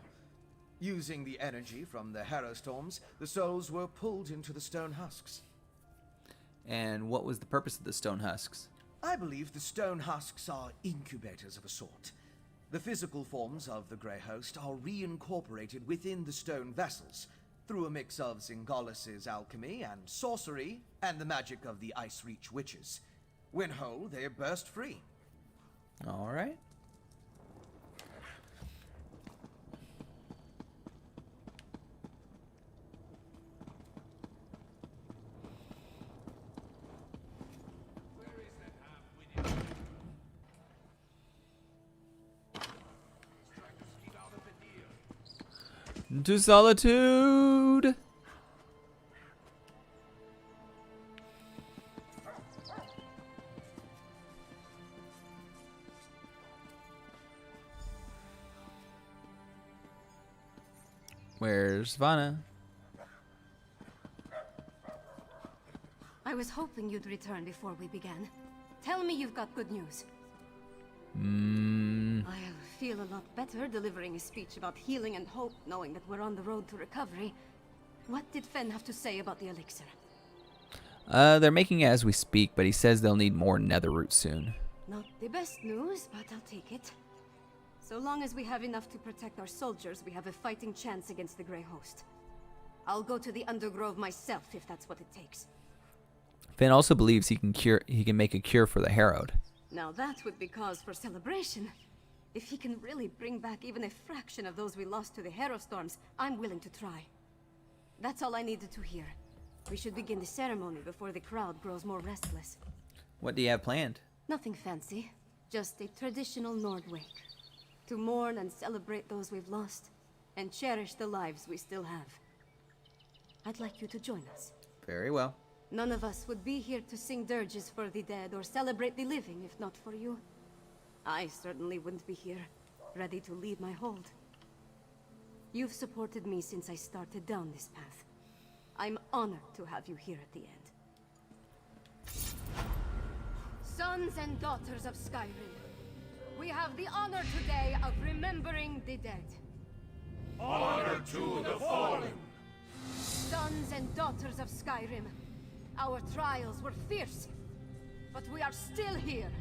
Using the energy from the Harrow Storms, the souls were pulled into the stone husks. And what was the purpose of the stone husks? I believe the stone husks are incubators of a sort. The physical forms of the Grey Host are reincorporated within the stone vessels, through a mix of Zingalis' alchemy and sorcery, and the magic of the Ice Reach witches. When whole, they burst free. All right. Into solitude. Where's Vanna? I was hoping you'd return before we began. Tell me you've got good news. I'll feel a lot better delivering a speech about healing and hope, knowing that we're on the road to recovery. What did Fen have to say about the elixir? They're making it as we speak, but he says they'll need more netherroot soon. Not the best news, but I'll take it. So long as we have enough to protect our soldiers, we have a fighting chance against the Grey Host. I'll go to the Undergrove myself if that's what it takes. Finn also believes he can make a cure for the Harrowed. Now that would be cause for celebration. If he can really bring back even a fraction of those we lost to the Harrow Storms, I'm willing to try. That's all I needed to hear. We should begin the ceremony before the crowd grows more restless. What do you have planned? Nothing fancy, just a traditional Nord wake. To mourn and celebrate those we've lost, and cherish the lives we still have. I'd like you to join us. Very well. None of us would be here to sing dirges for the dead or celebrate the living if not for you. I certainly wouldn't be here, ready to lead my hold. You've supported me since I started down this path. I'm honored to have you here at the end. Sons and daughters of Skyrim, we have the honor today of remembering the dead. Honor to the fallen. Sons and daughters of Skyrim, our trials were fierce, but we are still here.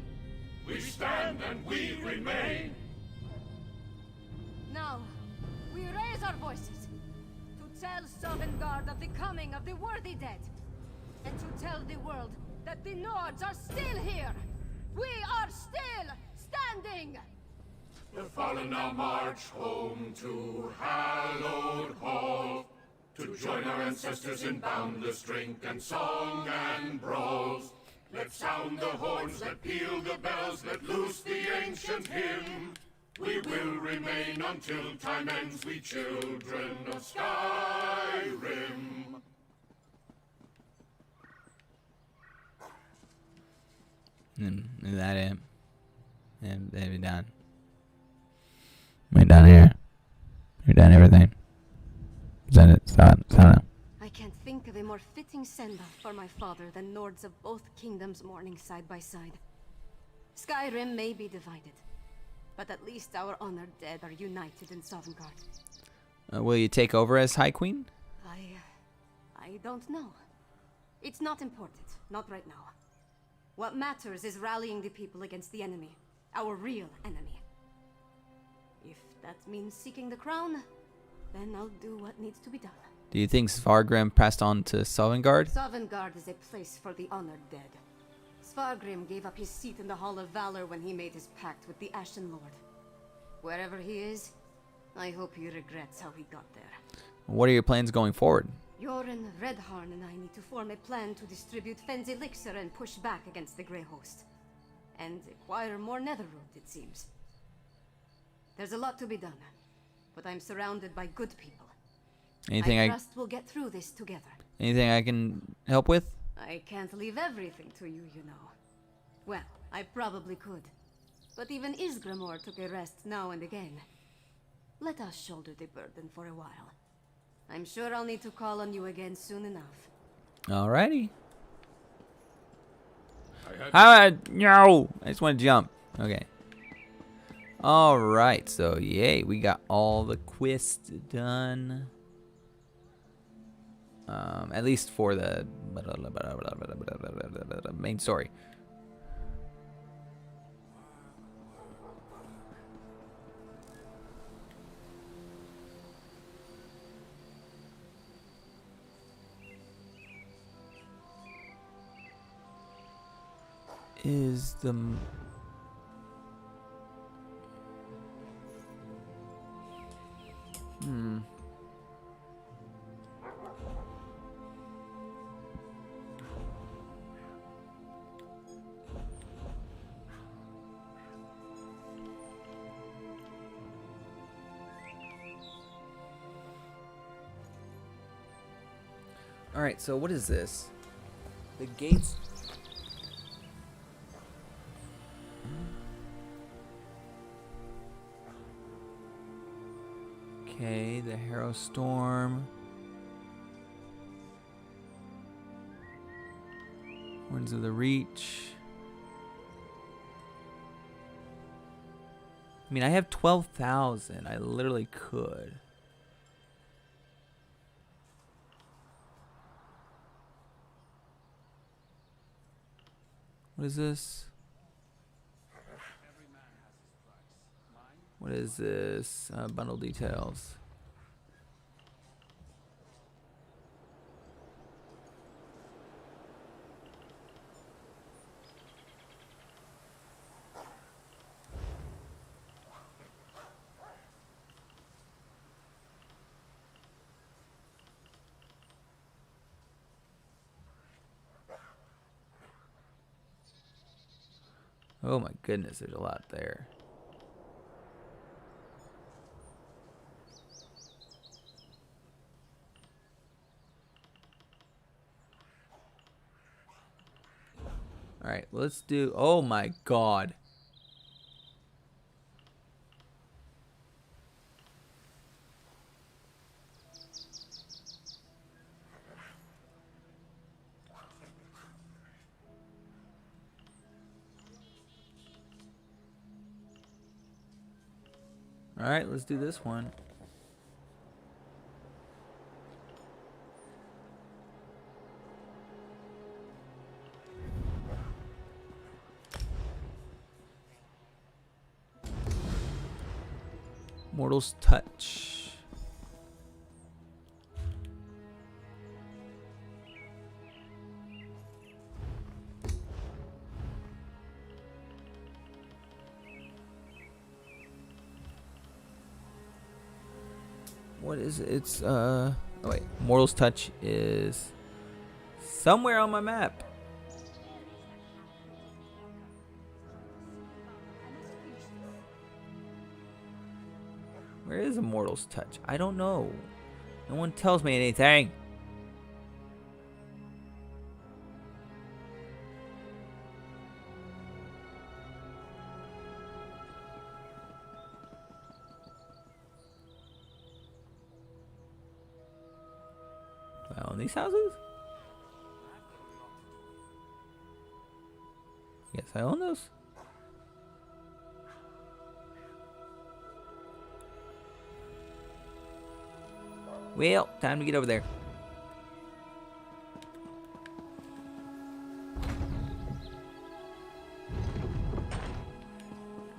We stand and we remain. Now, we raise our voices to tell Sovngarde of the coming of the worthy dead, and to tell the world that the Nords are still here. We are still standing! The fallen now march home to hallowed hall, to join our ancestors in boundless drink and song and brawls. Let sound the horns, let peal the bells, let loose the ancient hymn. We will remain until time ends, we children of Skyrim. Is that it? And they're done. We're done here. We're done everything. Is that it? Stop. I can't think of a more fitting send-off for my father than Nords of both kingdoms mourning side by side. Skyrim may be divided, but at least our honored dead are united in Sovngarde. Will you take over as High Queen? I don't know. It's not important, not right now. What matters is rallying the people against the enemy, our real enemy. If that means seeking the crown, then I'll do what needs to be done. Do you think Svargrim passed on to Sovngarde? Sovngarde is a place for the honored dead. Svargrim gave up his seat in the Hall of Valor when he made his pact with the Ashen Lord. Wherever he is, I hope he regrets how he got there. What are your plans going forward? Yoren, Redharn, and I need to form a plan to distribute Fen's elixir and push back against the Grey Host. And acquire more netherroot, it seems. There's a lot to be done, but I'm surrounded by good people. I trust we'll get through this together. Anything I can help with? I can't leave everything to you, you know. Well, I probably could. But even Greymoor took a rest now and again. Let us shoulder the burden for a while. I'm sure I'll need to call on you again soon enough. Alrighty. I No! I just want to jump. Okay. Alright, so yay, we got all the quests done. At least for the main story. Is the Alright, so what is this? The gates. Okay, the Harrow Storm. Horns of the Reach. I mean, I have 12,000. I literally could. What is this? What is this? Bundle details. Oh my goodness, there's a lot there. Alright, let's do... Oh my god. Alright, let's do this one. Mortal's Touch. What is it? It's oh wait, Mortal's Touch is somewhere on my map. Where is a Mortal's Touch? I don't know. No one tells me anything. Do I own these houses? Yes, I own those. Well, time to get over there.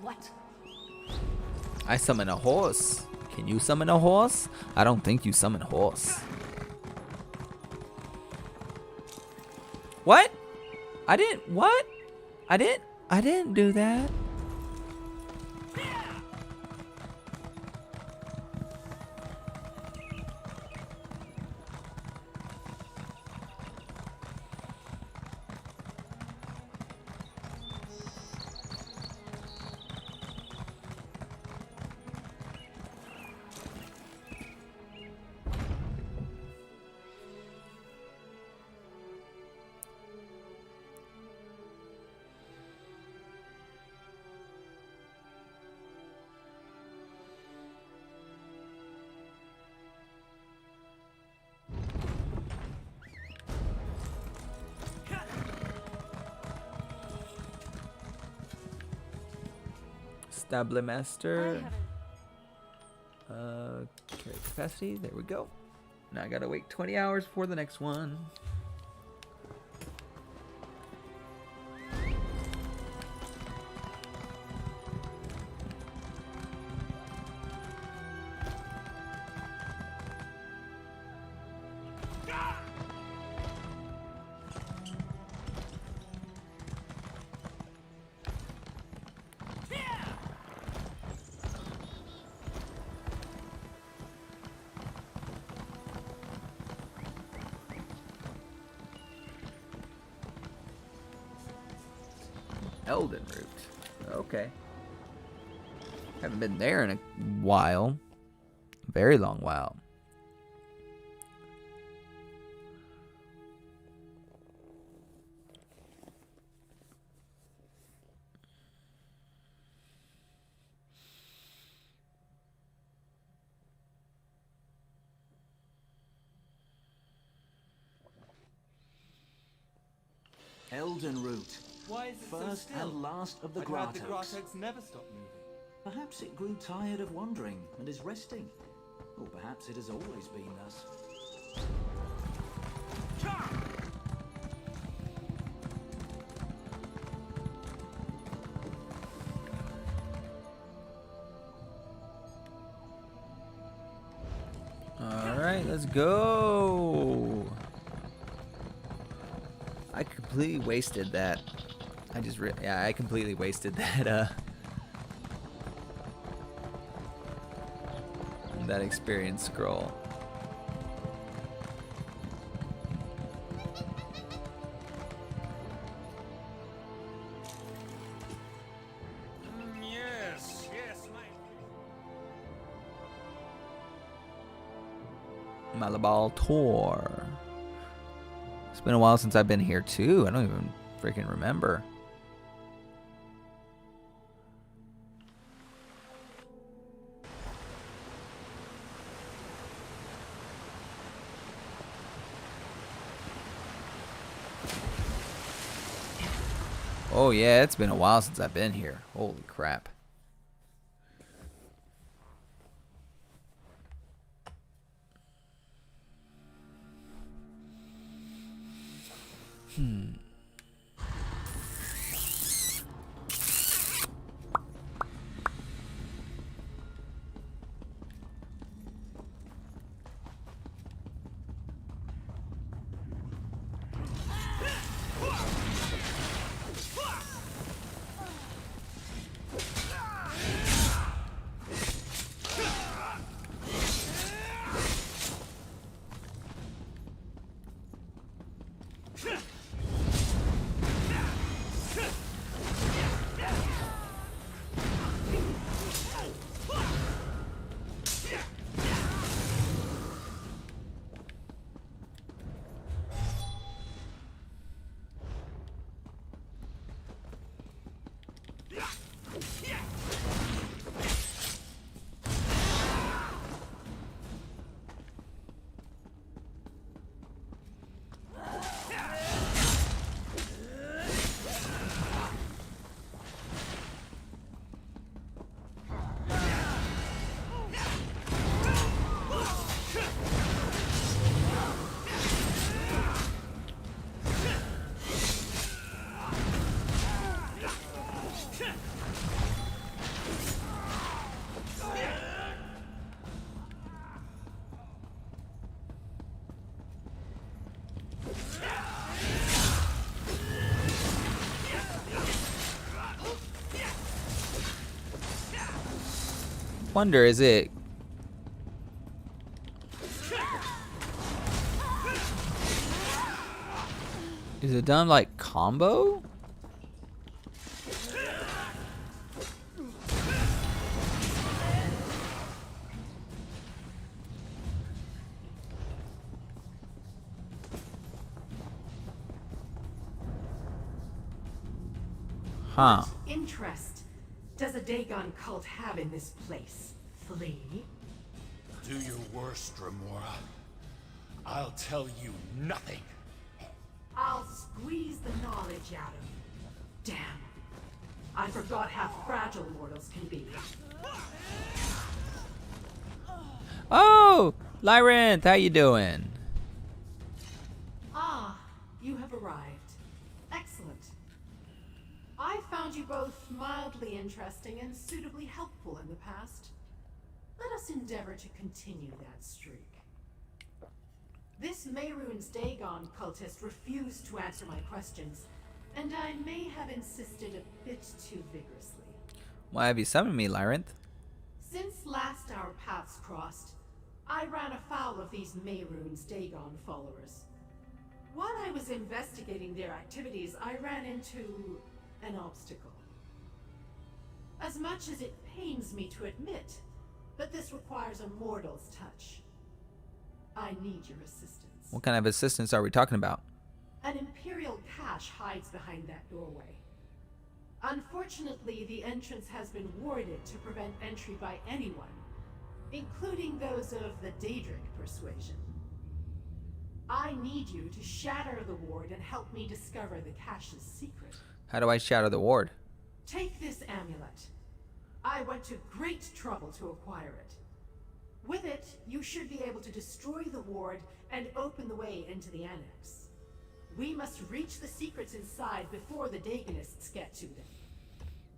What? I summon a horse. Can you summon a horse? I don't think you summon a horse. What? I didn't. What? I didn't do that. Stablemaster. Carry capacity. There we go. Now I gotta wait 20 hours for the next one. Elden Root. Okay. Haven't been there in a while. Very long while. Elden Root. Why is it First so still? and last of the I'd heard the Grottoes. Grottoes never stop moving. Perhaps it grew tired of wandering and is resting. Or perhaps it has always been thus. Alright, let's go. I completely wasted that. I completely wasted that that experience scroll. Yes, Malabal Tour. It's been a while since I've been here too. I don't even freaking remember. Oh yeah, it's been a while since I've been here. Holy crap. Wonder, is it done like combo? Huh. What interest does a Dagon cult have in this place? Flea? Do your worst, Greymoor. I'll tell you nothing. I'll squeeze the knowledge out of you. Damn. I forgot how fragile mortals can be. Oh, Lyranth, how you doing? Ah, you have arrived. Excellent. I found you both mildly interesting and suitably helpful in the past. Let us endeavor to continue that streak. This Mehrunes Dagon cultist refused to answer my questions, and I may have insisted a bit too vigorously. Why have you summoned me, Lyranth? Since last our paths crossed, I ran afoul of these Mehrunes Dagon followers. While I was investigating their activities, I ran into an obstacle. As much as it pains me to admit, but this requires a mortal's touch. I need your assistance. What kind of assistance are we talking about? An Imperial cache hides behind that doorway. Unfortunately, the entrance has been warded to prevent entry by anyone, including those of the Daedric persuasion. I need you to shatter the ward and help me discover the cache's secret. How do I shatter the ward? Take this amulet. I went to great trouble to acquire it. With it, you should be able to destroy the ward and open the way into the annex. We must reach the secrets inside before the Dagonists get to them.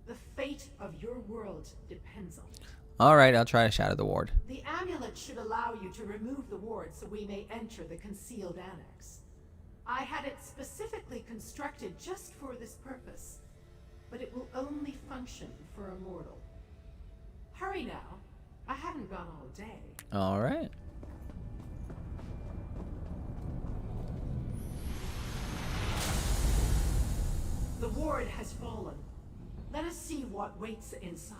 The fate of your world depends on it. Alright, I'll try to shatter the ward. The amulet should allow you to remove the ward so we may enter the concealed annex. I had it specifically constructed just for this purpose, but it will only function for a mortal. Hurry now. I haven't gone all day. Alright. The ward has fallen. Let us see what waits inside.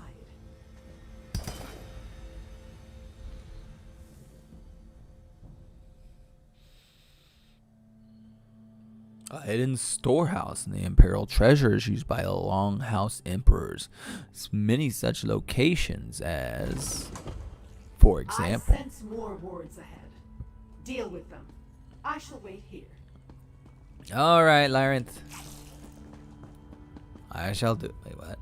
A hidden storehouse in the Imperial treasures used by the Longhouse Emperors. Many such locations as, for example. I sense more wards ahead. Deal with them. I shall wait here. Alright, Lyranth. I shall do. Wait, what?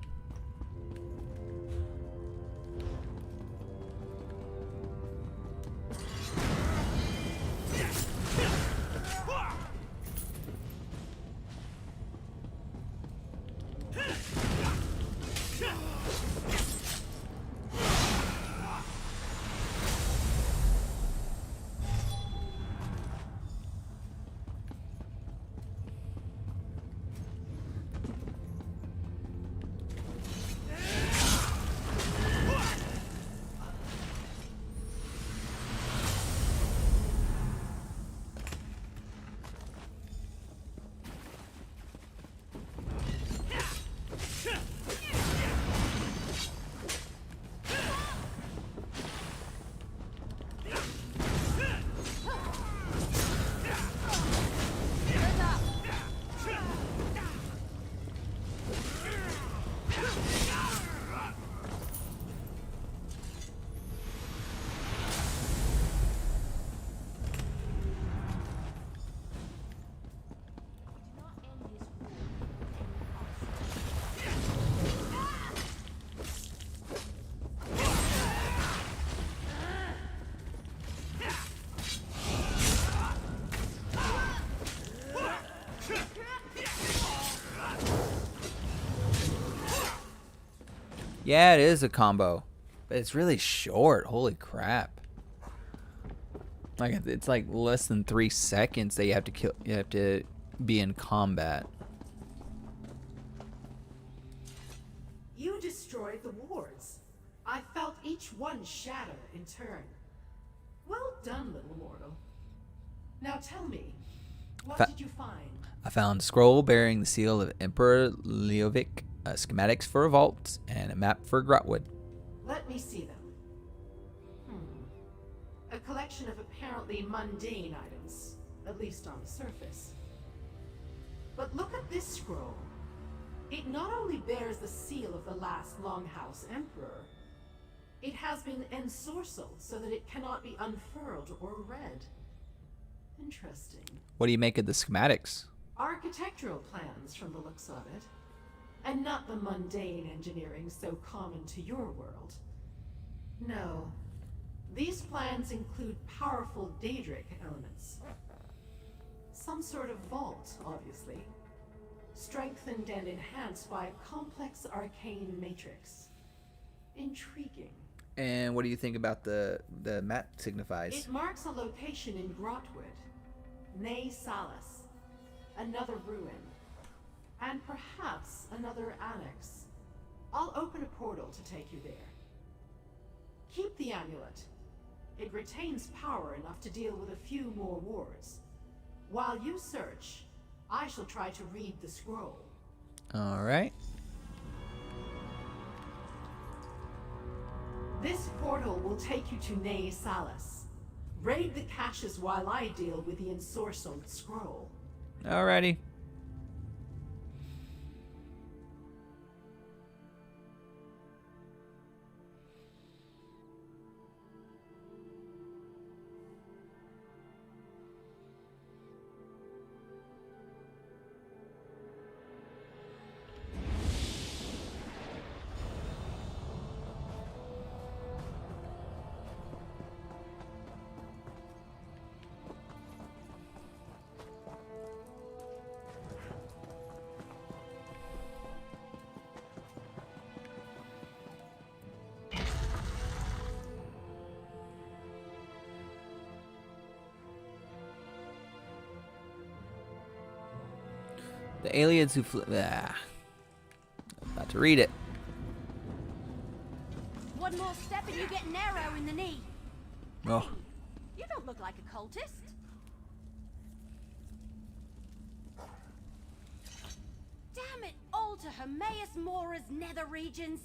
Yeah, it is a combo, but it's really short. Holy crap! Like it's like less than 3 seconds that you have to kill. You have to be in combat. You destroyed the wards. I felt each one shatter in turn. Well done, little mortal. Now tell me, what did you find? I found a scroll bearing the seal of Emperor Leovic, schematics for a vault, and a map for Grotwood. Let me see them. A collection of apparently mundane items, at least on the surface. But look at this scroll. It not only bears the seal of the last Longhouse Emperor, it has been ensorcelled so that it cannot be unfurled or read. Interesting. What do you make of the schematics? Architectural plans from the looks of it. and not the mundane engineering so common to your world. No. These plans include powerful Daedric elements. Some sort of vault, obviously. Strengthened and enhanced by a complex arcane matrix. Intriguing. And what do you think about the map signifies? It marks a location in Grotwood, Ne Salis, another ruin, and perhaps another annex. I'll open a portal to take you there. Keep the amulet. It retains power enough to deal with a few more wards. While you search, I shall try to read the scroll. All right. This portal will take you to Ne Salis. Raid the caches while I deal with the ensorcelled scroll. Alrighty. The aliens who flew. I'm about to read it. One more step and you get an arrow in the knee. Oh. You don't look like a cultist. Damn it all to Hermaeus Mora's nether regions.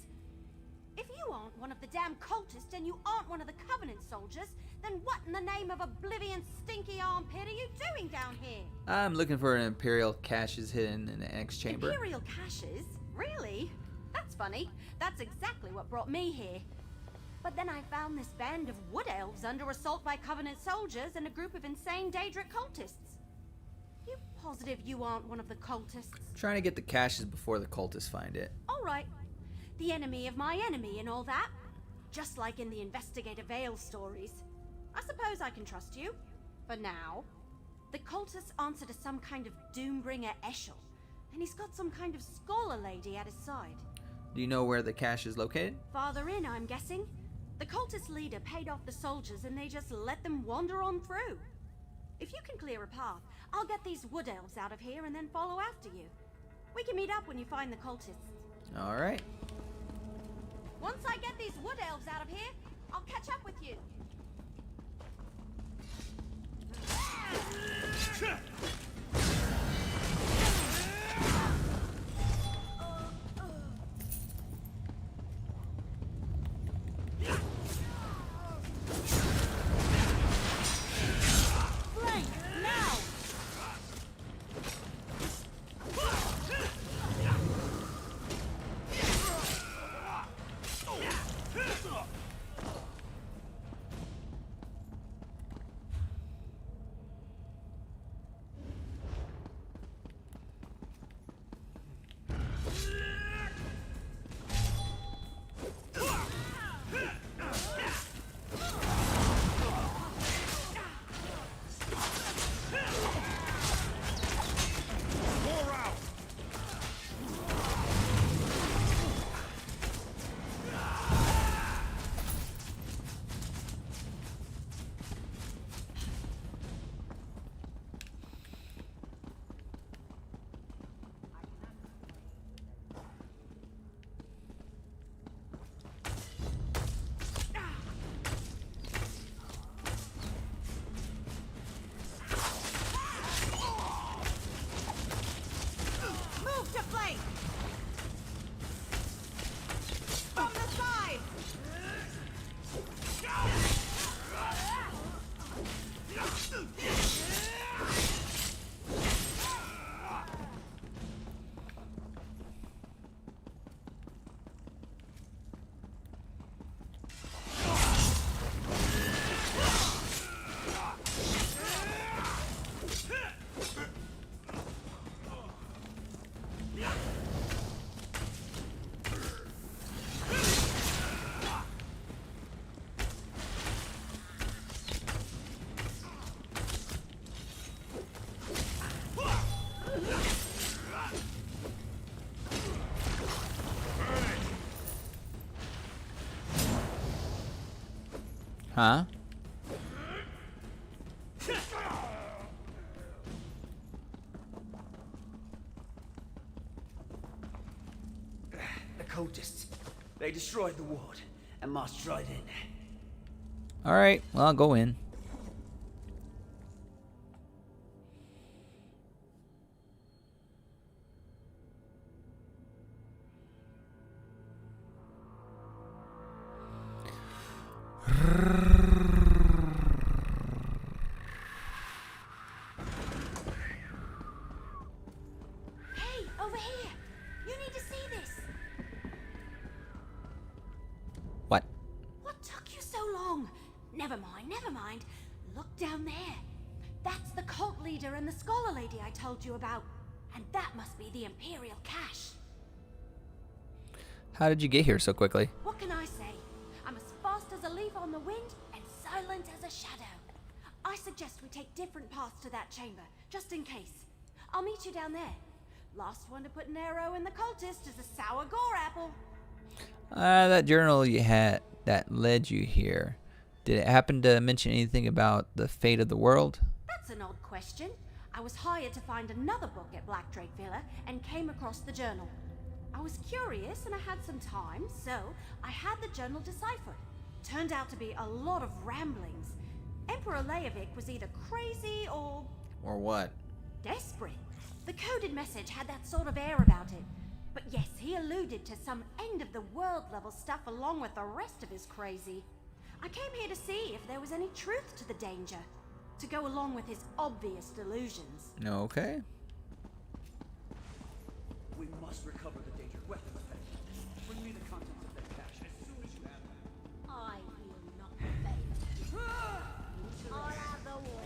If you aren't one of the damn cultists and you aren't one of the Covenant soldiers, then what in the name of Oblivion's stinky armpit are you doing down here? I'm looking for an Imperial caches hidden in the Annex chamber. Imperial caches? Really? That's funny. That's exactly what brought me here. But then I found this band of wood elves under assault by Covenant soldiers and a group of insane Daedric cultists. You positive you aren't one of the cultists? Trying to get the caches before the cultists find it. All right. The enemy of my enemy and all that. Just like in the Investigator Vale stories. I suppose I can trust you. For now. The cultists answer to some kind of Doombringer Eshel. And he's got some kind of scholar lady at his side. Do you know where the cache is located? Farther in, I'm guessing. The cultist leader paid off the soldiers and they just let them wander on through. If you can clear a path, I'll get these wood elves out of here and then follow after you. We can meet up when you find the cultists. All right. Once I get these wood elves out of here, I'll catch up with you. Flank, now! Huh? The cultists. They destroyed the ward and marched right in. Alright, well, I'll go in. Hey, over here! You need to see this! What? What took you so long? Never mind, never mind. Look down there. That's the cult leader and the scholar lady I told you about. And that must be the Imperial cache. How did you get here so quickly? What can I say? I'm as fast as a leaf on the wind and silent as a shadow. I suggest we take different paths to that chamber, just in case. I'll meet you down there. Last one to put an arrow in the cultist is a sour gore apple. That journal you had that led you here. Did it happen to mention anything about the fate of the world? That's an odd question. I was hired to find another book at Black Drake Villa and came across the journal. I was curious and I had some time, so I had the journal deciphered. Turned out to be a lot of ramblings. Emperor Leovic was either crazy or what? desperate. The coded message had that sort of air about it. But yes, he alluded to some end-of-the-world level stuff along with the rest of his crazy. I came here to see if there was any truth to the danger, to go along with his obvious delusions. Okay. We must recover the danger weapon effect. Bring me the contents of that cache as soon as you have them. I will not fail. I'll have the war.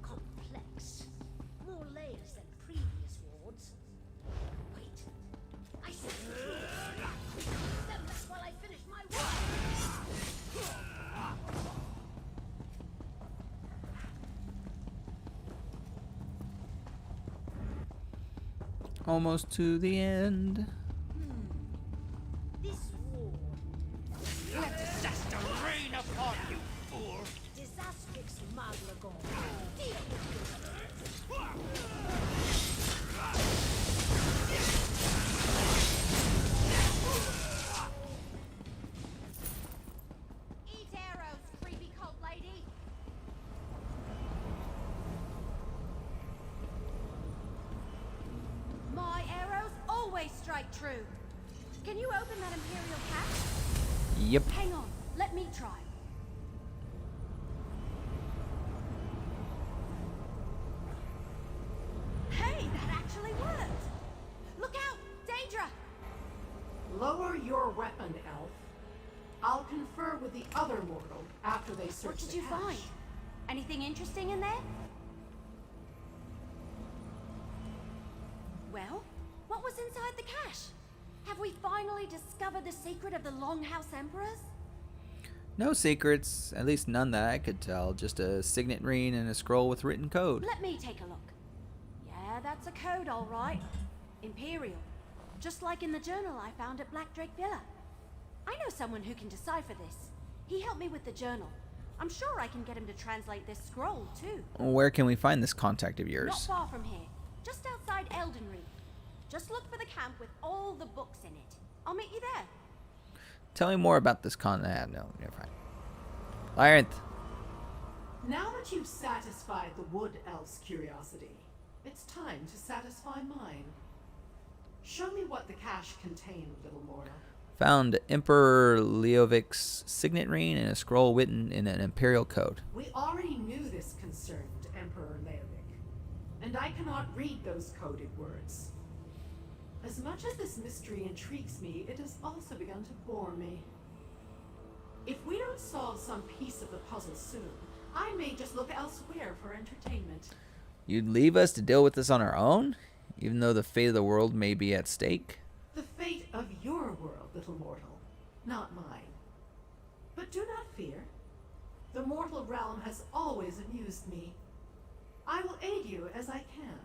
Complex. More layers than previous wards. Wait. I see you. Them back while I finish my work. Almost to the end. This ward. Let disaster rain upon you, fool! Disastrix Maglagon. Deal with Eat arrows, creepy cult lady. My arrows always strike true. Can you open that Imperial cache? Yep. Hang on, let me try. Hey, that actually worked! Look out! Danger! Lower your weapon, elf. I'll confer with the other mortal after they search What did the you cache. find? Anything interesting in there? Well, what was inside the cache? Have we finally discovered the secret of the Longhouse Emperors? No secrets, at least none that I could tell. Just a signet ring and a scroll with written code. Let me take a look. Yeah, that's a code, all right. Imperial. Just like in the journal I found at Black Drake Villa. I know someone who can decipher this. He helped me with the journal. I'm sure I can get him to translate this scroll, too. Where can we find this contact of Not yours? far from here. Just outside Eldenreed. Just look for the camp with all the books in it. I'll meet you there. Tell me more about this contact. No, you're fine. Labyrinth. Now that you've satisfied the wood elf's curiosity, it's time to satisfy mine. Show me what the cache contained, little mortal. Found Emperor Leovic's signet ring and a scroll written in an imperial code. We already knew this concerned Emperor Leovic. and I cannot read those coded words. As much as this mystery intrigues me, it has also begun to bore me. If we don't solve some piece of the puzzle soon, I may just look elsewhere for entertainment. You'd leave us to deal with this on our own, even though the fate of the world may be at stake? The fate of your world, little mortal, not mine. But do not fear. The mortal realm has always amused me. I will aid you as I can,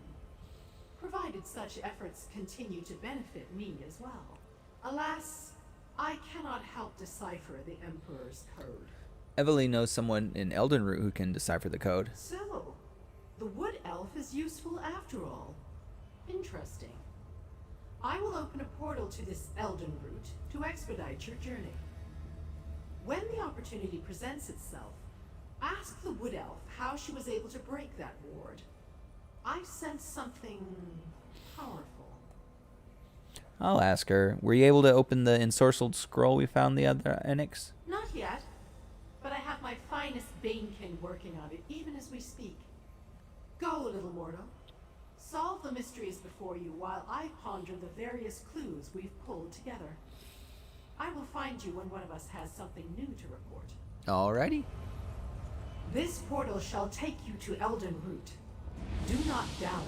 provided such efforts continue to benefit me as well. Alas, I cannot help decipher the Emperor's code. Evelyn knows someone in Eldenroot who can decipher the code. So, the wood elf is useful after all. Interesting. I will open a portal to this Eldenroot to expedite your journey. When the opportunity presents itself, ask the wood elf how she was able to break that ward. I sense something powerful. I'll ask her. Were you able to open the ensorcelled scroll we found the other Enix? Not yet, but I have my finest Banekin working on it even as we speak. Go, little mortal. Solve the mysteries before you while I ponder the various clues we've pulled together. I will find you when one of us has something new to report. Alrighty. This portal shall take you to Eldenroot. Do not dally.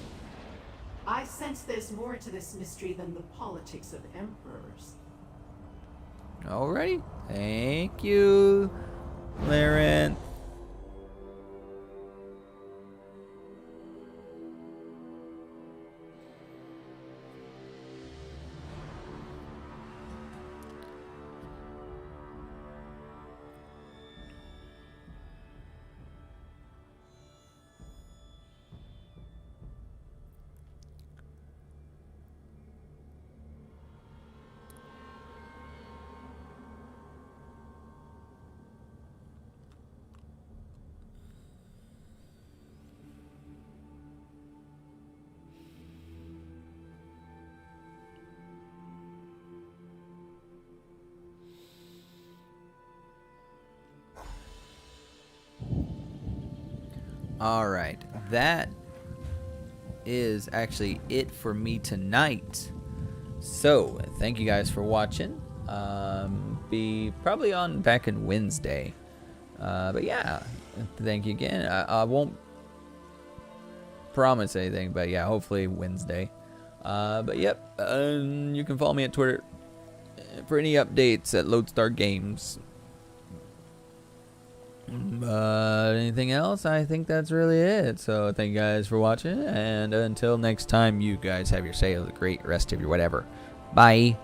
I sense there's more to this mystery than the politics of emperors. Alrighty. Thank you, Larenth. Alright, that is actually it for me tonight. So, thank you guys for watching. Be probably on back in Wednesday. But yeah, thank you again. I won't promise anything, but yeah, hopefully Wednesday. But yep, you can follow me at Twitter for any updates at Lodestar Games. But anything else, I think that's really it. So thank you guys for watching, and until next time, you guys have yourselves a great rest of your whatever. Bye.